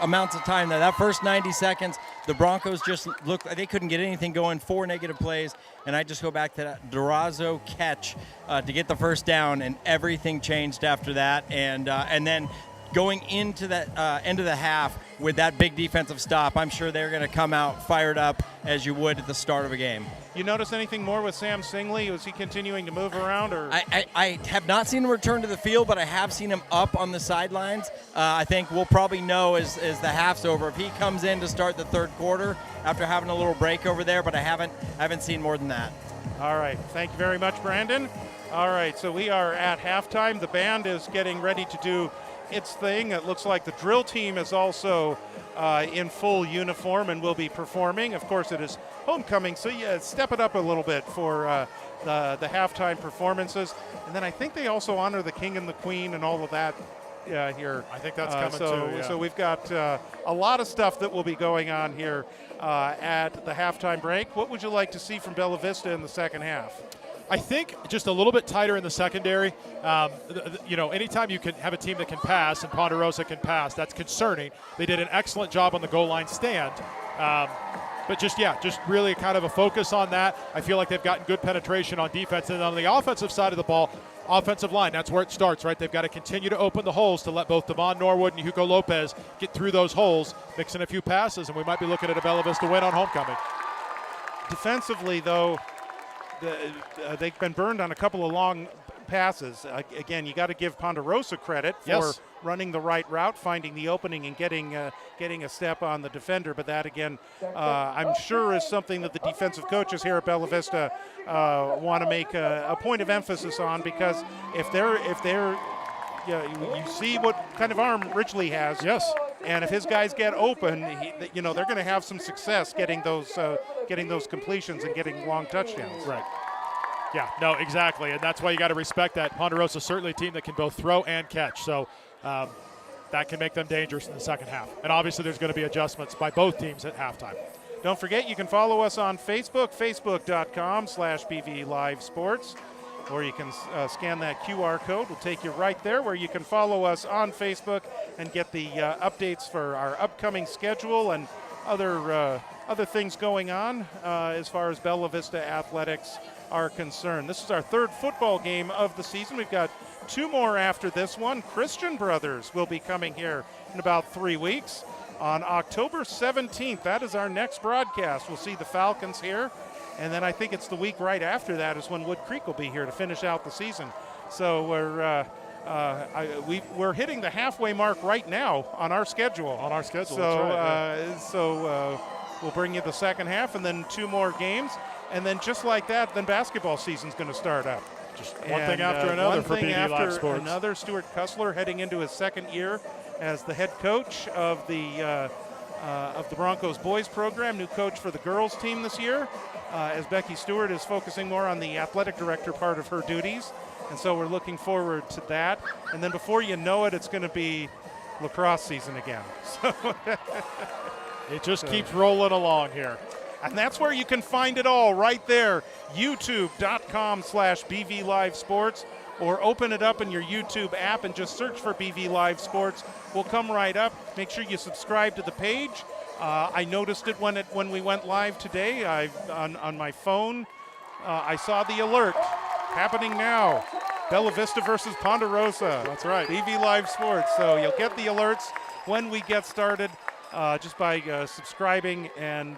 amounts of time there. That first 90 seconds, the Broncos just looked like they couldn't get anything going, 4 negative plays, and I just go back to that Durazo catch to get the first down, and everything changed after that. And then going into that end of the half with that big defensive stop, I'm sure they're going to come out fired up as you would at the start of a game. You notice anything more with Sam Singley? Was he continuing to move around? Or I have not seen him return to the field, but I have seen him up on the sidelines. I think we'll probably know as the half's over if he comes in to start the third quarter after having a little break over there, but I haven't seen more than that. All right. Thank you very much, Brandon. All right, so we are at halftime. The band is getting ready to do its thing. It looks like the drill team is also in full uniform and will be performing. Of course, it is homecoming, so step it up a little bit for the halftime performances. And then I think they also honor the king and the queen and all of that here. I think that's coming too. Yeah. So we've got a lot of stuff that will be going on here at the halftime break. What would you like to see from Bella Vista in the second half? I think just a little bit tighter in the secondary. Anytime you can have a team that can pass and Ponderosa can pass, that's concerning. They did an excellent job on the goal line stand. But just really kind of a focus on that. I feel like they've gotten good penetration on defense. And on the offensive side of the ball, offensive line, that's where it starts, right? They've got to continue to open the holes to let both Devon Norwood and Hugo Lopez get through those holes, mix in a few passes, and we might be looking at a Bella Vista win on homecoming. Defensively, though, they've been burned on a couple of long passes. Again, you got to give Ponderosa credit for running the right route, finding the opening, and getting a step on the defender. But that, again, I'm sure is something that the defensive coaches here at Bella Vista want to make a point of emphasis on, because if they're you see what kind of arm Ridgely has. Yes. And if his guys get open, they're going to have some success getting those completions and getting long touchdowns. Right. Yeah, no, exactly. And that's why you got to respect that. Ponderosa certainly a team that can both throw and catch. So that can make them dangerous in the second half. And obviously there's going to be adjustments by both teams at halftime. Don't forget, you can follow us on Facebook, facebook.com/BV Live Sports. Or you can scan that QR code. We'll take you right there where you can follow us on Facebook and get the updates for our upcoming schedule and other things going on as far as Bella Vista athletics are concerned. This is our third football game of the season. We've got 2 more after this one. Christian Brothers will be coming here in about 3 weeks. On October 17th, that is our next broadcast. We'll see the Falcons here, and then I think it's the week right after that is when Wood Creek will be here to finish out the season. So we're hitting the halfway mark right now on our schedule. So, that's right, so we'll bring you the second half, and then 2 more games, and then just like that, then basketball season's going to start up. Just one thing after another for BV Live Sports. Another. Stuart Kussler heading into his second year as the head coach of the Broncos boys program, new coach for the girls team this year, as Becky Stewart is focusing more on the athletic director part of her duties. And so we're looking forward to that. And then before you know it, it's going to be lacrosse season again. So it just keeps rolling along here. And that's where you can find it all right there, youtube.com/BV Live Sports, or open it up in your YouTube app and just search for BV Live Sports. We'll come right up. Make sure you subscribe to the page. I noticed it when we went live today. On my phone, I saw the alert happening now. Bella Vista versus Ponderosa. That's right. BV Live Sports. So you'll get the alerts when we get started just by subscribing and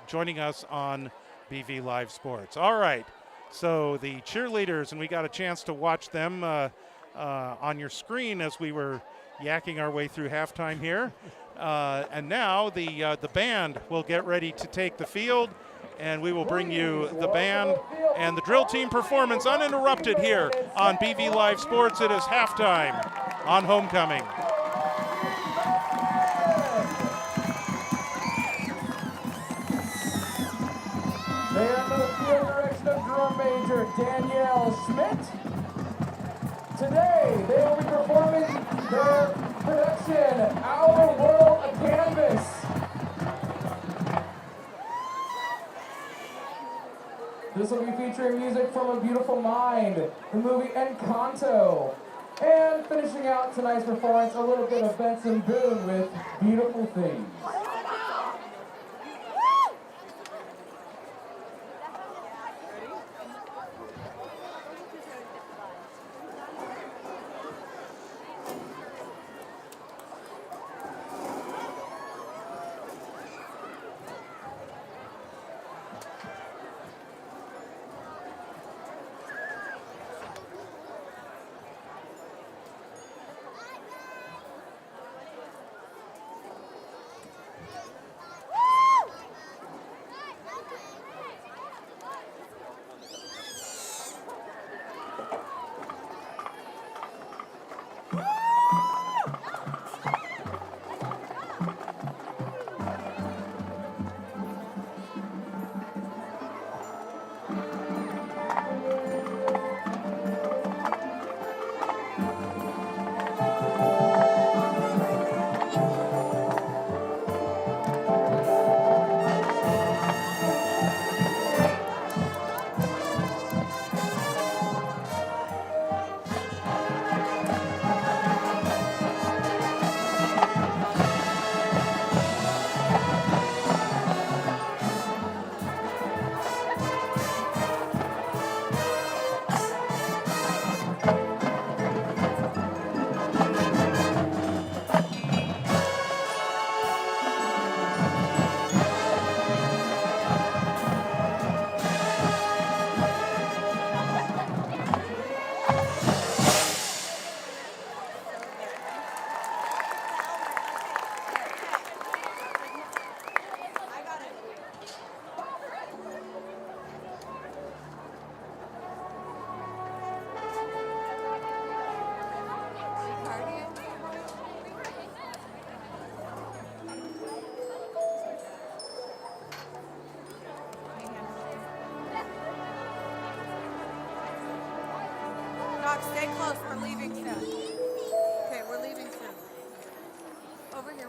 joining us on BV Live Sports. All right. So the cheerleaders, and we got a chance to watch them on your screen as we were yakking our way through halftime here. And now the band will get ready to take the field, and we will bring you the band and the drill team performance uninterrupted here on BV Live Sports. It is halftime on Homecoming. They are under the field direction of drum major Danielle Schmidt. Today, they will be performing their production, Our World a Canvas. This will be featuring music from A Beautiful Mind, the movie Encanto. And finishing out tonight's performance, a little bit of Benson Boone with Beautiful Things. Doc, stay close. We're leaving soon. Okay, we're leaving soon. Over here.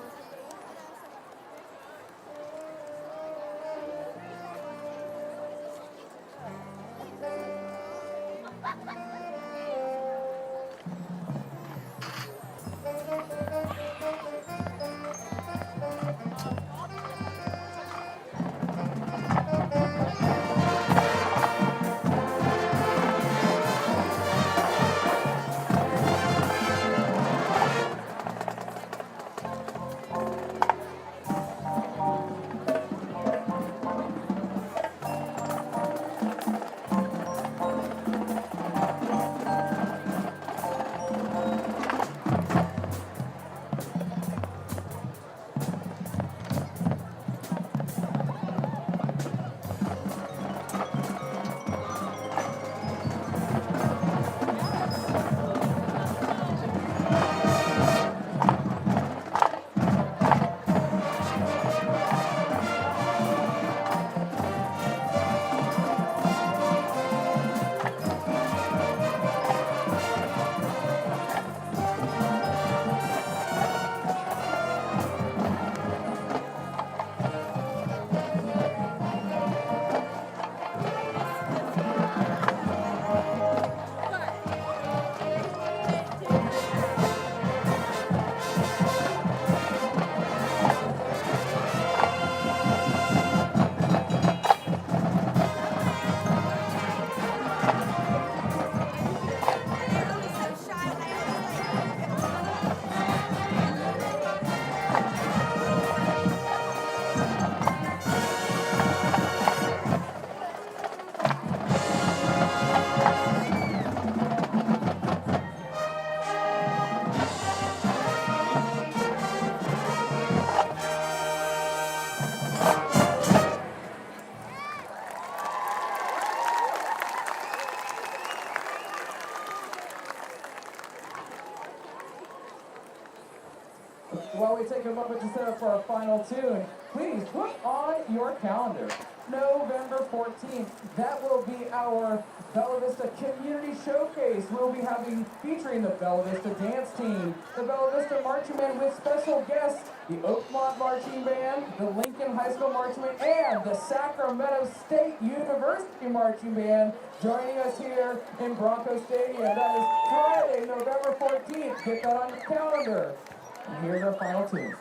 While we take a moment to set up for our final tune, please put on your calendar. November 14th, that will be our Bella Vista Community Showcase. We'll be featuring the Bella Vista Dance Team, the Bella Vista Marching Band with special guests, the Oakmont Marching Band, the Lincoln High School Marching Band, and the Sacramento State University Marching Band joining us here in Bronco Stadium. That is Friday, November 14th. Get that on your calendar. And here's our final tune.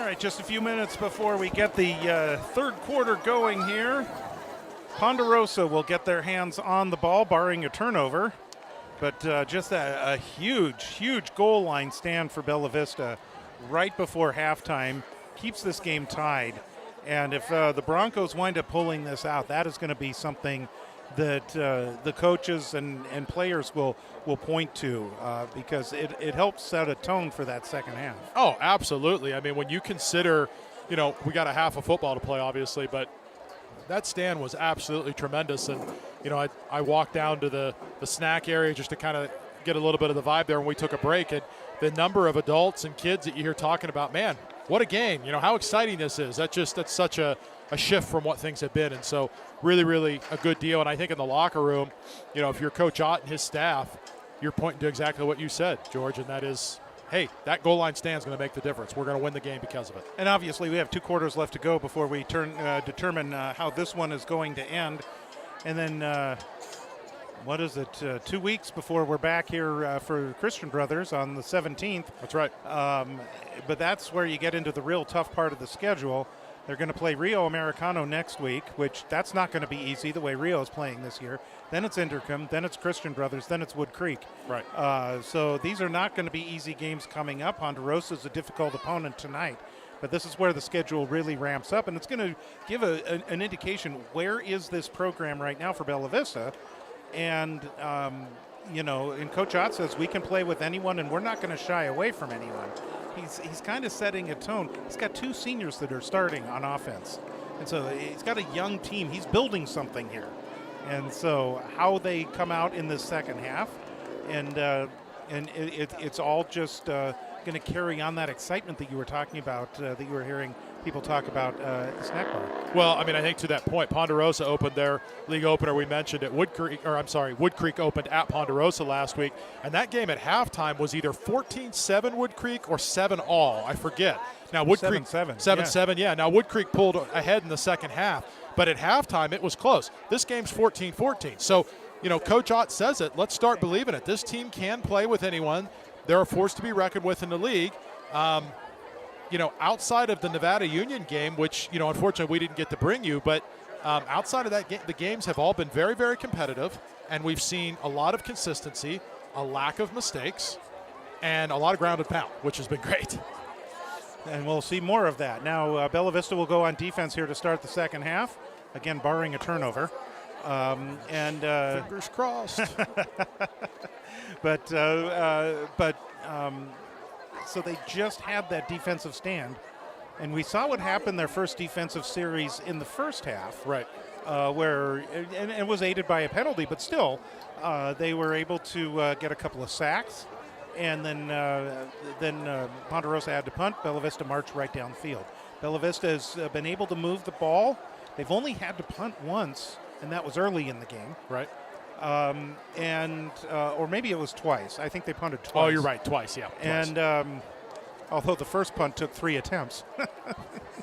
All right, just a few minutes before we get the third quarter going here. Ponderosa will get their hands on the ball, barring a turnover. But just a huge goal line stand for Bella Vista right before halftime keeps this game tied. And if the Broncos wind up pulling this out, that is going to be something that the coaches and players will point to because it helps set a tone for that second half. Oh, absolutely. I mean, when you consider, we got a half of football to play, obviously, but that stand was absolutely tremendous. And, I walked down to the snack area just to kind of get a little bit of the vibe there when we took a break. And the number of adults and kids that you hear talking about, man, what a game. How exciting this is. That's such a shift from what things have been. And so really a good deal. And I think in the locker room, if you're Coach Ott and his staff, you're pointing to exactly what you said, George, and that is, hey, that goal line stand is going to make the difference. We're going to win the game because of it. And obviously we have 2 quarters left to go before we determine how this one is going to end. And then, 2 weeks before we're back here for Christian Brothers on the 17th. That's right. But that's where you get into the real tough part of the schedule. They're going to play Rio Americano next week, which that's not going to be easy the way Rio is playing this year. Then it's Intercom, then it's Christian Brothers, then it's Wood Creek. Right. So these are not going to be easy games coming up. Ponderosa is a difficult opponent tonight. But this is where the schedule really ramps up, and it's going to give an indication where is this program right now for Bella Vista. And, and Coach Ott says we can play with anyone, and we're not going to shy away from anyone. He's kind of setting a tone. He's got 2 seniors that are starting on offense. And so he's got a young team. He's building something here. And so how they come out in this second half, and it's all just going to carry on that excitement that you were talking about, that you were hearing people talk about at the snack bar. Well, I mean, I think to that point, Ponderosa opened their league opener we mentioned at Wood Creek opened at Ponderosa last week, and that game at halftime was either 14-7 Wood Creek or 7-all. I forget. Now Wood Creek 7-7. Yeah. Now Wood Creek pulled ahead in the second half, but at halftime it was close. This game's 14-14. So, Coach Ott says it. Let's start believing it. This team can play with anyone. They're a force to be reckoned with in the league. Outside of the Nevada Union game, which, unfortunately we didn't get to bring you, but outside of that, the games have all been very, very competitive, and we've seen a lot of consistency, a lack of mistakes, and a lot of ground and pound, which has been great. And we'll see more of that. Now, Bella Vista will go on defense here to start the second half, again, barring a turnover. Fingers crossed. So they just had that defensive stand, and we saw what happened their first defensive series in the first half, right? Where it was aided by a penalty, but still, they were able to get a couple of sacks, and then Ponderosa had to punt. Bella Vista marched right down the field. Bella Vista has been able to move the ball. They've only had to punt once, and that was early in the game, right? Or maybe it was twice. I think they punted twice. Oh, you're right, twice, yeah. Twice. And although the first punt took 3 attempts.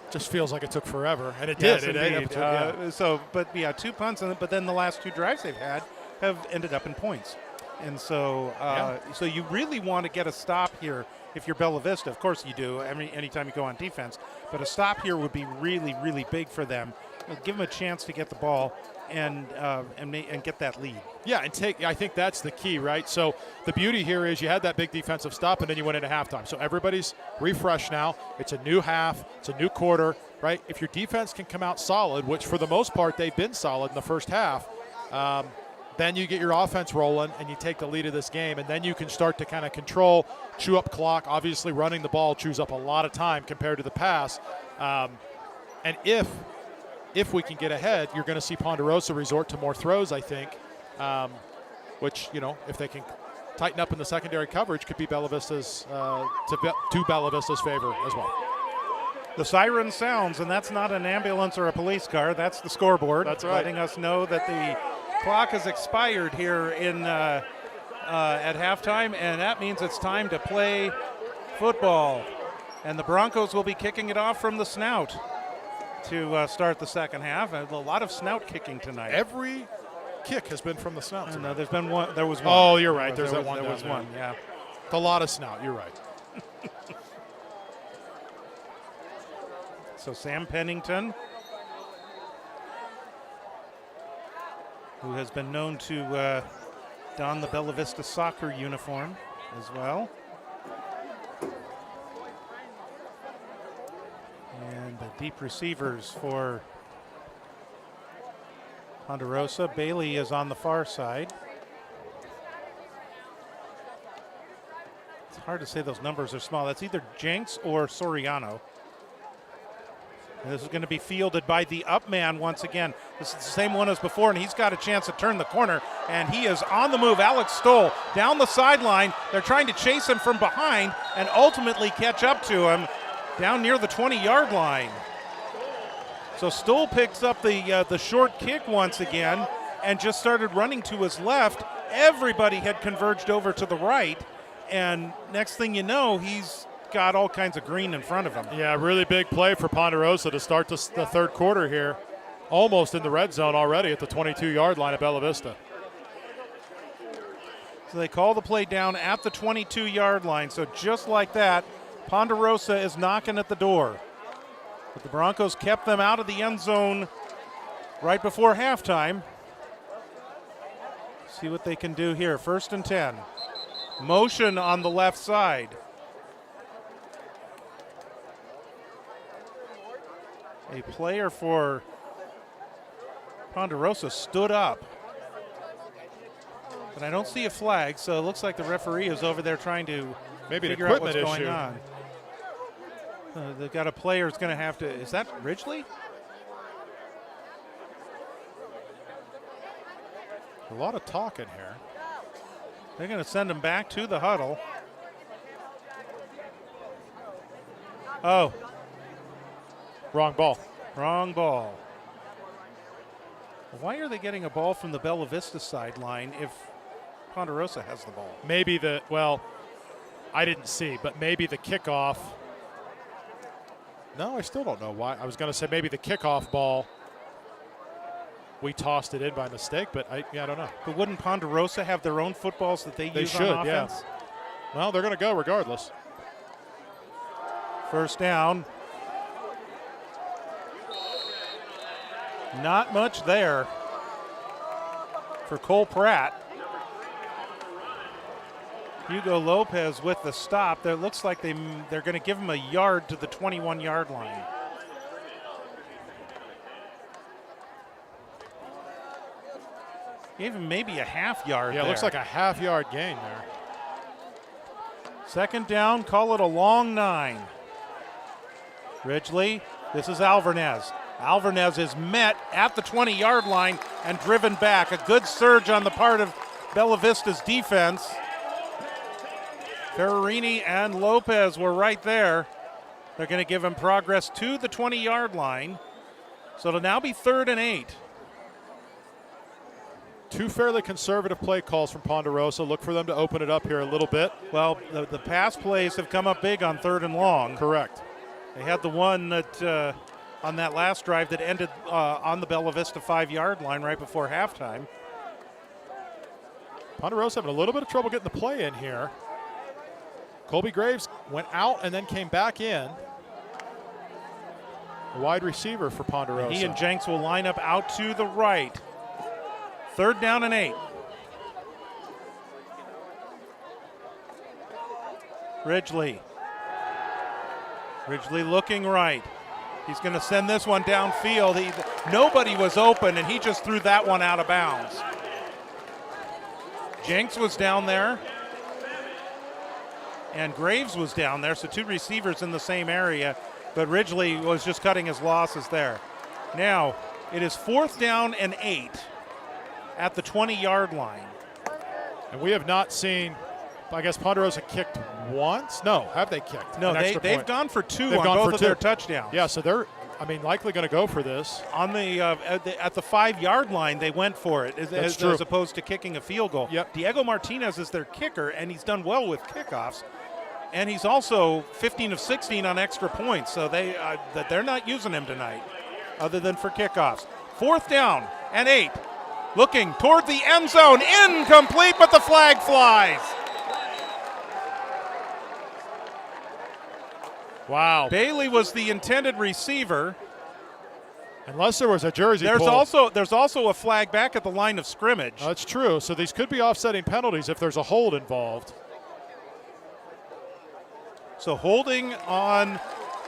Just feels like it took forever, and it yes, did. Indeed. 2 punts, but then the last 2 drives they've had have ended up in points. And so so you really want to get a stop here if you're Bella Vista. Of course you do, anytime you go on defense. But a stop here would be really, really big for them. Give them a chance to get the ball and get that lead. Yeah, I think that's the key, right? So the beauty here is you had that big defensive stop, and then you went into halftime. So everybody's refreshed now. It's a new half. It's a new quarter, right? If your defense can come out solid, which for the most part they've been solid in the first half, then you get your offense rolling and you take the lead of this game, and then you can start to kind of control, chew up clock. Obviously running the ball chews up a lot of time compared to the pass. And if we can get ahead, you're going to see Ponderosa resort to more throws, I think, which, if they can tighten up in the secondary coverage, could be Bella Vista's, to Bella Vista's favor as well. The siren sounds, and that's not an ambulance or a police car. That's the scoreboard. That's right. Letting us know that the clock has expired here at halftime, and that means it's time to play football. And the Broncos will be kicking it off from the snout to start the second half. A lot of snout kicking tonight. Every kick has been from the snout tonight. No, there's been one. There was one. Oh, you're right. There was one. Yeah. It's a lot of snout. You're right. So Sam Pennington, who has been known to don the Bella Vista soccer uniform as well. And the deep receivers for Ponderosa. Bailey is on the far side. It's hard to say those numbers are small. That's either Jenks or Soriano. And this is going to be fielded by the up man once again. This is the same one as before, and he's got a chance to turn the corner, and he is on the move. Alex Stoll down the sideline. They're trying to chase him from behind and ultimately catch up to him down near the 20-yard line. So Stoll picks up the short kick once again and just started running to his left. Everybody had converged over to the right, and next thing you know, he's got all kinds of green in front of him. Yeah, really big play for Ponderosa to start the third quarter here. Almost in the red zone already at the 22-yard line of Bella Vista. So they call the play down at the 22-yard line. So just like that, Ponderosa is knocking at the door. But the Broncos kept them out of the end zone right before halftime. See what they can do here. 1st and 10. Motion on the left side. A player for Ponderosa stood up. But I don't see a flag, so it looks like the referee is over there trying to figure out what's going on. They've got a player who's going to have to. Is that Ridgely? A lot of talking here. They're going to send him back to the huddle. Oh. Wrong ball. Wrong ball. Why are they getting a ball from the Bella Vista sideline if Ponderosa has the ball? Maybe I didn't see, but maybe the kickoff. No, I still don't know why. I was going to say maybe the kickoff ball, we tossed it in by mistake, but I don't know. But wouldn't Ponderosa have their own footballs that they use on offense? Yeah. Well, they're going to go regardless. 1st down. Not much there for Cole Pratt. Hugo Lopez with the stop. There looks like they're going to give him a yard to the 21-yard line. Gave him maybe a half yard. Yeah, it looks like a half-yard gain there. 2nd down, call it a long 9. Ridgely, this is Alvarez. Alvarez is met at the 20-yard line and driven back. A good surge on the part of Bella Vista's defense. Ferrarini and Lopez were right there. They're going to give him progress to the 20-yard line. So it'll now be 3rd and 8. Two fairly conservative play calls from Ponderosa. Look for them to open it up here a little bit. Well, the pass plays have come up big on 3rd and long. Correct. They had the one that on that last drive that ended on the Bella Vista 5-yard line right before halftime. Ponderosa having a little bit of trouble getting the play in here. Colby Graves went out and then came back in. A wide receiver for Ponderosa. He and Jenks will line up out to the right. 3rd down and 8. Ridgely looking right. He's going to send this one downfield. Nobody was open, and he just threw that one out of bounds. Jenks was down there, and Graves was down there, so two receivers in the same area, but Ridgely was just cutting his losses there. Now, it is 4th down and 8 at the 20-yard line. And we have not seen, I guess Ponderosa kicked once? No, have they kicked? No, they've gone for 2 they've on gone both for of 2. their touchdowns. Yeah, so they're, likely going to go for this. On the at the 5-yard line, they went for it as opposed to kicking a field goal. Yep. Diego Martinez is their kicker, and he's done well with kickoffs. And he's also 15 of 16 on extra points, so they're not using him tonight other than for kickoffs. 4th down and 8. Looking toward the end zone. Incomplete, but the flag flies. Wow. Bailey was the intended receiver. Unless there was a jersey There's pull. also a flag back at the line of scrimmage. That's true. So these could be offsetting penalties if there's a hold involved. So holding on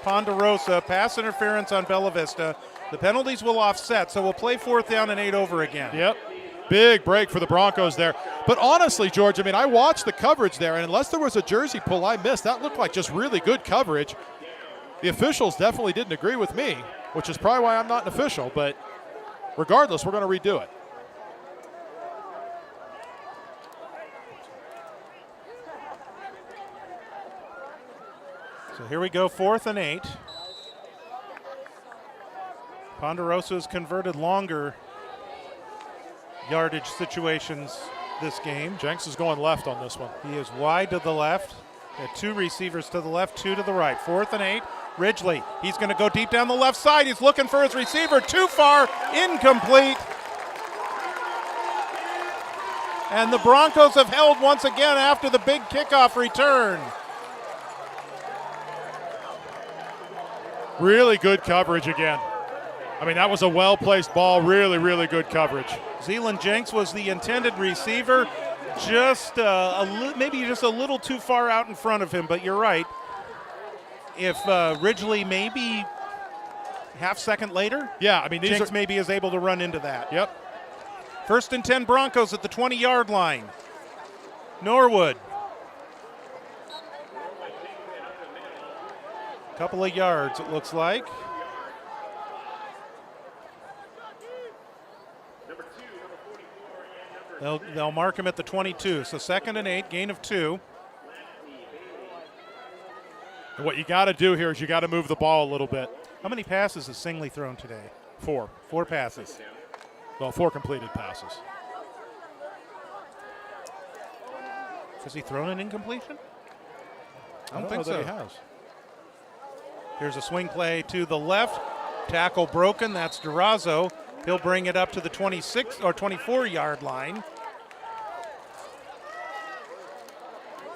Ponderosa, pass interference on Bella Vista. The penalties will offset, so we'll play 4th down and 8 over again. Yep. Big break for the Broncos there. But honestly, George, I mean, I watched the coverage there, and unless there was a jersey pull I missed, that looked like just really good coverage. The officials definitely didn't agree with me, which is probably why I'm not an official, but regardless, we're going to redo it. So here we go, 4th and 8. Ponderosa's converted longer yardage situations this game. Jenks is going left on this one. He is wide to the left. Got 2 receivers to the left, 2 to the right. 4th and 8. Ridgely, he's going to go deep down the left side. He's looking for his receiver. Too far, incomplete. And the Broncos have held once again after the big kickoff return. Really good coverage again. I mean, that was a well-placed ball. Really, really good coverage. Zealand Jenks was the intended receiver. Just maybe just a little too far out in front of him, but you're right. If Ridgely maybe half second later, yeah, I mean, Jenks maybe is able to run into that. Yep. 1st and 10 Broncos at the 20-yard line. Norwood. Couple of yards, it looks like. They'll mark him at the 22. So 2nd and 8, gain of 2. And what you got to do here is you got to move the ball a little bit. How many passes has Singley thrown today? 4. 4 passes. Well, 4 completed passes. Has he thrown an incompletion? I don't think know so. that he has. Here's a swing play to the left. Tackle broken. That's Durazo. He'll bring it up to the 26 or 24-yard line.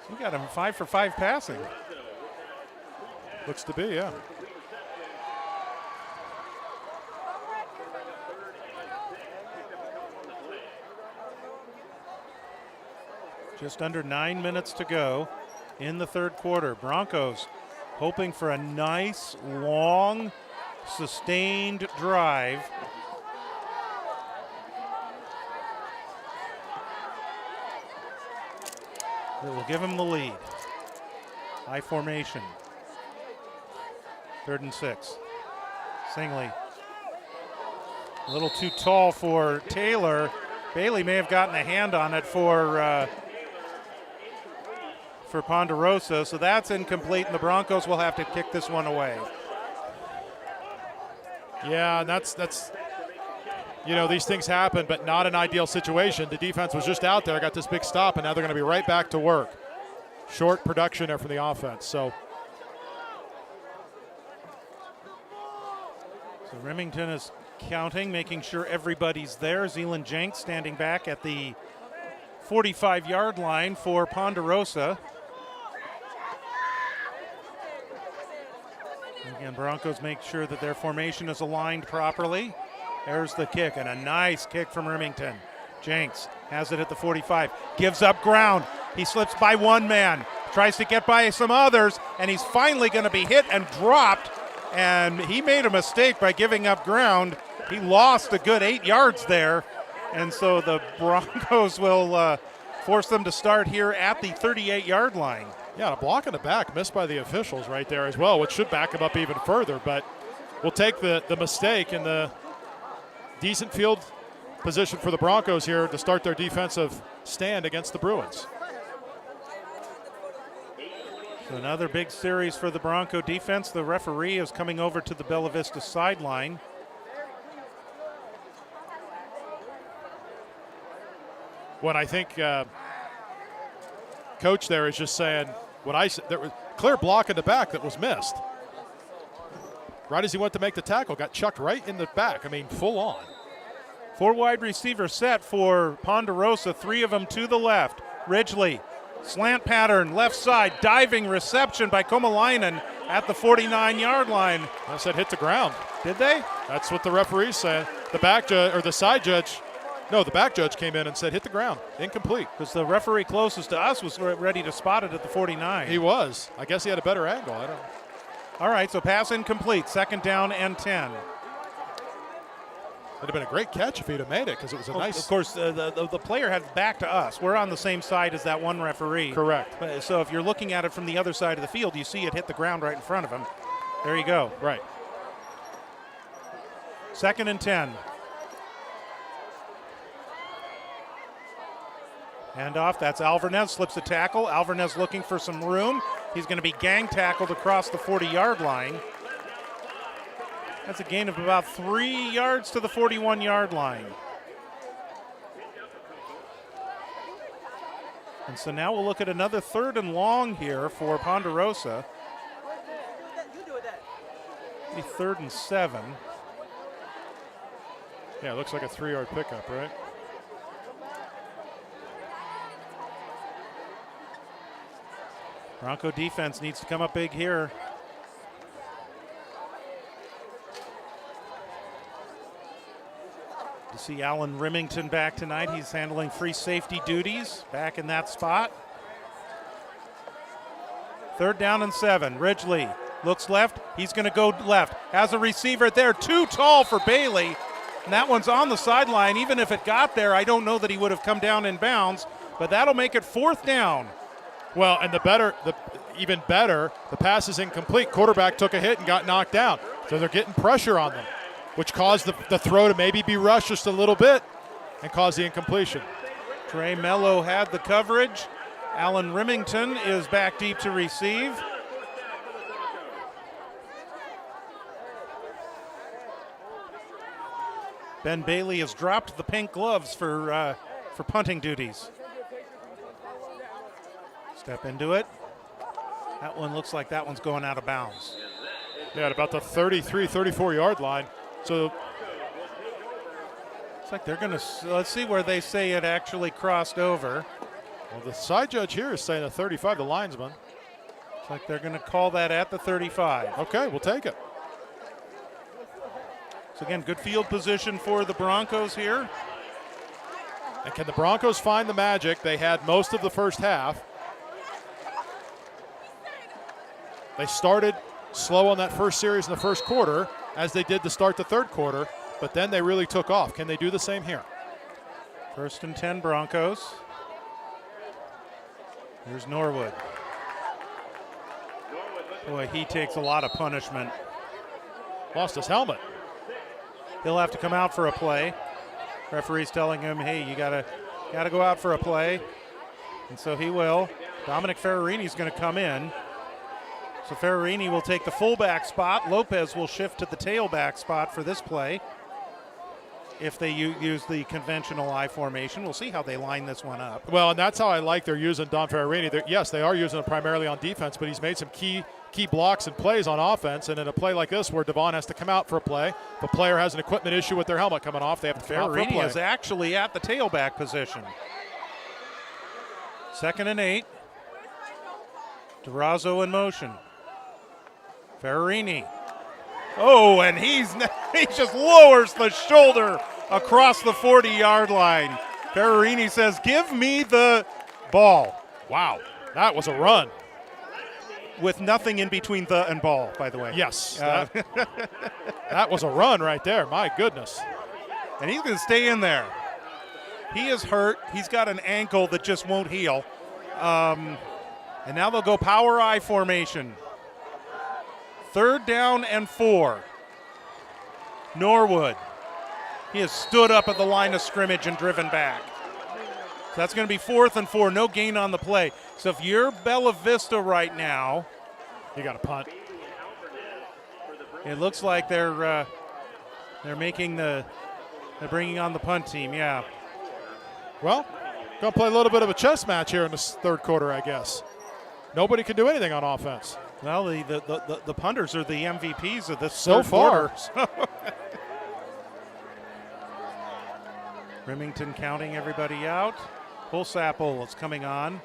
You got him 5 for 5 passing. Looks to be, yeah. Just under 9 minutes to go in the 3rd quarter. Broncos hoping for a nice, long, sustained drive. That will give him the lead. High formation. 3rd and 6. Singley. A little too tall for Taylor. Bailey may have gotten a hand on it for Ponderosa, so that's incomplete, and the Broncos will have to kick this one away. Yeah, and that's you know, these things happen, but not an ideal situation. The defense was just out there, got this big stop, and now they're going to be right back to work. Short production there from the offense. So Remington is counting, making sure everybody's there. Zealand Jenks standing back at the 45-yard line for Ponderosa. Again, Broncos make sure that their formation is aligned properly. There's the kick, and a nice kick from Remington. Jenks has it at the 45, gives up ground. He slips by one man, tries to get by some others, and he's finally going to be hit and dropped. And he made a mistake by giving up ground. He lost a good 8 yards there. And so the Broncos will force them to start here at the 38-yard line. Yeah, a block in the back missed by the officials right there as well, which should back him up even further. But we'll take the mistake and the decent field position for the Broncos here to start their defensive stand against the Bruins. So another big series for the Bronco defense. The referee is coming over to the Bella Vista sideline. When I think coach there is just saying what I said, there was clear block in the back that was missed. Right as he went to make the tackle, got chucked right in the back. I mean, full on. 4 wide receiver set for Ponderosa, 3 of them to the left. Ridgely Slant pattern, left side, diving reception by Komalainen at the 49-yard line. I said hit the ground. Did they? That's what the referees said. The back judge, or the side judge, no, the back judge came in and said hit the ground. Incomplete. Because the referee closest to us was ready to spot it at the 49. He was. I guess he had a better angle. I don't know. All right, so pass incomplete. 2nd down and 10. It'd have been a great catch if he'd have made it because it was a nice. Of course, the player had back to us. We're on the same side as that one referee. Correct. So if you're looking at it from the other side of the field, you see it hit the ground right in front of him. There you go. Right. 2nd and 10. Handoff, that's Alvarez, slips a tackle. Alvarez looking for some room. He's going to be gang tackled across the 40-yard line. That's a gain of about 3 yards to the 41-yard line. And so now we'll look at another 3rd and long here for Ponderosa. Be 3rd and 7. Yeah, it looks like a 3-yard pickup, right? Bronco defense needs to come up big here. To see Alan Remington back tonight. He's handling free safety duties back in that spot. 3rd down and 7. Ridgely looks left. He's going to go left. Has a receiver there. Too tall for Bailey. And that one's on the sideline. Even if it got there, I don't know that he would have come down in bounds. But that'll make it 4th down. Well, and even better, the pass is incomplete. Quarterback took a hit and got knocked down. So they're getting pressure on them, which caused the throw to maybe be rushed just a little bit and caused the incompletion. Trey Mello had the coverage. Alan Remington is back deep to receive. Ben Bailey has dropped the pink gloves for punting duties. Step into it. That one looks like that one's going out of bounds. Yeah, at about the 33, 34-yard line. So it's like they're going to, let's see where they say it actually crossed over. Well, the side judge here is saying the 35, the linesman. It's like they're going to call that at the 35. Okay, we'll take it. So again, good field position for the Broncos here. And can the Broncos find the magic? They had most of the first half. They started slow on that first series in the first quarter, as they did to start the 3rd quarter, but then they really took off. Can they do the same here? 1st and 10 Broncos. Here's Norwood. Boy, he takes a lot of punishment. Lost his helmet. He'll have to come out for a play. Referee's telling him, hey, you gotta go out for a play. And so he will. Dominic Ferrarini's going to come in. So Ferrarini will take the fullback spot. Lopez will shift to the tailback spot for this play. If they use the conventional I formation, we'll see how they line this one up. Well, and that's how I like they're using Don Ferrarini. Yes, they are using him primarily on defense, but he's made some key blocks and plays on offense. And in a play like this where Devon has to come out for a play, if a player has an equipment issue with their helmet coming off, they have to come out for a play. Ferrarini is actually at the tailback position. 2nd and 8. Durazo in motion. Ferrarini. Oh, and he just lowers the shoulder across the 40-yard line. Ferrarini says, give me the ball. Wow, that was a run. With nothing in between the and ball, by the way. Yes, that was a run right there. My goodness. And he's going to stay in there. He is hurt. He's got an ankle that just won't heal. And now they'll go power I formation. 3rd down and 4. Norwood. He has stood up at the line of scrimmage and driven back. So that's going to be 4th and 4. No gain on the play. So if you're Bella Vista right now, you got to punt. It looks like they're bringing on the punt team. Yeah. Well, going to play a little bit of a chess match here in this 3rd quarter, I guess. Nobody can do anything on offense. Well, the punters are the MVPs of this so far. Remington counting everybody out. Pulsapple is coming on.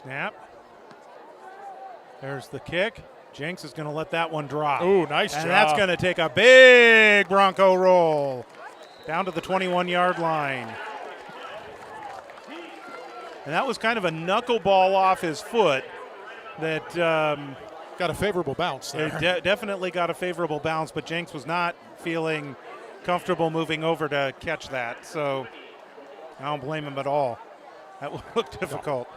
Snap. There's the kick. Jenks is going to let that one drop. Ooh, nice job. And that's going to take a big Bronco roll down to the 21-yard line. And that was kind of a knuckleball off his foot that got a favorable bounce there. Definitely got a favorable bounce, but Jenks was not feeling comfortable moving over to catch that. So I don't blame him at all. That looked difficult.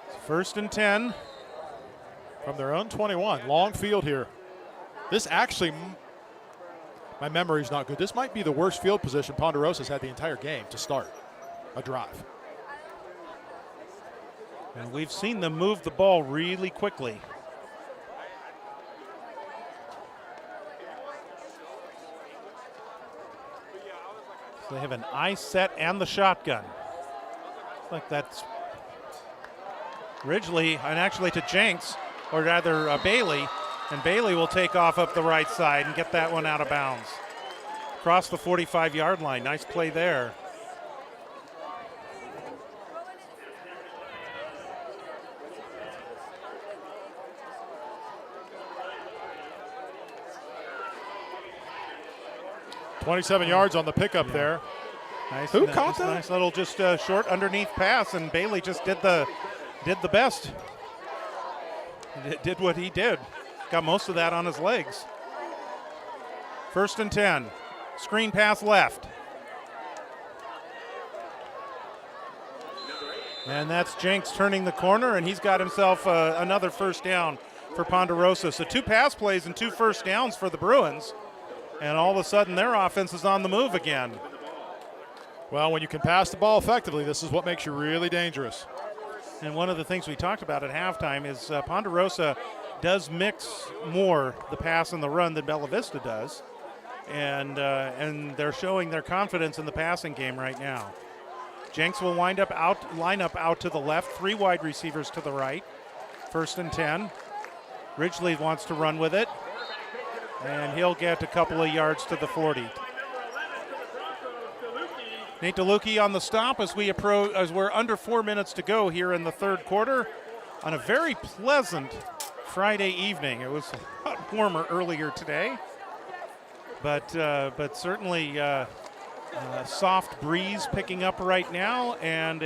It's 1st and 10. From their own 21. Long field here. This actually, my memory's not good. This might be the worst field position Ponderosa's had the entire game to start a drive. And we've seen them move the ball really quickly. So they have an I set and the shotgun. Looks like that's Ridgely, and actually to Jenks, or rather Bailey, and Bailey will take off up the right side and get that one out of bounds. Across the 45-yard line. Nice play there. $27 yards on the pickup there. Nice. Who caught that? Nice little just short underneath pass, and Bailey just did the best. Did what he did. Got most of that on his legs. 1st and 10. Screen pass left. And that's Jenks turning the corner, and he's got himself another first down for Ponderosa. So 2 pass plays and 2 first downs for the Bruins. And all of a sudden their offense is on the move again. Well, when you can pass the ball effectively, this is what makes you really dangerous. And one of the things we talked about at halftime is Ponderosa does mix more the pass and the run than Bella Vista does. And they're showing their confidence in the passing game right now. Jenks will line up out to the left, 3 wide receivers to the right. 1st and 10. Ridgely wants to run with it. And he'll get a couple of yards to the 40. Nate DeLucchi on the stop as we're under 4 minutes to go here in the 3rd quarter on a very pleasant Friday evening. It was a lot warmer earlier today, but certainly a soft breeze picking up right now, and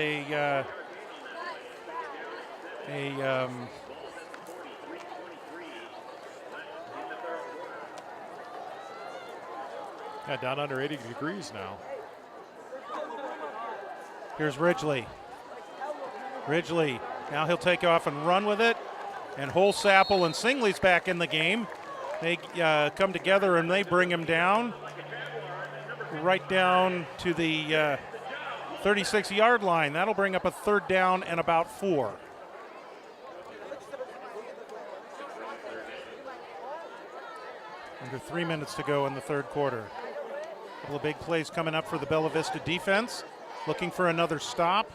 down under 80 degrees now. Here's Ridgely. Ridgely, now he'll take off and run with it. And Holsapple and Singley's back in the game. They come together and they bring him down. Right down to the 36-yard line. That'll bring up a 3rd down and about 4. Under 3 minutes to go in the 3rd quarter. A couple of big plays coming up for the Bella Vista defense. Looking for another stop.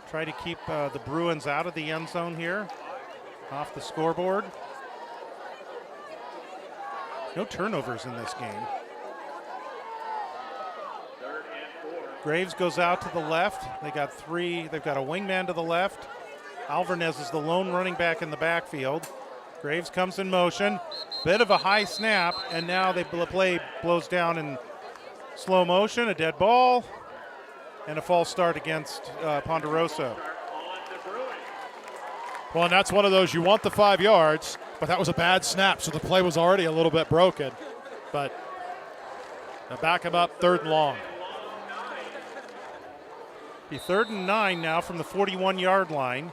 Try to keep the Bruins out of the end zone here. Off the scoreboard. No turnovers in this game. Graves goes out to the left. They've got a wingman to the left. Alvarez is the lone running back in the backfield. Graves comes in motion. Bit of a high snap, and now the play blows down in slow motion. A dead ball. And a false start against Ponderosa. Well, and that's one of those, you want the 5 yards, but that was a bad snap, so the play was already a little bit broken. But they'll back him up, 3rd and long. Be 3rd and 9 now from the 41-yard line.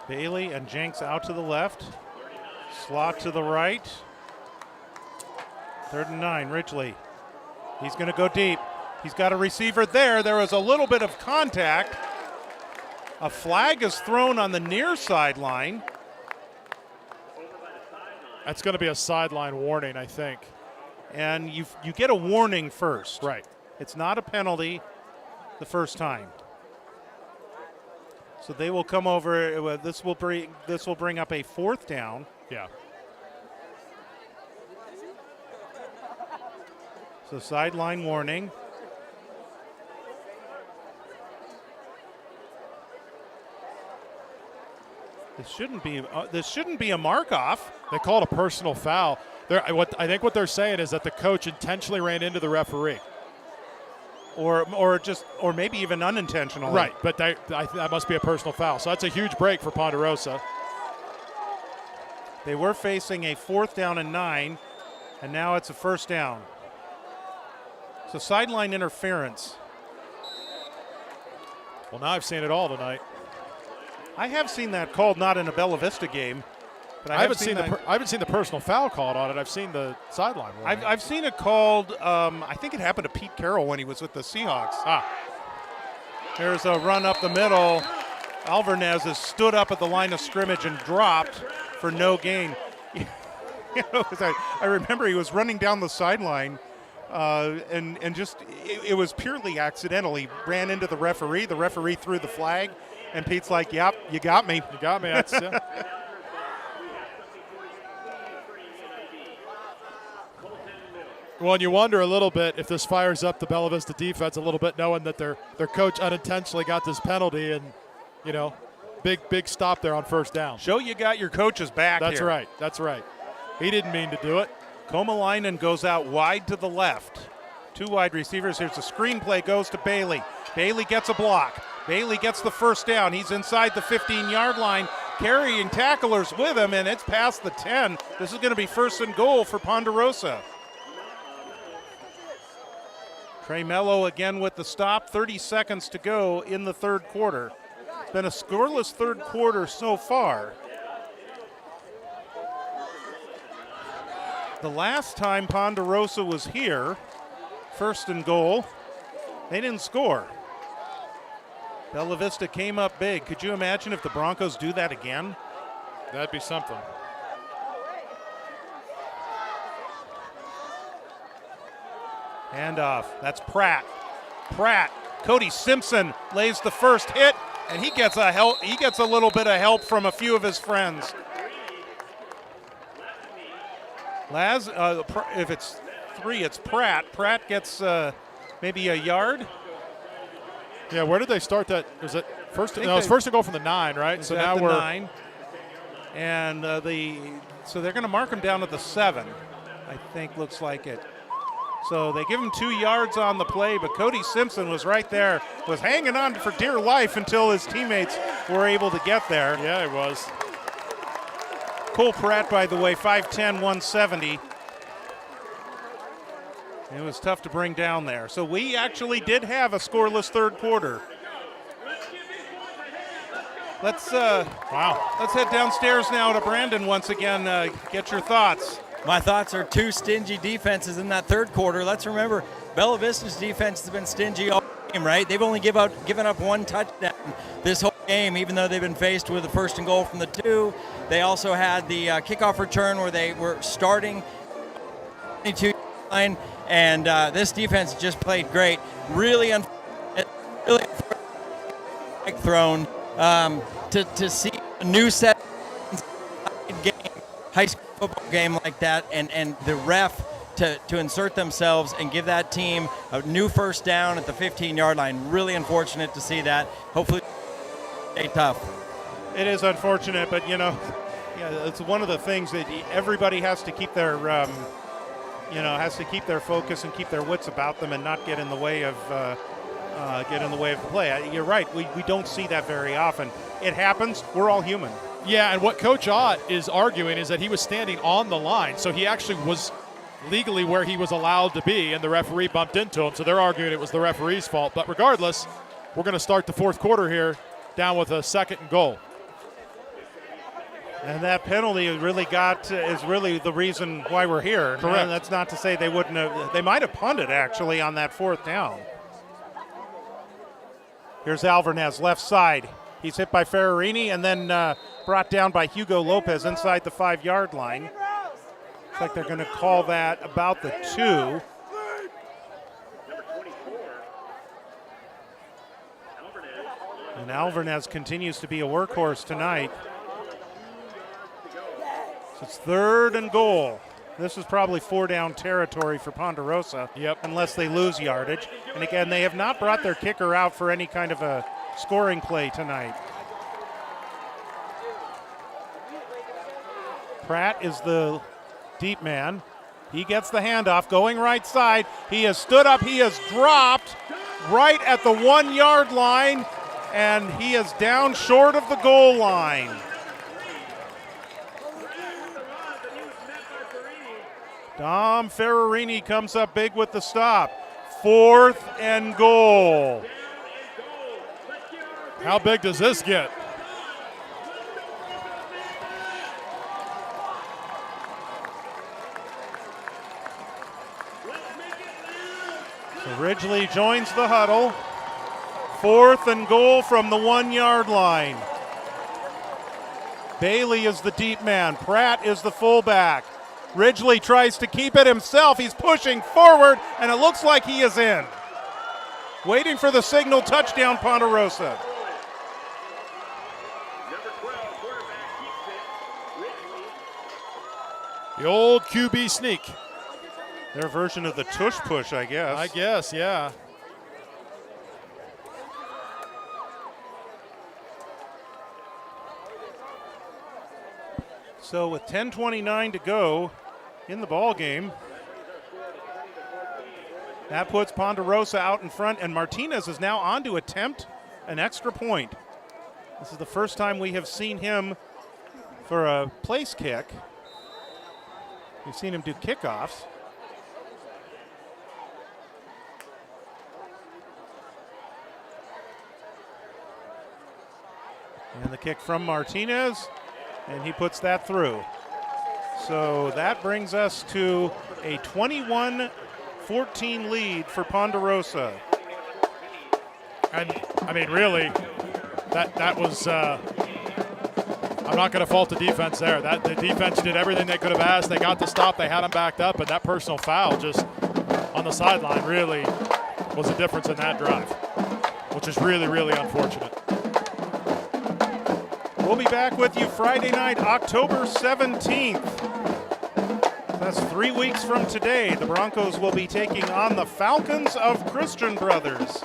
Bailey and Jenks out to the left. Slot to the right. 3rd and 9, Ridgely. He's going to go deep. He's got a receiver there. There was a little bit of contact. A flag is thrown on the near sideline. That's going to be a sideline warning, I think. and you get a warning first. Right. It's not a penalty the first time. So they will come over. This will bring up a 4th down. Yeah. So sideline warning. This shouldn't be a mark-off. They called a personal foul. I think what they're saying is that the coach intentionally ran into the referee. Or maybe even unintentionally. Right, but that must be a personal foul. So that's a huge break for Ponderosa. They were facing a 4th down and 9, and now it's a 1st down. So sideline interference. Well, now I've seen it all tonight. I have seen that called, not in a Bella Vista game. But I haven't seen the personal foul called on it. I've seen the sideline warning. I've seen it called. I think it happened to Pete Carroll when he was with the Seahawks. There's a run up the middle. Alvarez has stood up at the line of scrimmage and dropped for no gain. I remember he was running down the sideline, and just it was purely accidental. He ran into the referee. The referee threw the flag, and Pete's like, "Yep, you got me. You got me." That's Well, and you wonder a little bit if this fires up the Bella Vista defense a little bit, knowing that their coach unintentionally got this penalty, and big stop there on 1st down. Show you got your coach's back. That's here. right. That's right. He didn't mean to do it. Komalainen goes out wide to the left. 2 wide receivers. Here's a screen play, goes to Bailey. Bailey gets a block. Bailey gets the 1st down. He's inside the 15-yard line, carrying tacklers with him, and it's past the 10. This is going to be 1st and goal for Ponderosa. Trey Mello again with the stop. 30 seconds to go in the 3rd quarter. It's been a scoreless 3rd quarter so far. The last time Ponderosa was here, 1st and goal, they didn't score. Bella Vista came up big. Could you imagine if the Broncos do that again? That'd be something. Handoff. That's Pratt. Cody Simpson lays the first hit, and he gets a little bit of help from a few of his friends. If it's 3, it's Pratt. Pratt gets maybe a yard. Yeah, where did they start that? Was it first? No, it's 1st and goal from the 9, right? So now we're 9, and so they're going to mark him down at the 7. I think looks like it. So they give him 2 yards on the play, but Cody Simpson was right there, was hanging on for dear life until his teammates were able to get there. Yeah, he was. Cole Pratt, by the way, 5'10", 170. It was tough to bring down there. So we actually did have a scoreless 3rd quarter. Let's head downstairs now to Brandon once again. Get your thoughts. My thoughts are 2 stingy defenses in that 3rd quarter. Let's remember, Bella Vista's defense has been stingy all game, right? They've only given up 1 touchdown this whole game, even though they've been faced with a 1st and goal from the 2. They also had the kickoff return where they were starting 22 line, and this defense just played great. Really thrown to see a new set game, high school football game like that, and the ref to insert themselves and give that team a new 1st down at the 15-yard line. Really unfortunate to see that. Hopefully stay tough. It is unfortunate, but it's one of the things that everybody has to keep their focus and keep their wits about them and not get in the way of the play. You're right. We don't see that very often. It happens. We're all human. Yeah, and what Coach Ott is arguing is that he was standing on the line, so he actually was legally where he was allowed to be, and the referee bumped into him, so they're arguing it was the referee's fault. But regardless, we're going to start the 4th quarter here down with a 2nd and goal. And that penalty is really the reason why we're here. Correct. And that's not to say they wouldn't have. They might have punted actually on that 4th down. Here's Alvarez, left side. He's hit by Ferrarini and then brought down by Hugo Lopez inside the 5-yard line. Looks like they're going to call that about the 2. And Alvarez continues to be a workhorse tonight. So it's 3rd and goal. This is probably 4-down territory for Ponderosa. Yep. Unless they lose yardage. And again, they have not brought their kicker out for any kind of a scoring play tonight. Pratt is the deep man. He gets the handoff going right side. He has stood up. He has dropped right at the 1-yard line. And he is down short of the goal line. Dom Ferrarini comes up big with the stop. 4th and goal. How big does this get? So Ridgely joins the huddle. 4th and goal from the 1-yard line. Bailey is the deep man. Pratt is the fullback. Ridgely tries to keep it himself. He's pushing forward, and it looks like he is in. Waiting for the signal, touchdown Ponderosa. The old QB sneak. Their version of the tush push, I guess. I guess, yeah. So with 10:29 to go in the ball game, that puts Ponderosa out in front, and Martinez is now on to attempt an extra point. This is the first time we have seen him for a place kick. We've seen him do kickoffs. And the kick from Martinez, and he puts that through. So that brings us to a 21-14 lead for Ponderosa. And, I mean, really, that was, I'm not going to fault the defense there. The defense did everything they could have asked. They got the stop. They had him backed up, and that personal foul just on the sideline really was the difference in that drive, which is really, really unfortunate. We'll be back with you Friday night, October 17th. That's 3 weeks from today. The Broncos will be taking on the Falcons of Christian Brothers.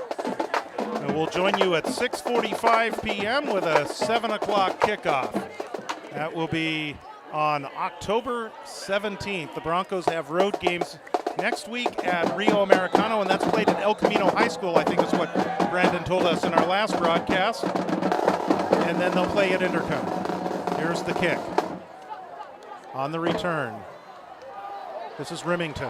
And we'll join you at 6:45 p.m. with a 7 o'clock kickoff. That will be on October 17th. The Broncos have road games next week at Rio Americano, and that's played at El Camino High School, I think is what Brandon told us in our last broadcast. And then they'll play at Intercom. Here's the kick. On the return. This is Remington.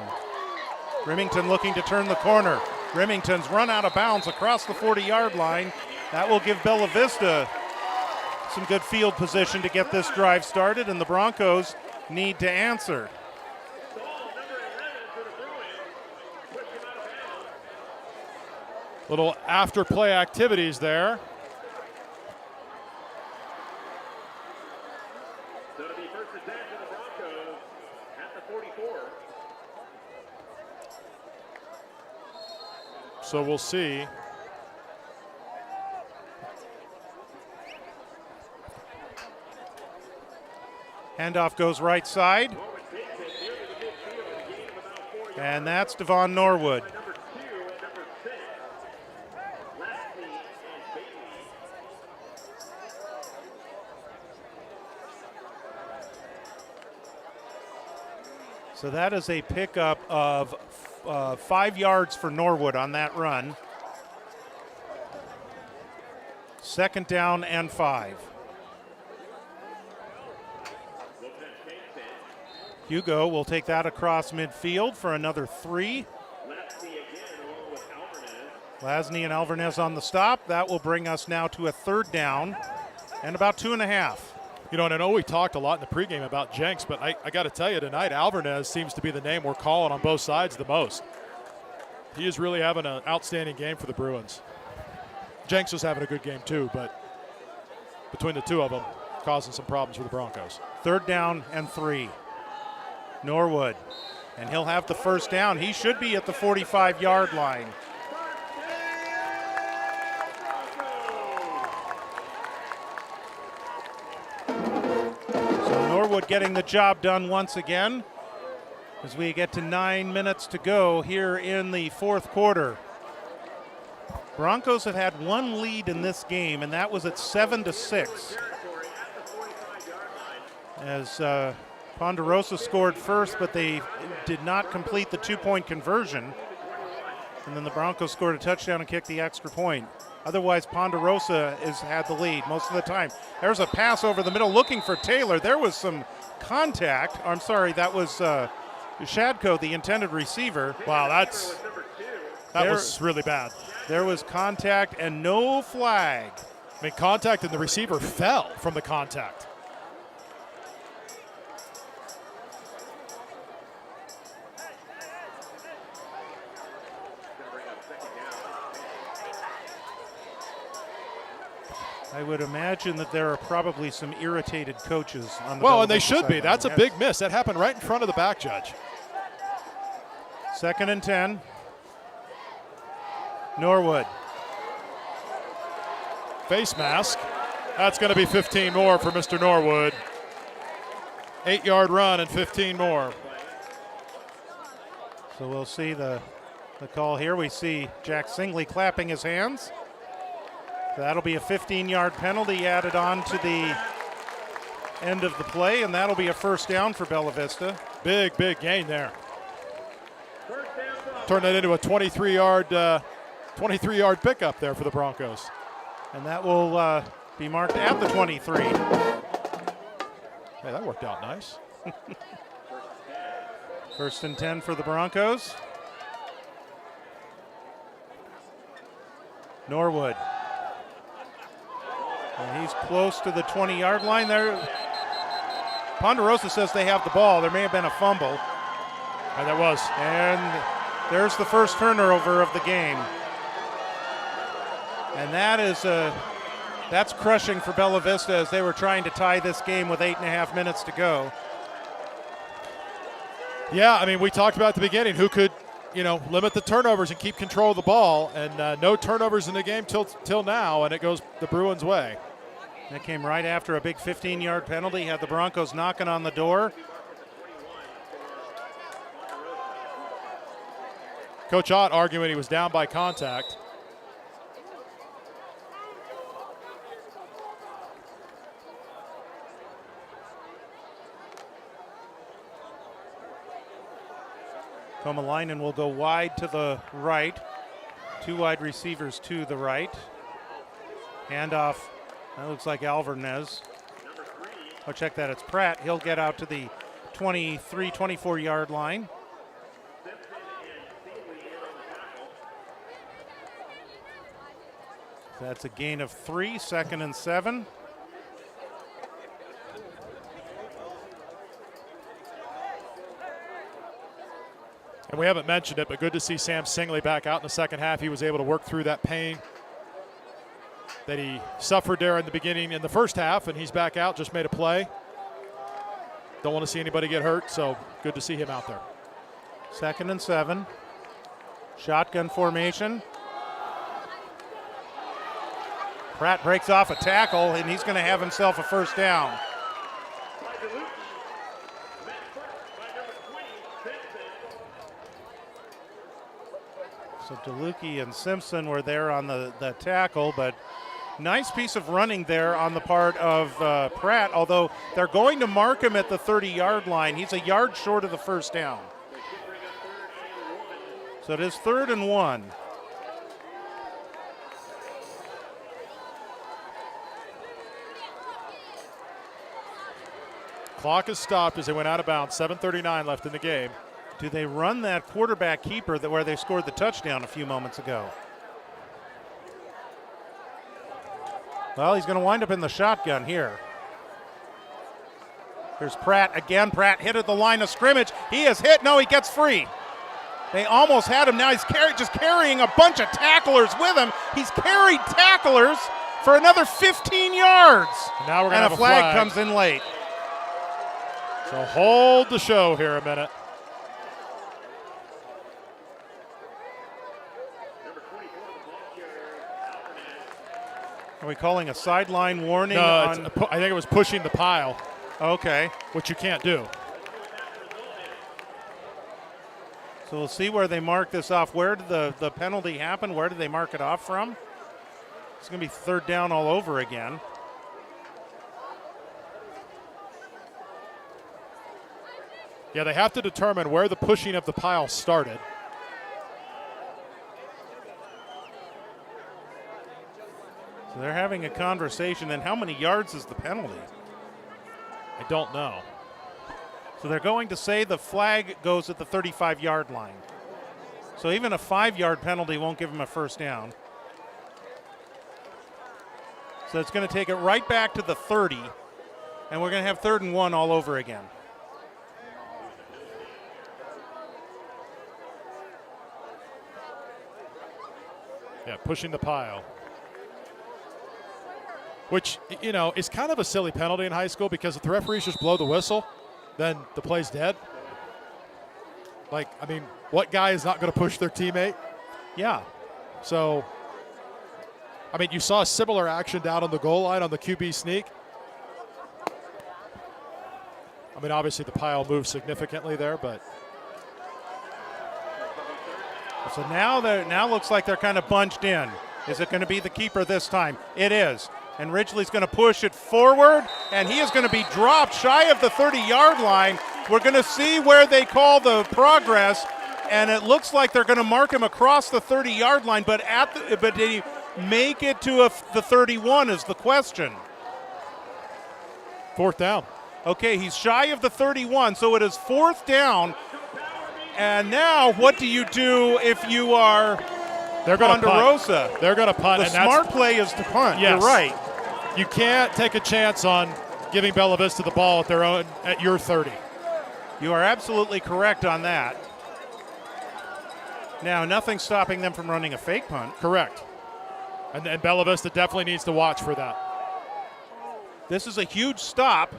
Remington looking to turn the corner. Remington's run out of bounds across the 40-yard line. That will give Bella Vista some good field position to get this drive started, and the Broncos need to answer. Little after play activities there. So we'll see. Handoff goes right side. And that's Devon Norwood. So that is a pickup of 5 yards for Norwood on that run. 2nd down and 5. Hugo will take that across midfield for another 3. Lasney and Alvarez on the stop. That will bring us now to a 3rd down and about 2.5. You know, and I know we talked a lot in the pregame about Jenks, but I got to tell you tonight, Alvarez seems to be the name we're calling on both sides the most. He is really having an outstanding game for the Bruins. Jenks is having a good game too, but between the two of them, causing some problems for the Broncos. 3rd down and 3. Norwood. And he'll have the first down. He should be at the 45-yard line. So Norwood getting the job done once again as we get to 9 minutes to go here in the fourth quarter. Broncos have had one lead in this game, and that was at 7-6. As Ponderosa scored first, but they did not complete the two-point conversion. And then the Broncos scored a touchdown and kicked the extra point. Otherwise, Ponderosa has had the lead most of the time. There's a pass over the middle looking for Taylor. There was some contact. I'm sorry, that was Shadko, the intended receiver. Wow, that was really bad. There was contact and no flag. I mean, contact, and the receiver fell from the contact. I would imagine that there are probably some irritated coaches on the Well, and Bella they Vista should be. sideline. That's a Yes. big miss. That happened right in front of the back judge. 2nd and 10. Norwood. Face mask. That's going to be 15 more for Mr. Norwood. 8-yard run and 15 more. So we'll see the call here. We see Jack Singley clapping his hands. So that'll be a 15-yard penalty added on to the end of the play, and that'll be a first down for Bella Vista. Big gain there. Turn that into a 23-yard pickup there for the Broncos. And that will be marked at the 23. Hey, that worked out nice. 1st and 10 for the Broncos. Norwood. And he's close to the 20-yard line there. Ponderosa says they have the ball. There may have been a fumble. And there was. And there's the first turnover of the game. And that's crushing for Bella Vista as they were trying to tie this game with 8.5 minutes to go. Yeah, I mean, we talked about at the beginning who could, limit the turnovers and keep control of the ball. And no turnovers in the game till now, and it goes the Bruins' way. That came right after a big 15-yard penalty, had the Broncos knocking on the door. Coach Ott arguing he was down by contact. Komalainen will go wide to the right. 2 wide receivers to the right. Handoff. That looks like Alvarez. Oh, check that. It's Pratt. He'll get out to the 23, 24-yard line. That's a gain of 3, 2nd and 7. And we haven't mentioned it, but good to see Sam Singley back out in the second half. He was able to work through that pain that he suffered there in the beginning in the first half, and he's back out, just made a play. Don't want to see anybody get hurt, so good to see him out there. 2nd and 7. Shotgun formation. Pratt breaks off a tackle, and he's going to have himself a first down. So DeLucchi and Simpson were there on the tackle, but nice piece of running there on the part of Pratt, although they're going to mark him at the 30-yard line. He's a yard short of the first down. So it is 3rd and 1. Clock is stopped as they went out of bounds. 7:39 left in the game. Do they run that quarterback keeper where they scored the touchdown a few moments ago? Well, he's going to wind up in the shotgun here. Here's Pratt again. Pratt hit at the line of scrimmage. He is hit. No, he gets free. They almost had him. Now he's just carrying a bunch of tacklers with him. He's carried tacklers for another 15 yards. Now we're going to have a flag comes in late. So hold the show here a minute. Are we calling a sideline warning? No, on? I think it was pushing the pile. Okay. Which you can't do. So we'll see where they mark this off. Where did the penalty happen? Where did they mark it off from? It's going to be third down all over again. Yeah, they have to determine where the pushing of the pile started. So they're having a conversation. And how many yards is the penalty? I don't know. So they're going to say the flag goes at the 35-yard line. So even a 5-yard penalty won't give them a first down. So it's going to take it right back to the 30, and we're going to have 3rd and 1 all over again. Yeah, pushing the pile. Which, you know, is kind of a silly penalty in high school because if the referees just blow the whistle, then the play's dead. Like, I mean, what guy is not going to push their teammate? Yeah. So, I mean, you saw a similar action down on the goal line on the QB sneak. I mean, obviously the pile moved significantly there, but. So now looks like they're kind of bunched in. Is it going to be the keeper this time? It is. And Ridgely's going to push it forward, and he is going to be dropped shy of the 30-yard line. We're going to see where they call the progress, and it looks like they're going to mark him across the 30-yard line, but did he make it to the 31 is the question. 4th down. Okay, he's shy of the 31, so it is 4th down. And now what do you do if you are Ponderosa? They're going to punt. The smart play is to punt. Yes. You're right. You can't take a chance on giving Bella Vista the ball at your 30. You are absolutely correct on that. Now, nothing's stopping them from running a fake punt. Correct. And Bella Vista definitely needs to watch for that. This is a huge stop,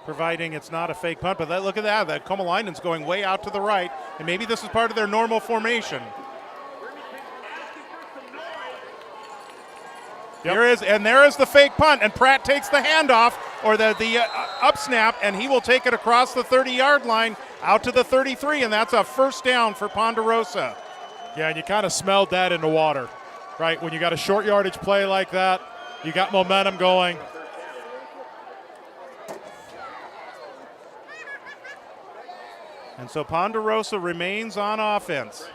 providing it's not a fake punt. But look at that. That Komalainen's going way out to the right, and maybe this is part of their normal formation. Yep. There is the fake punt, and Pratt takes the handoff or the up snap, and he will take it across the 30-yard line out to the 33, and that's a first down for Ponderosa. Yeah, and you kind of smelled that in the water, right? When you got a short yardage play like that, you got momentum going. And so Ponderosa remains on offense.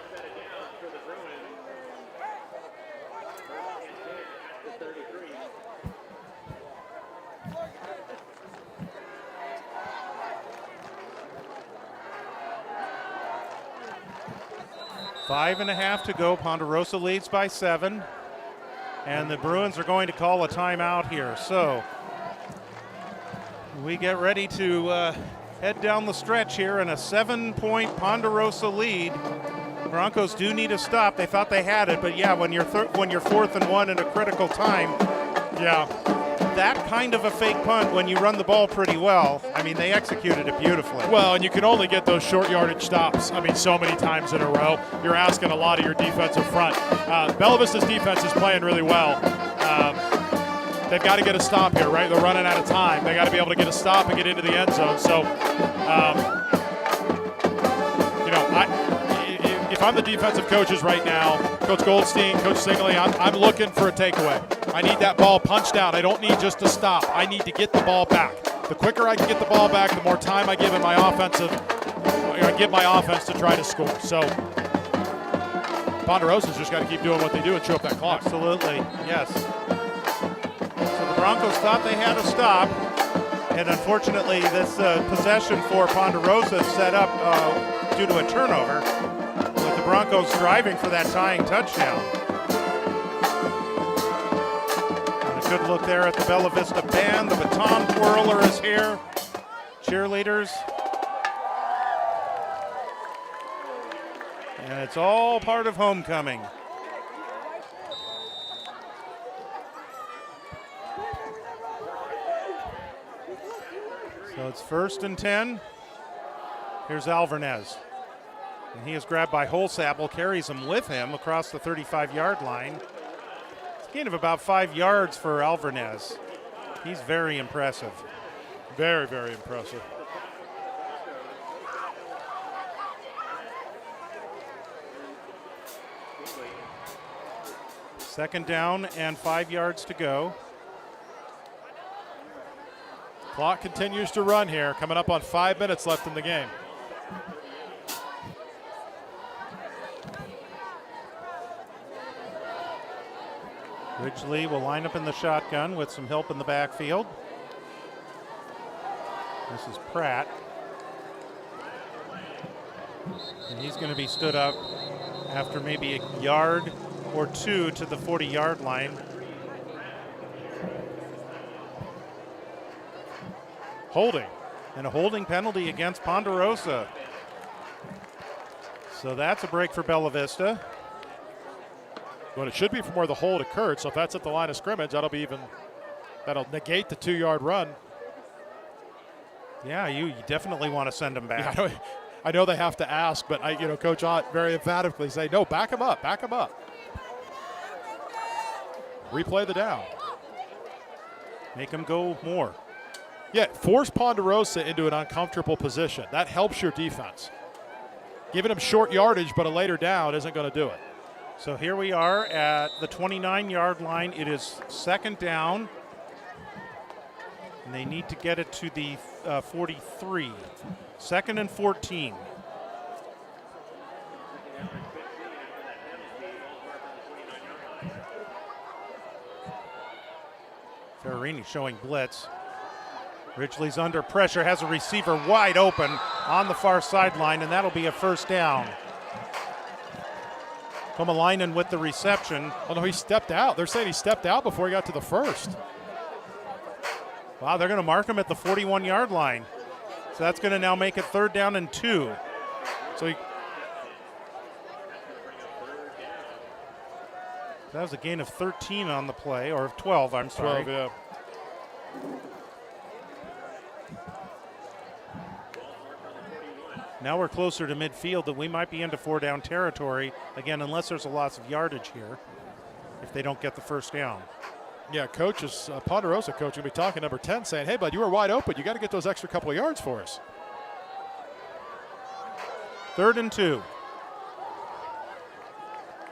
Five and a half to go. Ponderosa leads by 7. And the Bruins are going to call a timeout here. So we get ready to head down the stretch here in a 7-point Ponderosa lead. Broncos do need a stop. They thought they had it, but yeah, when you're 4th and 1 in a critical time, yeah, that kind of a fake punt when you run the ball pretty well. I mean, they executed it beautifully. Well, and you can only get those short yardage stops, I mean, so many times in a row. You're asking a lot of your defensive front. Bella Vista's defense is playing really well. They've got to get a stop here, right? They're running out of time. They got to be able to get a stop and get into the end zone. So, if I'm the defensive coaches right now, Coach Goldstein, Coach Singley, I'm looking for a takeaway. I need that ball punched out. I don't need just a stop. I need to get the ball back. The quicker I can get the ball back, the more time I give my offense to try to score. So Ponderosa's just got to keep doing what they do and chew up that clock. Absolutely, yes. So the Broncos thought they had a stop, and unfortunately this possession for Ponderosa is set up due to a turnover, with the Broncos driving for that tying touchdown. And a good look there at the Bella Vista band. The baton twirler is here. Cheerleaders. And it's all part of homecoming. So it's 1st and 10. Here's Alvarez. And he is grabbed by Holsapple, carries him with him across the 35-yard line. It's a gain of about 5 yards for Alvarez. He's very impressive. Very, very impressive. Second down and 5 yards to go. Clock continues to run here, coming up on 5 minutes left in the game. Ridgely will line up in the shotgun with some help in the backfield. This is Pratt. And he's going to be stood up after maybe a yard or two to the 40-yard line. Holding. And a holding penalty against Ponderosa. So that's a break for Bella Vista. But it should be from where the hold occurred. So if that's at the line of scrimmage, that'll negate the 2-yard run. Yeah, you definitely want to send him back. Yeah, I know they have to ask, but Coach Ott very emphatically say, no, back him up, back him up. Replay the down. Make him go more. Yeah, force Ponderosa into an uncomfortable position. That helps your defense. Giving him short yardage, but a later down isn't going to do it. So here we are at the 29-yard line. It is second down. And they need to get it to the 43. 2nd and 14. Ferrarini showing blitz. Ridgely's under pressure, has a receiver wide open on the far sideline, and that'll be a first down. Komalainen with the reception. Oh, no, he stepped out. They're saying he stepped out before he got to the first. Wow, they're going to mark him at the 41-yard line. So that's going to now make it 3rd down and 2. So that was a gain of 13 on the play, or of 12, I'm sorry. 12, yeah. Now we're closer to midfield, that we might be into 4-down territory, again, unless there's a loss of yardage here, if they don't get the first down. Yeah, coaches, Ponderosa coach will be talking number 10, saying, hey, bud, you were wide open. You got to get those extra couple of yards for us. 3rd and 2.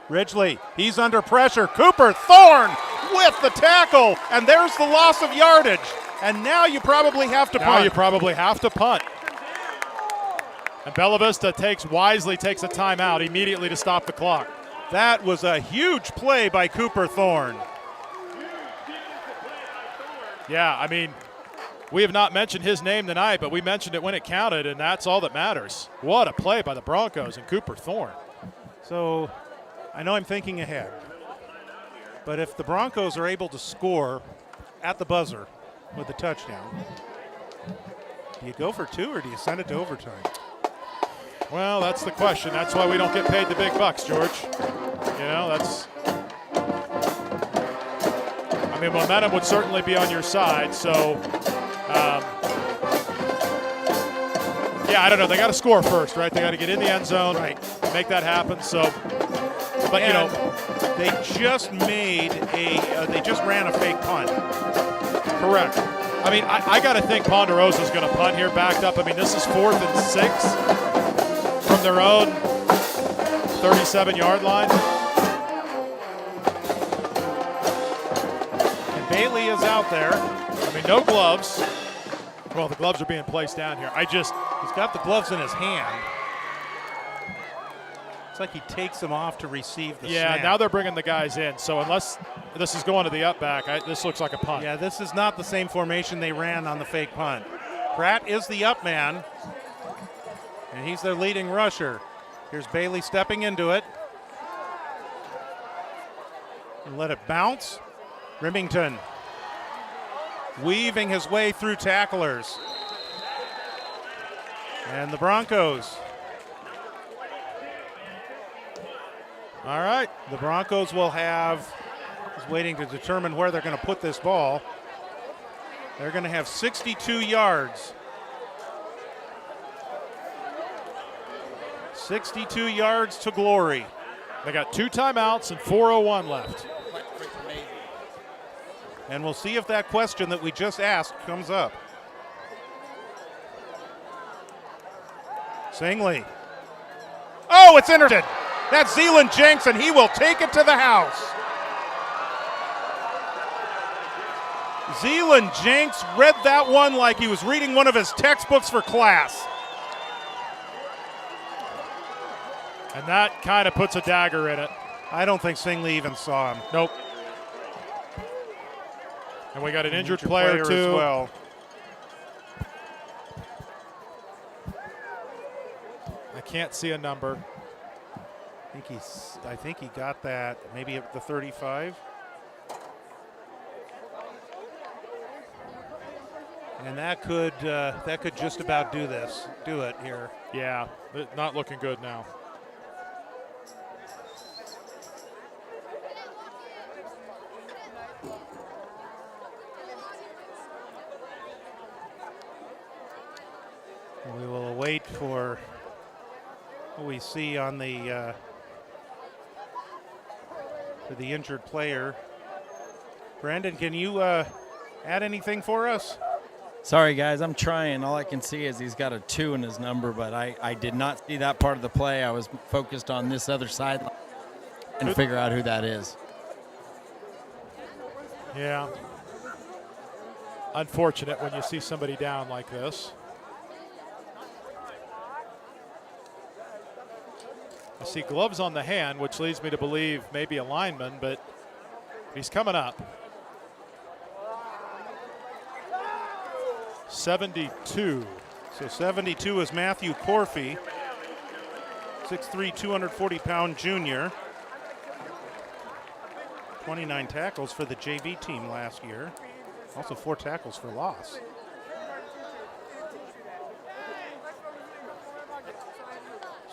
Ridgely, he's under pressure. Cooper Thorne with the tackle, and there's the loss of yardage. And now you probably have to punt. And Bella Vista wisely takes a timeout immediately to stop the clock. That was a huge play by Cooper Thorne. Yeah, I mean, we have not mentioned his name tonight, but we mentioned it when it counted, and that's all that matters. What a play by the Broncos and Cooper Thorne. So I know I'm thinking ahead, but if the Broncos are able to score at the buzzer with a touchdown, do you go for 2 or do you send it to overtime? Well, that's the question. That's why we don't get paid the big bucks, George. Momentum would certainly be on your side. So, I don't know. They got to score first, right? They got to get in the end zone, right? Make that happen. So, but they just they just ran a fake punt. Correct. I mean, I got to think Ponderosa is going to punt here, backed up. I mean, this is 4th and 6 from their own 37-yard line. Bailey is out there. I mean, no gloves. Well, the gloves are being placed down here. He's got the gloves in his hand. It's like he takes them off to receive the snap. Yeah, now they're bringing the guys in. So unless this is going to the up back, this looks like a punt. Yeah, this is not the same formation they ran on the fake punt. Pratt is the up man, and he's their leading rusher. Here's Bailey stepping into it. And let it bounce. Remington weaving his way through tacklers. And the Broncos. All right. The Broncos will have, is waiting to determine where they're going to put this ball. They're going to have 62 yards 62 yards to glory. They got 2 timeouts and 4:01 left. And we'll see if that question that we just asked comes up. Singley. Oh, it's intercepted. That's Zeeland Jenks, and he will take it to the house. Zeeland Jenks read that one like he was reading one of his textbooks for class. And that kind of puts a dagger in it. I don't think Singley even saw him. Nope. And we got an injured player too. As well. I can't see a number. I think he got that maybe at the 35. And that could just about do it here. Yeah, not looking good now. We will await for what we see on the for the injured player. Brandon, can you add anything for us? Sorry, guys, I'm trying. All I can see is he's got a 2 in his number, but I did not see that part of the play. I was focused on this other sideline and figure out who that is. Yeah. Unfortunate when you see somebody down like this. I see gloves on the hand, which leads me to believe maybe a lineman, but he's coming up. 72. So 72 is Matthew Corfey, 6'3", 240-pound junior. 29 tackles for the JV team last year. Also 4 tackles for loss.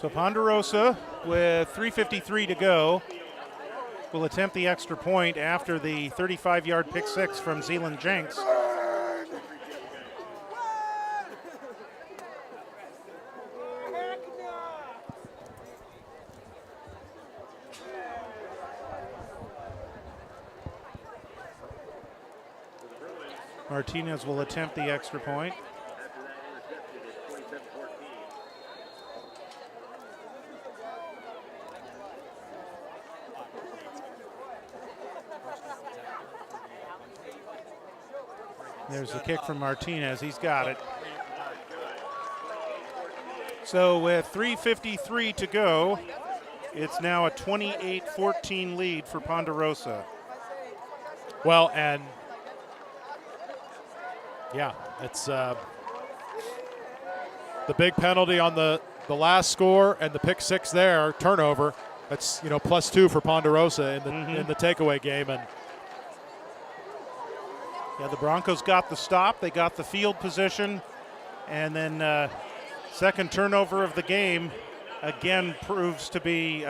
So Ponderosa, with 3:53 to go, will attempt the extra point after the 35-yard pick six from Zeeland Jenks. Martinez will attempt the extra point. There's the kick from Martinez. He's got it. So with 3:53 to go, it's now a 28-14 lead for Ponderosa. Well, and yeah, it's the big penalty on the last score and the pick six there, turnover. That's +2 for Ponderosa in the takeaway game. And yeah, the Broncos got the stop. They got the field position. And then second turnover of the game again proves to be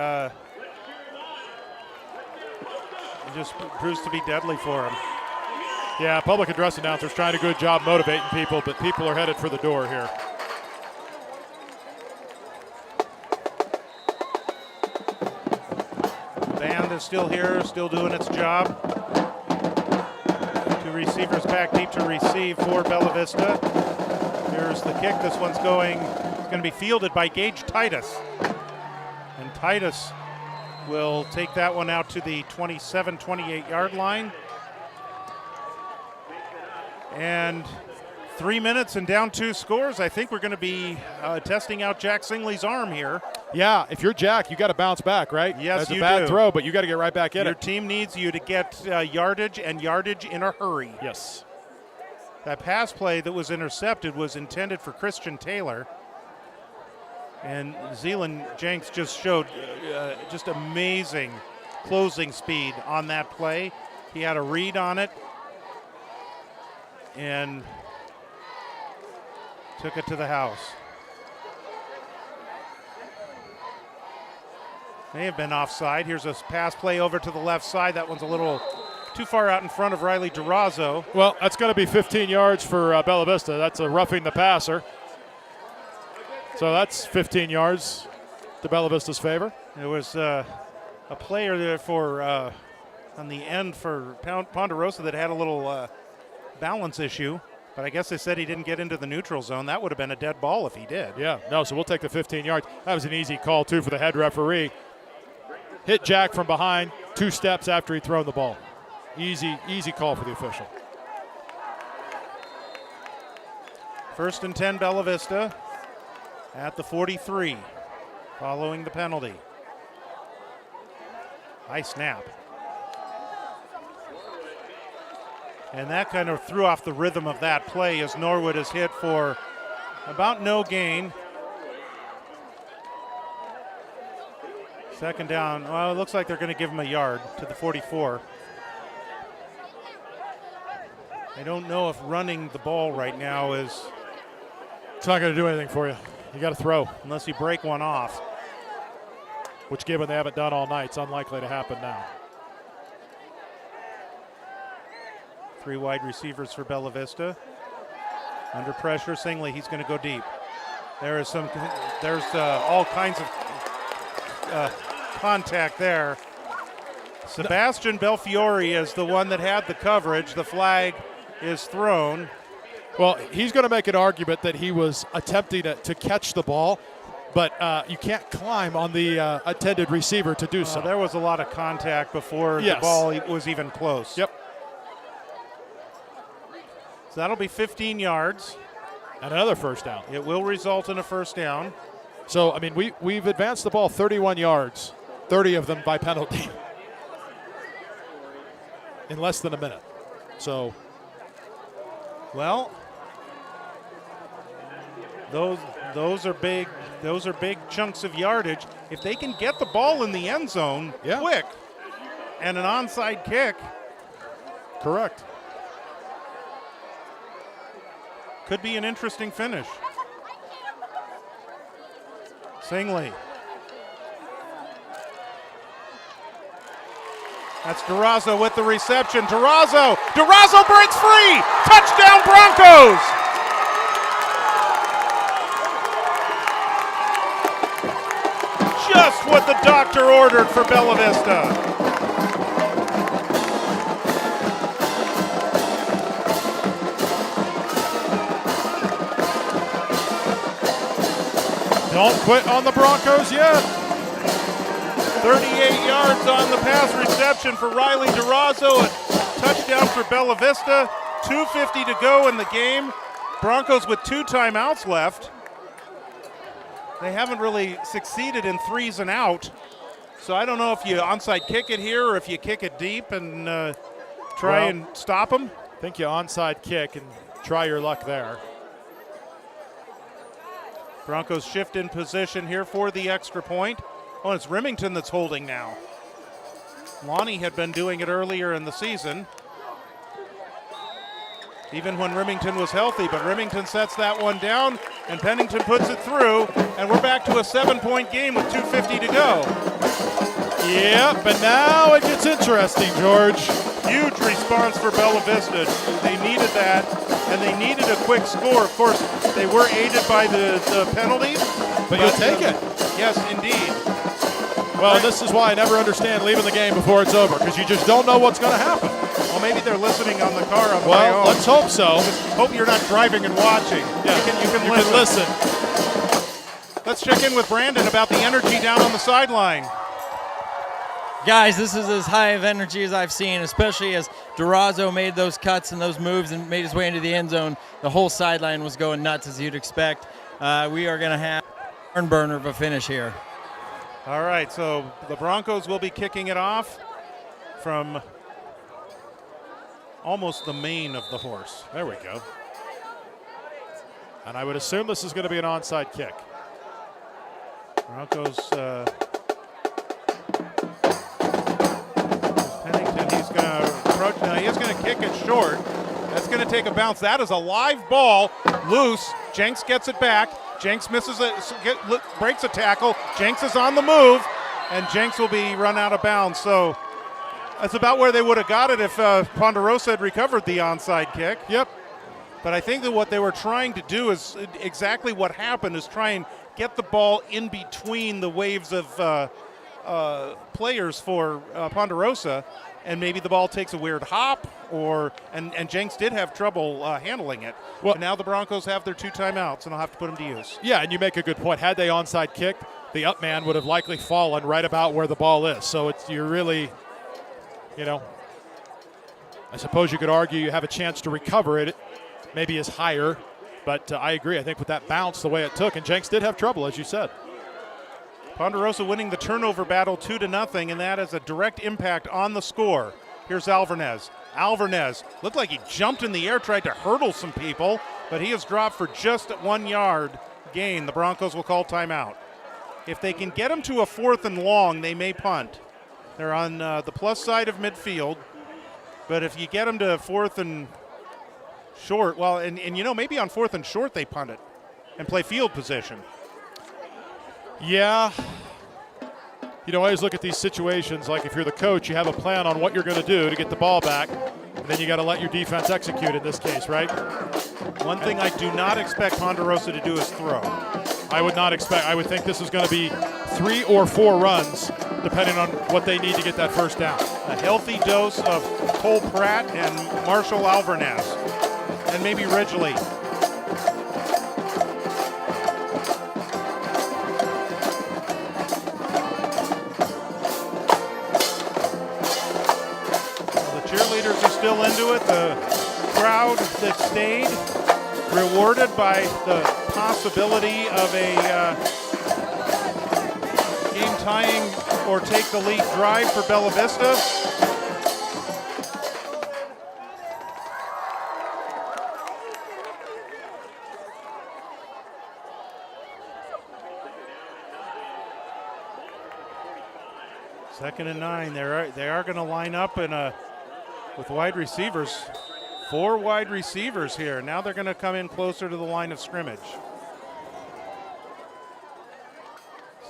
deadly for him. Yeah, public address announcers trying a good job motivating people, but people are headed for the door here. The band is still here, still doing its job. 2 receivers back deep to receive for Bella Vista. Here's the kick. This one's going to be fielded by Gage Titus. And Titus will take that one out to the 27-28 yard line. And 3 minutes and down 2 scores. I think we're going to be testing out Jack Singley's arm here. Yeah, if you're Jack, you got to bounce back, right? Yes, That's you a bad do. throw, but you got to get right back in Your it. team needs you to get yardage in a hurry. Yes. That pass play that was intercepted was intended for Christian Taylor. And Zeeland Jenks just showed just amazing closing speed on that play. He had a read on it and took it to the house. May have been offside. Here's a pass play over to the left side. That one's a little too far out in front of Riley Durazo. Well, that's going to be 15 yards for Bella Vista. That's a roughing the passer. So that's 15 yards. to Bella Vista's favor. There was a player there for on the end for Ponderosa that had a little balance issue, but I guess they said he didn't get into the neutral zone. That would have been a dead ball if he did. Yeah, no, so we'll take the 15 yards. That was an easy call, too, for the head referee. Hit Jack from behind 2 steps after he'd thrown the ball. Easy call for the official. 1st and 10 Bella Vista at the 43 following the penalty. High snap. And that kind of threw off the rhythm of that play as Norwood is hit for about no gain. 2nd down. Well, it looks like they're going to give him a yard to the 44. I don't know if running the ball right now is... It's not going to do anything for you. You got to throw. Unless you break one off. Which, given they haven't done all night, it's unlikely to happen now. 3 wide receivers for Bella Vista. Under pressure, Singley, he's going to go deep. There's all kinds of contact there. Sebastian Belfiore is the one that had the coverage. The flag is thrown. Well, he's going to make an argument that he was attempting to catch the ball, but you can't climb on the intended receiver to do so. There was a lot of contact before the ball was even close. Yep. So that'll be 15 yards. And another 1st down. It will result in a 1st down. So, I mean, we've advanced the ball 31 yards, 30 of them by penalty in less than a minute. So, well, those are big chunks of yardage. If they can get the ball in the end zone quick and an onside kick. Correct. Could be an interesting finish. Singley. That's Durazo with the reception. Durazo breaks free. Touchdown Broncos. Just what the doctor ordered for Bella Vista. Don't quit on the Broncos yet. 38 yards on the pass reception for Riley Durazo. A touchdown for Bella Vista. 2:50 to go in the game. Broncos with 2 timeouts left. They haven't really succeeded in 3s and out. So I don't know if you onside kick it here or if you kick it deep and try and stop them. I think you onside kick and try your luck there. Broncos shift in position here for the extra point. Oh, it's Remington that's holding now. Lonnie had been doing it earlier in the season, even when Remington was healthy, but Remington sets that one down, and Pennington puts it through, and we're back to a 7-point game with 2:50 to go. Yep, but now it gets interesting, George. Huge response for Bella Vista. They needed that, and they needed a quick score. Of course, they were aided by the penalties. But you'll take it. Yes, indeed. Well, this is why I never understand leaving the game before it's over, because you just don't know what's going to happen. Well, maybe they're listening on the car on my Well, own. let's hope so. Just hope you're not driving and watching. Yeah, you can listen. Let's check in with Brandon about the energy down on the sideline. Guys, this is as high of energy as I've seen, especially as Durazo made those cuts and those moves and made his way into the end zone. The whole sideline was going nuts, as you'd expect. We are going to have a barn burner of a finish here. All right, so the Broncos will be kicking it off from almost the mane of the horse. There we go. And I would assume this is going to be an onside kick. Broncos, Pennington, he's going to approach. Now he's going to kick it short. That's going to take a bounce. That is a live ball, loose. Jenks gets it back. Jenks misses it, breaks a tackle. Jenks is on the move, and Jenks will be run out of bounds. So that's about where they would have got it if Ponderosa had recovered the onside kick. Yep. But I think that what they were trying to do is exactly what happened, is try and get the ball in between the waves of players for Ponderosa, and maybe the ball takes a weird hop, and Jenks did have trouble handling it. Well, but now the Broncos have their 2 timeouts, and they'll have to put them to use. Yeah, and you make a good point. Had they onside kicked, the up man would have likely fallen right about where the ball is. So you're really, I suppose you could argue you have a chance to recover it. Maybe is higher, but I agree. I think with that bounce, the way it took, and Jenks did have trouble, as you said. Ponderosa winning the turnover battle 2-0, and that has a direct impact on the score. Here's Alvarez. Alvarez looked like he jumped in the air, tried to hurdle some people, but he is dropped for just 1 yard gain. The Broncos will call timeout. If they can get him to a 4th and long, they may punt. They're on the plus side of midfield, but if you get them to 4th and short, well, and maybe on 4th and short they punt it and play field position. Yeah. Always look at these situations like if you're the coach, you have a plan on what you're going to do to get the ball back, and then you got to let your defense execute in this case, right? One thing I do not expect Ponderosa to do is throw. I would think this is going to be 3 or 4 runs, depending on what they need to get that first down. A healthy dose of Cole Pratt and Marshall Alvarez, and maybe Ridgely. Cheerleaders are still into it. The crowd that stayed, rewarded by the possibility of a game-tying or take-the-lead drive for Bella Vista. Second and 9. They are going to line up with wide receivers. 4 wide receivers here. Now they're going to come in closer to the line of scrimmage.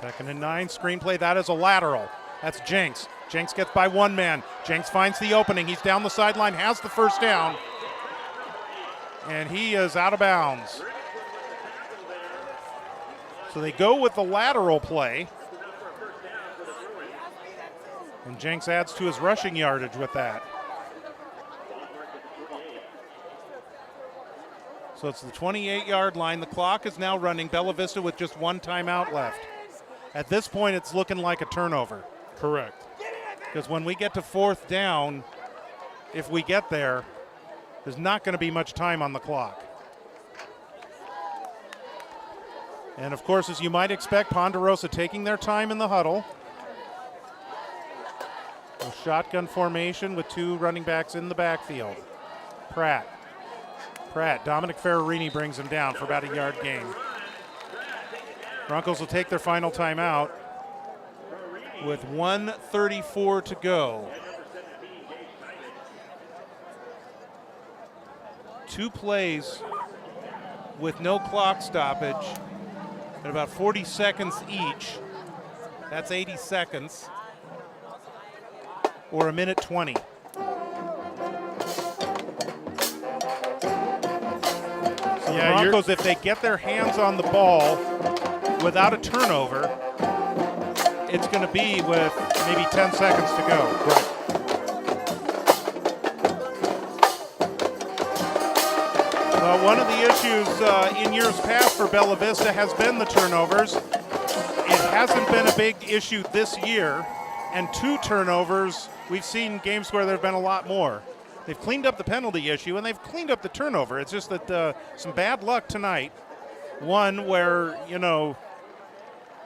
Second and 9, screenplay. That is a lateral. That's Jenks. Jenks gets by 1 man. Jenks finds the opening. He's down the sideline, has the first down. And he is out of bounds. So they go with the lateral play. And Jenks adds to his rushing yardage with that. So it's the 28-yard line. The clock is now running. Bella Vista with just 1 timeout left. At this point, it's looking like a turnover. Correct. Because when we get to 4th down, if we get there, there's not going to be much time on the clock. And of course, as you might expect, Ponderosa taking their time in the huddle. A shotgun formation with 2 running backs in the backfield. Pratt, Dominic Ferrarini brings him down for about a yard gain. Broncos will take their final timeout with 1:34 to go. 2 plays with no clock stoppage at about 40 seconds each. That's 80 seconds, or 1:20. So the Broncos, if they get their hands on the ball without a turnover, it's going to be with maybe 10 seconds to go. Right. One of the issues in years past for Bella Vista has been the turnovers. It hasn't been a big issue this year, and 2 turnovers, we've seen games where there have been a lot more. They've cleaned up the penalty issue, and they've cleaned up the turnover. It's just that some bad luck tonight. One where,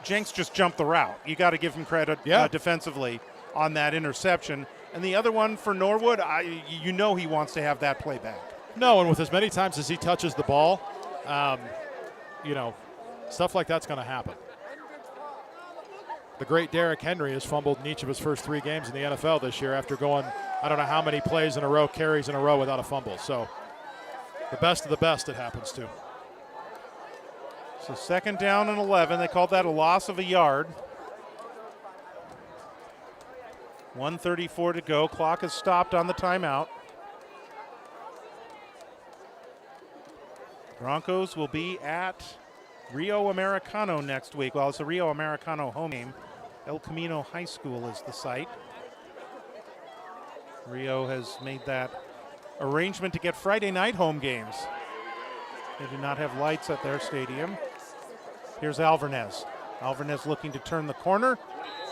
Jenks just jumped the route. You got to give him credit defensively on that interception. And the other one for Norwood, he wants to have that play back. No, and with as many times as he touches the ball, stuff like that's going to happen. The great Derrick Henry has fumbled in each of his first 3 games in the NFL this year after going, I don't know how many plays in a row, carries in a row without a fumble. So the best of the best it happens to. So 2nd down and 11. They called that a loss of a yard. 1:34 to go. Clock is stopped on the timeout. Broncos will be at Rio Americano next week. Well, it's a Rio Americano home game. El Camino High School is the site. Rio has made that arrangement to get Friday night home games. They do not have lights at their stadium. Here's Alvarez. Alvarez looking to turn the corner,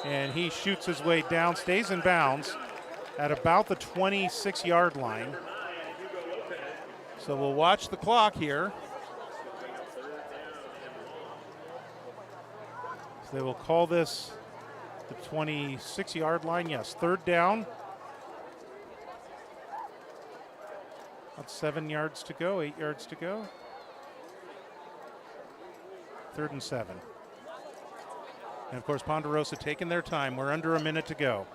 and he shoots his way down, stays in bounds at about the 26-yard line. So we'll watch the clock here. So they will call this the 26-yard line. Yes, third down. About 7 yards to go, 8 yards to go. 3rd and 7. And of course, Ponderosa taking their time. We're under a minute to go.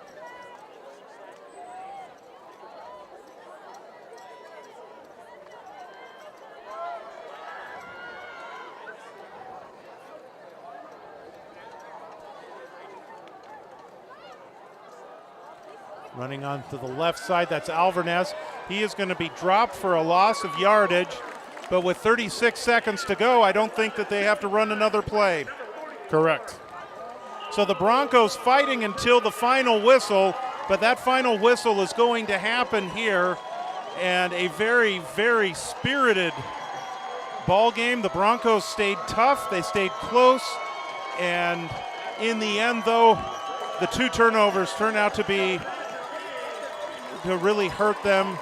Running on to the left side, that's Alvarez. He is going to be dropped for a loss of yardage, but with 36 seconds to go, I don't think that they have to run another play. Correct. So the Broncos fighting until the final whistle, but that final whistle is going to happen here, and a very, very spirited ball game. The Broncos stayed tough, they stayed close, and in the end, though, the 2 turnovers turn out to really hurt them,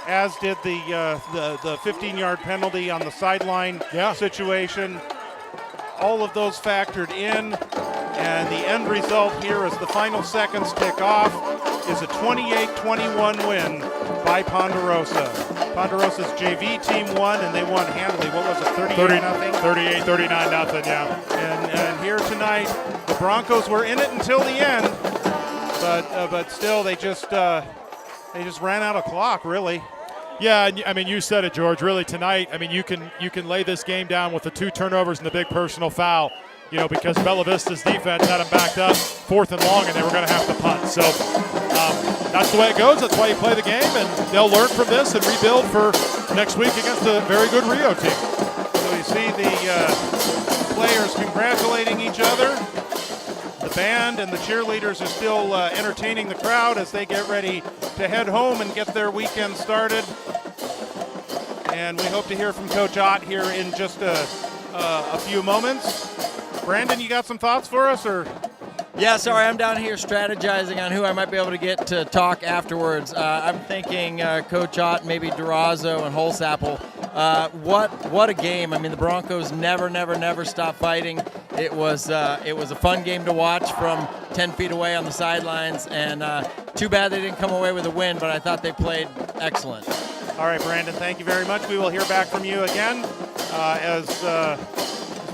as did the 15-yard penalty on the sideline situation. All of those factored in, and the end result here as the final seconds tick off is a 28-21 win by Ponderosa. Ponderosa's JV team won, and they won handily. What was it, 38-0? 38-39, yeah. And here tonight, the Broncos were in it until the end, but still they just ran out of clock, really. Yeah, and I mean, you said it, George. Really, tonight, I mean, you can lay this game down with the 2 turnovers and the big personal foul, because Bella Vista's defense had them backed up 4th and long, and they were going to have to punt. So that's the way it goes. That's why you play the game, and they'll learn from this and rebuild for next week against a very good Rio team. So you see the players congratulating each other. The band and the cheerleaders are still entertaining the crowd as they get ready to head home and get their weekend started. And we hope to hear from Coach Ott here in just a few moments. Brandon, you got some thoughts for us, or? Yeah, sorry, I'm down here strategizing on who I might be able to get to talk afterwards. I'm thinking Coach Ott, maybe Durazo and Holsapple. What a game! I mean, the Broncos never stopped fighting. It was a fun game to watch from 10 feet away on the sidelines, and too bad they didn't come away with a win. But I thought they played excellent. All right, Brandon, thank you very much. We will hear back from you again as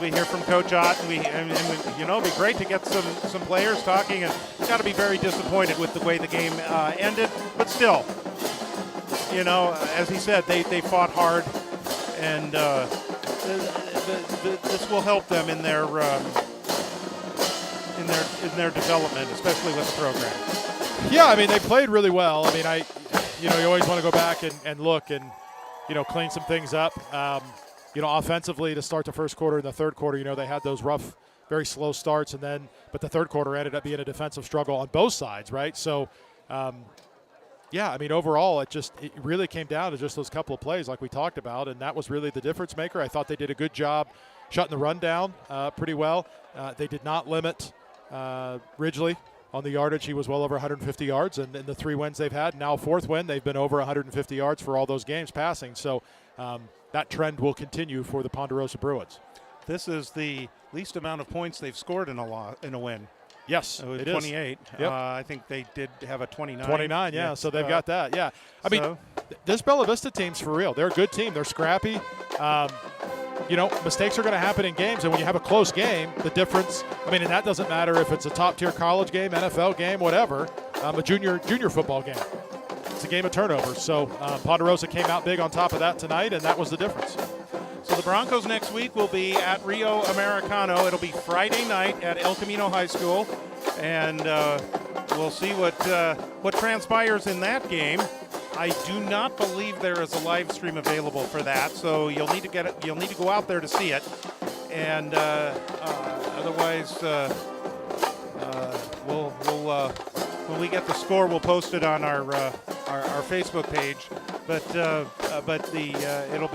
we hear from Coach Ott. And it'd be great to get some players talking. And got to be very disappointed with the way the game ended, but still, as he said, they fought hard, and this will help them in their development, especially with the program. Yeah, I mean, they played really well. I mean, you always want to go back and look and, clean some things up. Offensively to start the first quarter and the third quarter, they had those rough, very slow starts, but the third quarter ended up being a defensive struggle on both sides, right? So, yeah, I mean, overall, it really came down to just those couple of plays like we talked about, and that was really the difference maker. I thought they did a good job shutting the run down pretty well. They did not limit Ridgely on the yardage. He was well over 150 yards, and in the 3 wins they've had, now 4th win, they've been over 150 yards for all those games passing. So that trend will continue for the Ponderosa Bruins. This is the least amount of points they've scored in a win. Yes, it is. Yep. I think they did have a 29. 29, yeah, so they've got that, yeah. I mean, this Bella Vista team's for real. They're a good team. They're scrappy. Mistakes are going to happen in games, and when you have a close game, the difference, and that doesn't matter if it's a top-tier college game, NFL game, whatever, a junior football game. It's a game of turnovers. So Ponderosa came out big on top of that tonight, and that was the difference. So the Broncos next week will be at Rio Americano. It'll be Friday night at El Camino High School, and we'll see what transpires in that game. I do not believe there is a live stream available for that, so you'll need to go out there to see it. And otherwise, when we get the score, we'll post it on our Facebook page. But it'll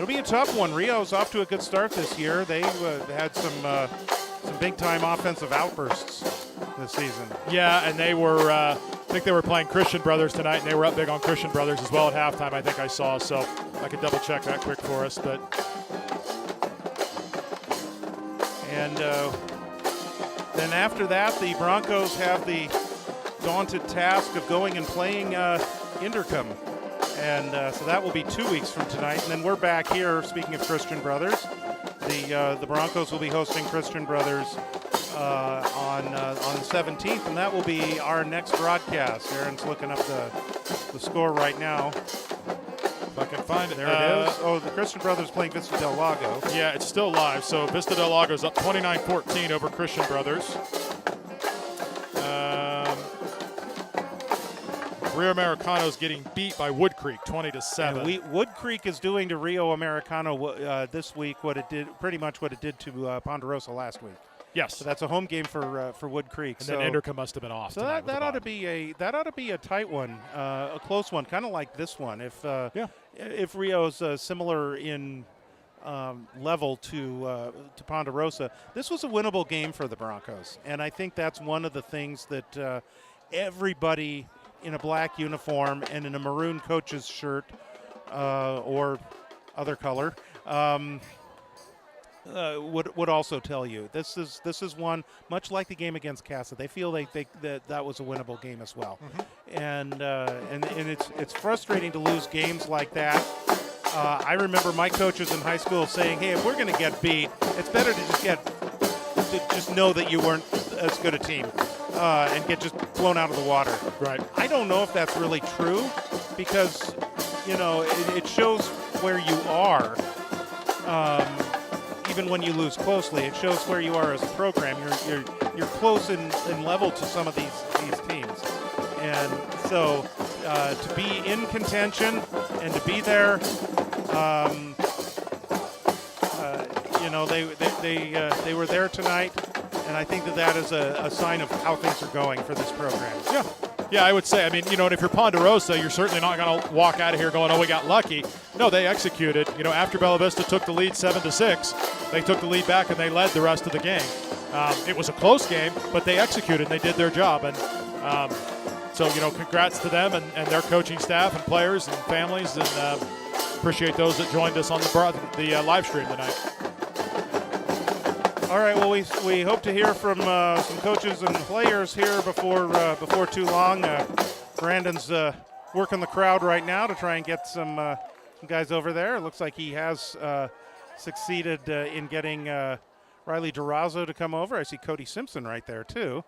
be a tough one. Rio's off to a good start this year. They had some big time offensive outbursts this season. Yeah, and they were. I think they were playing Christian Brothers tonight, and they were up big on Christian Brothers as well at halftime. I think I saw, so I could double check that quick for us. But then after that, the Broncos have the daunted task of going and playing Inderkum. And so that will be 2 weeks from tonight. And then we're back here, speaking of Christian Brothers. The Broncos will be hosting Christian Brothers on the 17th, and that will be our next broadcast. Aaron's looking up the score right now. If I can find it. There it is. Oh, the Christian Brothers playing Vista del Lago. Yeah, it's still live. So Vista del Lago is up 29-14 over Christian Brothers. Rio Americano's getting beat by Wood Creek 20-7. Wood Creek is doing to Rio Americano this week pretty much what it did to Ponderosa last week. Yes. So that's a home game for Wood Creek. And then Inderkum must have been off. So that ought to be a tight one, a close one, kind of like this one. If Rio's similar in level to Ponderosa, this was a winnable game for the Broncos, and I think that's one of the things that everybody in a black uniform and in a maroon coach's shirt or other color would also tell you. This is one much like the game against Casa. They feel that was a winnable game as well, and it's frustrating to lose games like that. I remember my coaches in high school saying, "Hey, if we're going to get beat, it's better to just know that you weren't as good a team." And get just blown out of the water. Right. I don't know if that's really true because, it shows where you are. Even when you lose closely, it shows where you are as a program. You're close in level to some of these teams, and so to be in contention and to be there, they were there tonight. And I think that is a sign of how things are going for this program. Yeah, I would say. I mean, and if you're Ponderosa, you're certainly not going to walk out of here going, "Oh, we got lucky." No, they executed. After Bella Vista took the lead 7-6, they took the lead back and they led the rest of the game. It was a close game, but they executed and they did their job. And so, congrats to them and their coaching staff and players and families, and appreciate those that joined us on the live stream tonight. All right. Well, we hope to hear from some coaches and players here before too long. Brandon's working the crowd right now to try and get some guys over there. It looks like he has succeeded in getting Riley Durazo to come over. I see Cody Simpson right there too.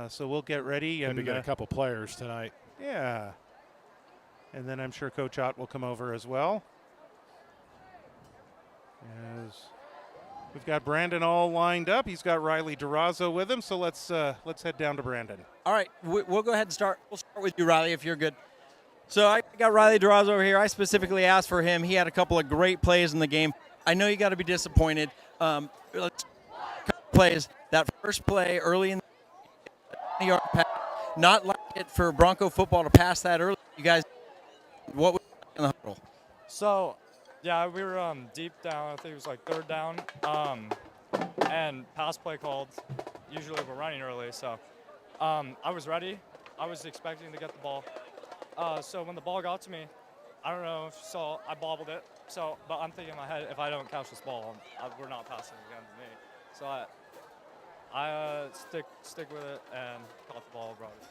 So we'll get ready and get a couple players tonight. Yeah. And then I'm sure Coach Ott will come over as well. As we've got Brandon all lined up. He's got Riley Durazo with him, so let's head down to Brandon. All right, we'll go ahead and start. We'll start with you, Riley, if you're good. So I got Riley Durazo over here. I specifically asked for him. He had a couple of great plays in the game. I know you got to be disappointed. Plays. That first play early in the yard pass, not like it for Bronco football to pass that early. You guys, what was in the huddle? So, yeah, we were deep down. I think it was like third down, and pass play called. Usually we're running early, so I was ready. I was expecting to get the ball. So when the ball got to me, I don't know if you saw, I bobbled it. So, but I'm thinking in my head, if I don't catch this ball, we're not passing again to me. So I stick with it and caught the ball, brought it.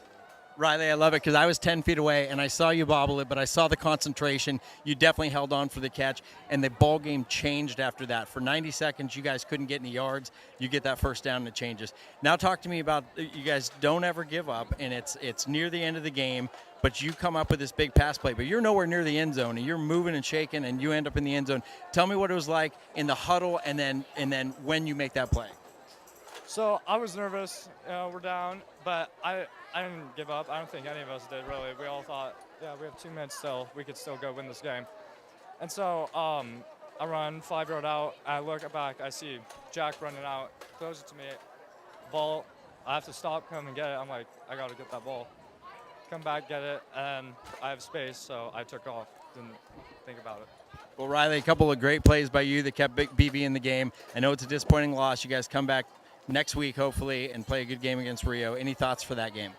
Riley, I love it because I was 10 feet away and I saw you bobble it, but I saw the concentration. You definitely held on for the catch, and the ball game changed after that. For 90 seconds, you guys couldn't get any yards. You get that first down and it changes. Now talk to me about, you guys don't ever give up, and it's near the end of the game, but you come up with this big pass play, but you're nowhere near the end zone, and you're moving and shaking, and you end up in the end zone. Tell me what it was like in the huddle and then when you make that play. So I was nervous. We're down, but I didn't give up. I don't think any of us did, really. We all thought, yeah, we have 2 minutes still. We could still go win this game. And so I run 5-yard out. I look back. I see Jack running out, throws it to me. Ball. I have to stop, come and get it. I'm like, I got to get that ball. Come back, get it, and I have space, so I took off. Didn't think about it. Well, Riley, a couple of great plays by you that kept BB in the game. I know it's a disappointing loss. You guys come back next week, hopefully, and play a good game against Rio. Any thoughts for that game?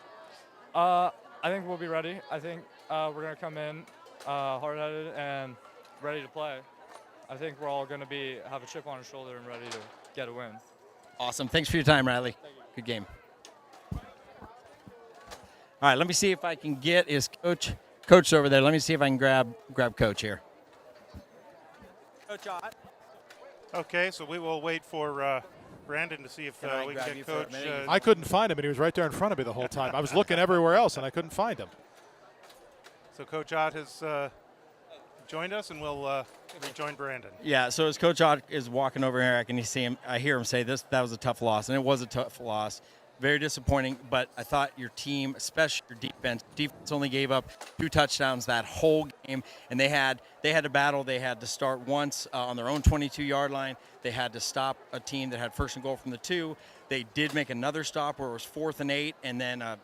I think we'll be ready. I think we're going to come in hard-headed and ready to play. I think we're all going to have a chip on our shoulder and ready to get a win. Awesome. Thanks for your time, Riley. Good game. All right, let me see if I can get his coach over there. Let me see if I can grab Coach here. Coach Ott. Okay, so we will wait for Brandon to see if Can I we grab can you get for a Coach. minute? I couldn't find him, and he was right there in front of me the whole time. I was looking everywhere else, and I couldn't find him. So Coach Ott has joined us, and we'll rejoin Brandon. Yeah, so as Coach Ott is walking over here, I hear him say that was a tough loss, and it was a tough loss. Very disappointing, but I thought your team, especially your defense only gave up 2 touchdowns that whole game, and they had to battle. They had to start once on their own 22-yard line. They had to stop a team that had first and goal from the 2. They did make another stop where it was 4th and 8, and then a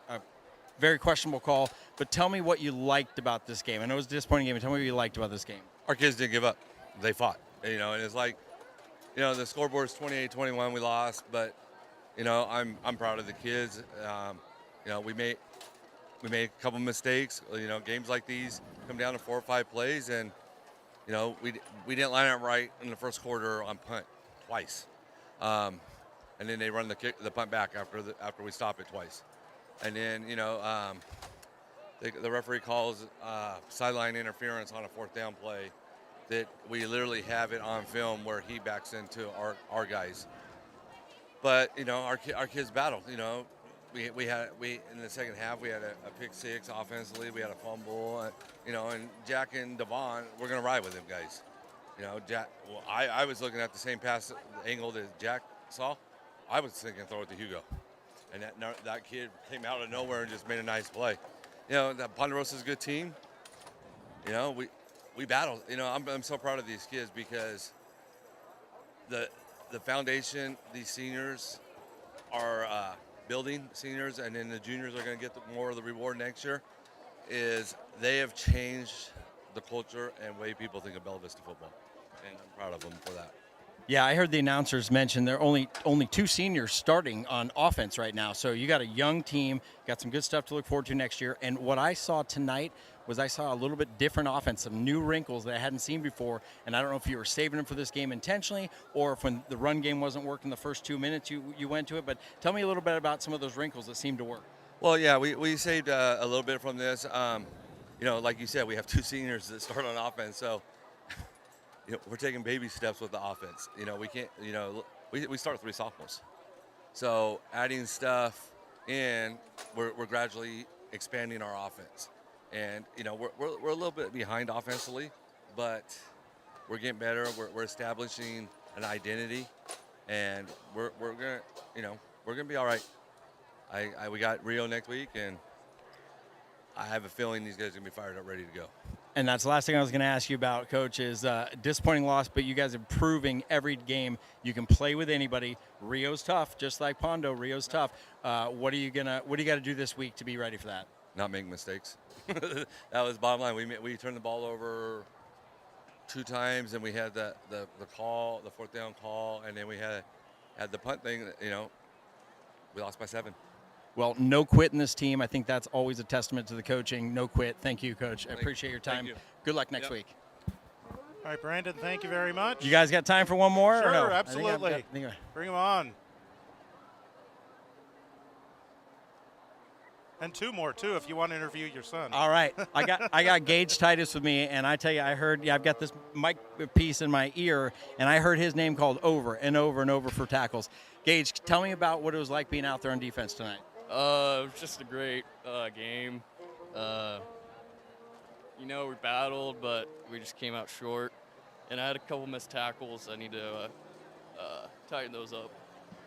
very questionable call. But tell me what you liked about this game. I know it was a disappointing game, but tell me what you liked about this game. Our kids didn't give up. They fought, and it's like, the scoreboard's 28-21, we lost, but I'm proud of the kids. We made a couple mistakes. Games like these come down to 4 or 5 plays, and we didn't line up right in the first quarter on punt twice, and then they run the punt back after we stop it twice, and then the referee calls sideline interference on a 4th down play that we literally have it on film where he backs into our guys. But our kids battled. We in the second half we had a pick 6 offensively. We had a fumble. And Jack and Devon, we're gonna ride with them guys. Jack. Well, I was looking at the same pass angle that Jack saw. I was thinking throw it to Hugo, and that kid came out of nowhere and just made a nice play. That Ponderosa's a good team. We battled. I'm so proud of these kids because the foundation these seniors are building, seniors, and then the juniors are going to get more of the reward next year, is they have changed the culture and way people think of Bella Vista football, and I'm proud of them for that. Yeah, I heard the announcers mention there are only 2 seniors starting on offense right now. So you got a young team, got some good stuff to look forward to next year. And what I saw tonight was I saw a little bit different offense, some new wrinkles that I hadn't seen before. And I don't know if you were saving them for this game intentionally or if when the run game wasn't working the first 2 minutes you went to it. But tell me a little bit about some of those wrinkles that seemed to work. Well, yeah, we saved a little bit from this. Like you said, we have 2 seniors that start on offense. So we're taking baby steps with the offense. We can't, we start 3 sophomores. So adding stuff in, we're gradually expanding our offense. And, we're a little bit behind offensively, but we're getting better. We're establishing an identity, and we're going to be all right. We got Rio next week, and I have a feeling these guys are going to be fired up, ready to go. And that's the last thing I was going to ask you about, Coach, is disappointing loss, but you guys are proving every game you can play with anybody. Rio's tough, just like Pondo. Rio's tough. What do you got to do this week to be ready for that? Not make mistakes. That was bottom line. We turned the ball over 2 times, and we had the call, the 4th down call, and then we had the punt thing. We lost by 7. Well, no quit in this team. I think that's always a testament to the coaching. No quit. Thank you, Coach. I appreciate your time. Good luck next week. All right, Brandon, thank you very much. You guys got time for one more? Sure, or no? absolutely. Bring them on. And 2 more, too, if you want to interview your son. All right. I got Gage Titus with me, and I tell you, I heard, I've got this mic piece in my ear, and I heard his name called over and over and over for tackles. Gage, tell me about what it was like being out there on defense tonight. It was just a great game. We battled, but we just came out short. And I had a couple missed tackles. I need to tighten those up.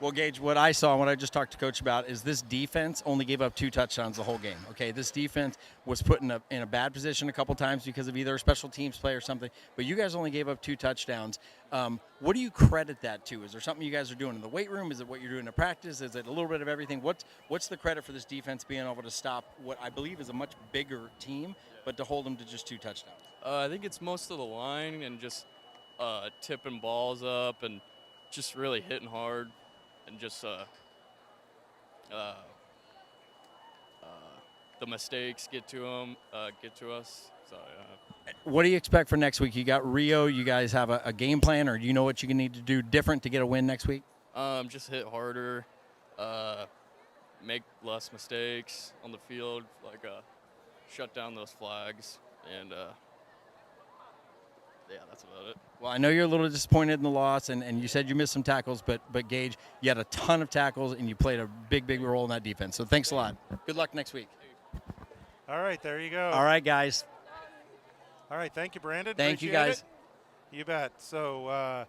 Well, Gage, what I saw, what I just talked to Coach about, is this defense only gave up 2 touchdowns the whole game. Okay, this defense was put in a bad position a couple times because of either a special teams play or something, but you guys only gave up 2 touchdowns. What do you credit that to? Is there something you guys are doing in the weight room? Is it what you're doing in practice? Is it a little bit of everything? What's the credit for this defense being able to stop what I believe is a much bigger team, but to hold them to just 2 touchdowns? I think it's most of the line and just tipping balls up and just really hitting hard. And just the mistakes get to us. So What do you expect for next week? You got Rio. You guys have a game plan, or do you know what you need to do different to get a win next week? just hit harder, make less mistakes on the field, like shut down those flags, and yeah, that's about it. Well, I know you're a little disappointed in the loss, and you said you missed some tackles, but Gage, you had a ton of tackles, and you played a big role in that defense. So thanks a lot. Good luck next week. All right, there you go. All right, guys. All right, thank you, Brandon. Thank you, Appreciate guys. it. You bet. So,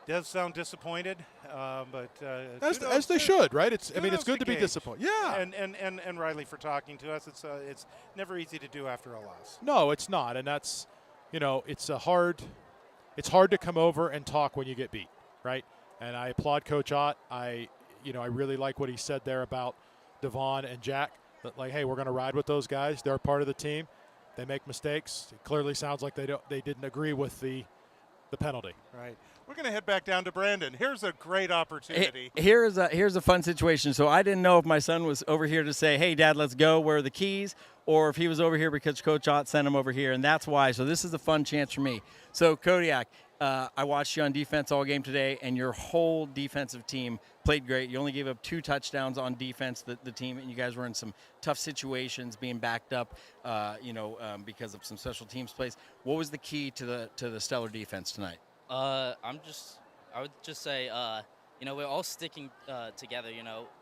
does sound disappointed, but as they should, right? It's kudos good to be Gage. disappointed. Yeah. And Riley for talking to us. It's never easy to do after a loss. No, it's not, and that's, it's hard to come over and talk when you get beat, right? And I applaud Coach Ott. I really like what he said there about Devon and Jack. That like, hey, we're going to ride with those guys. They're part of the team. They make mistakes. It clearly sounds like they didn't agree with the penalty. Right. We're going to head back down to Brandon. Here's a great opportunity. Here's a fun situation. So I didn't know if my son was over here to say, hey, Dad, let's go. Where are the keys? Or if he was over here because Coach Ott sent him over here, and that's why. So this is a fun chance for me. So, Kodiak, I watched you on defense all game today, and your whole defensive team played great. You only gave up 2 touchdowns on defense, the team, and you guys were in some tough situations being backed up, because of some special teams plays. What was the key to the stellar defense tonight? I would just say, we're all sticking together.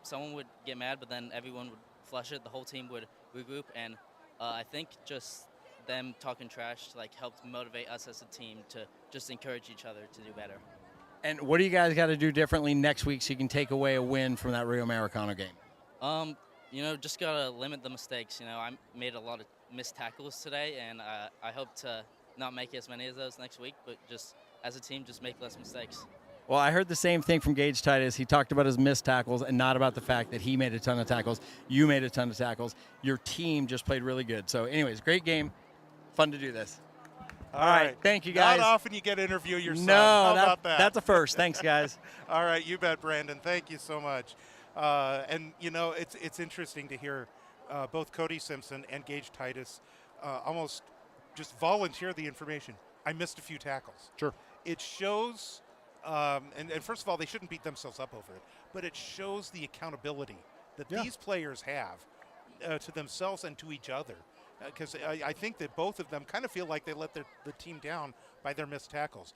Someone would get mad, but then everyone would flush it. The whole team would regroup, and I think just them talking trash helped motivate us as a team to just encourage each other to do better. And what do you guys got to do differently next week so you can take away a win from that Rio Americano game? Just gotta limit the mistakes. I made a lot of missed tackles today, and I hope to not make as many of those next week, but just as a team, just make less mistakes. Well, I heard the same thing from Gage Titus. He talked about his missed tackles and not about the fact that he made a ton of tackles. You made a ton of tackles. Your team just played really good. So, anyways, great game. Fun to do this. All right. Thank you, guys. Not often you get to interview your son. No, How about that? That's a first. Thanks, guys. All right, you bet, Brandon. Thank you so much. And it's interesting to hear both Cody Simpson and Gage Titus almost just volunteer the information. I missed a few tackles. Sure. It shows, and first of all, they shouldn't beat themselves up over it, but it shows the accountability that these players have to themselves and to each other. Because I think that both of them kind of feel like they let the team down by their missed tackles.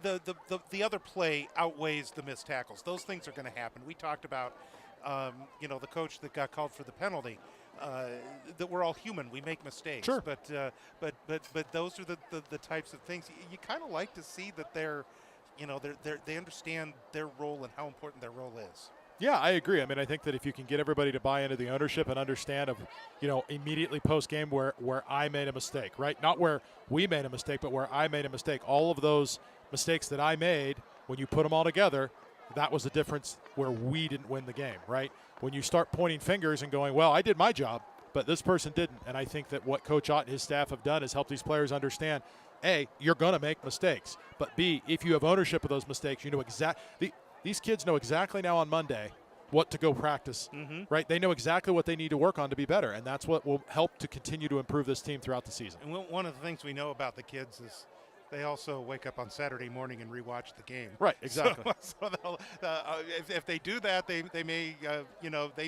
The other play outweighs the missed tackles. Those things are going to happen. We talked about, the coach that got called for the penalty. That we're all human. We make mistakes. Sure. But those are the types of things you kind of like to see that they understand their role and how important their role is. Yeah, I agree. I think that if you can get everybody to buy into the ownership and understand of, immediately post-game where I made a mistake, right? Not where we made a mistake, but where I made a mistake. All of those mistakes that I made, when you put them all together, that was the difference where we didn't win the game, right? When you start pointing fingers and going, well, I did my job, but this person didn't. And I think that what Coach Ott and his staff have done is help these players understand, A, you're going to make mistakes. But B, if you have ownership of those mistakes, you know exactly – these kids know exactly now on Monday what to go practice, right? They know exactly what they need to work on to be better, and that's what will help to continue to improve this team throughout the season. And one of the things we know about the kids is they also wake up on Saturday morning and rewatch the game. Right, exactly. So if they do that, they may,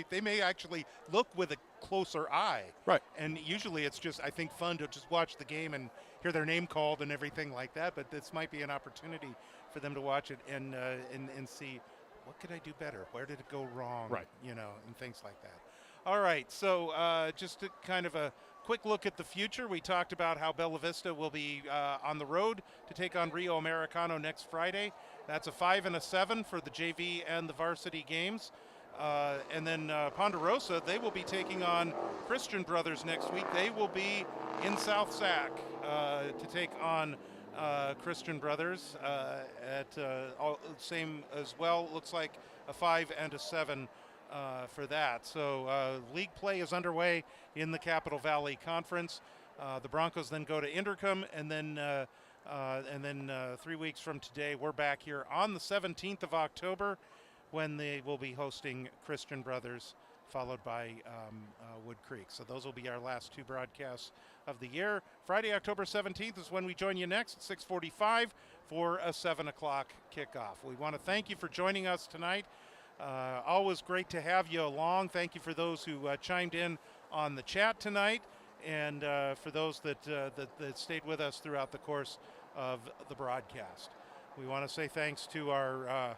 they may actually look with a closer eye. Right. And usually it's just, I think, fun to just watch the game and hear their name called and everything like that. But this might be an opportunity for them to watch it and see, what could I do better? Where did it go wrong? Right. And things like that. All right. So just a kind of a quick look at the future. We talked about how Bella Vista will be on the road to take on Rio Americano next Friday. That's a 5 and a 7 for the JV and the varsity games. And then Ponderosa, they will be taking on Christian Brothers next week. They will be in South Sac to take on Christian Brothers at same as well. Looks like a 5 and a 7 for that. So league play is underway in the Capital Valley Conference. The Broncos then go to Intercom, and then 3 weeks from today, we're back here on the 17th of October when they will be hosting Christian Brothers, followed by Wood Creek. So those will be our last 2 broadcasts of the year. Friday, October 17th is when we join you next at 6:45 for a 7 o'clock kickoff. We want to thank you for joining us tonight. Always great to have you along. Thank you for those who chimed in on the chat tonight, and for those that stayed with us throughout the course of the broadcast. We want to say thanks to our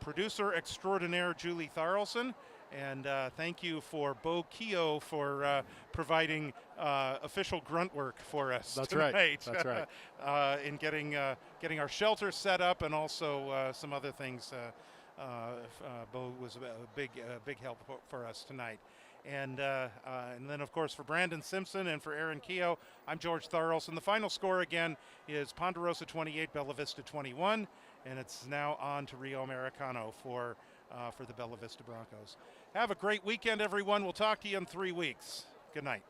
producer extraordinaire, Julie Tharlson, and thank you for Bo Keogh for providing official grunt work for us tonight. Right. That's right. In getting our shelter set up, and also some other things. Bo was a big help for us tonight. And then, of course, for Brandon Simpson and for Aaron Keogh, I'm George Tharlson. The final score again is Ponderosa 28, Bella Vista 21, and it's now on to Rio Americano for the Bella Vista Broncos. Have a great weekend, everyone. We'll talk to you in 3 weeks. Good night.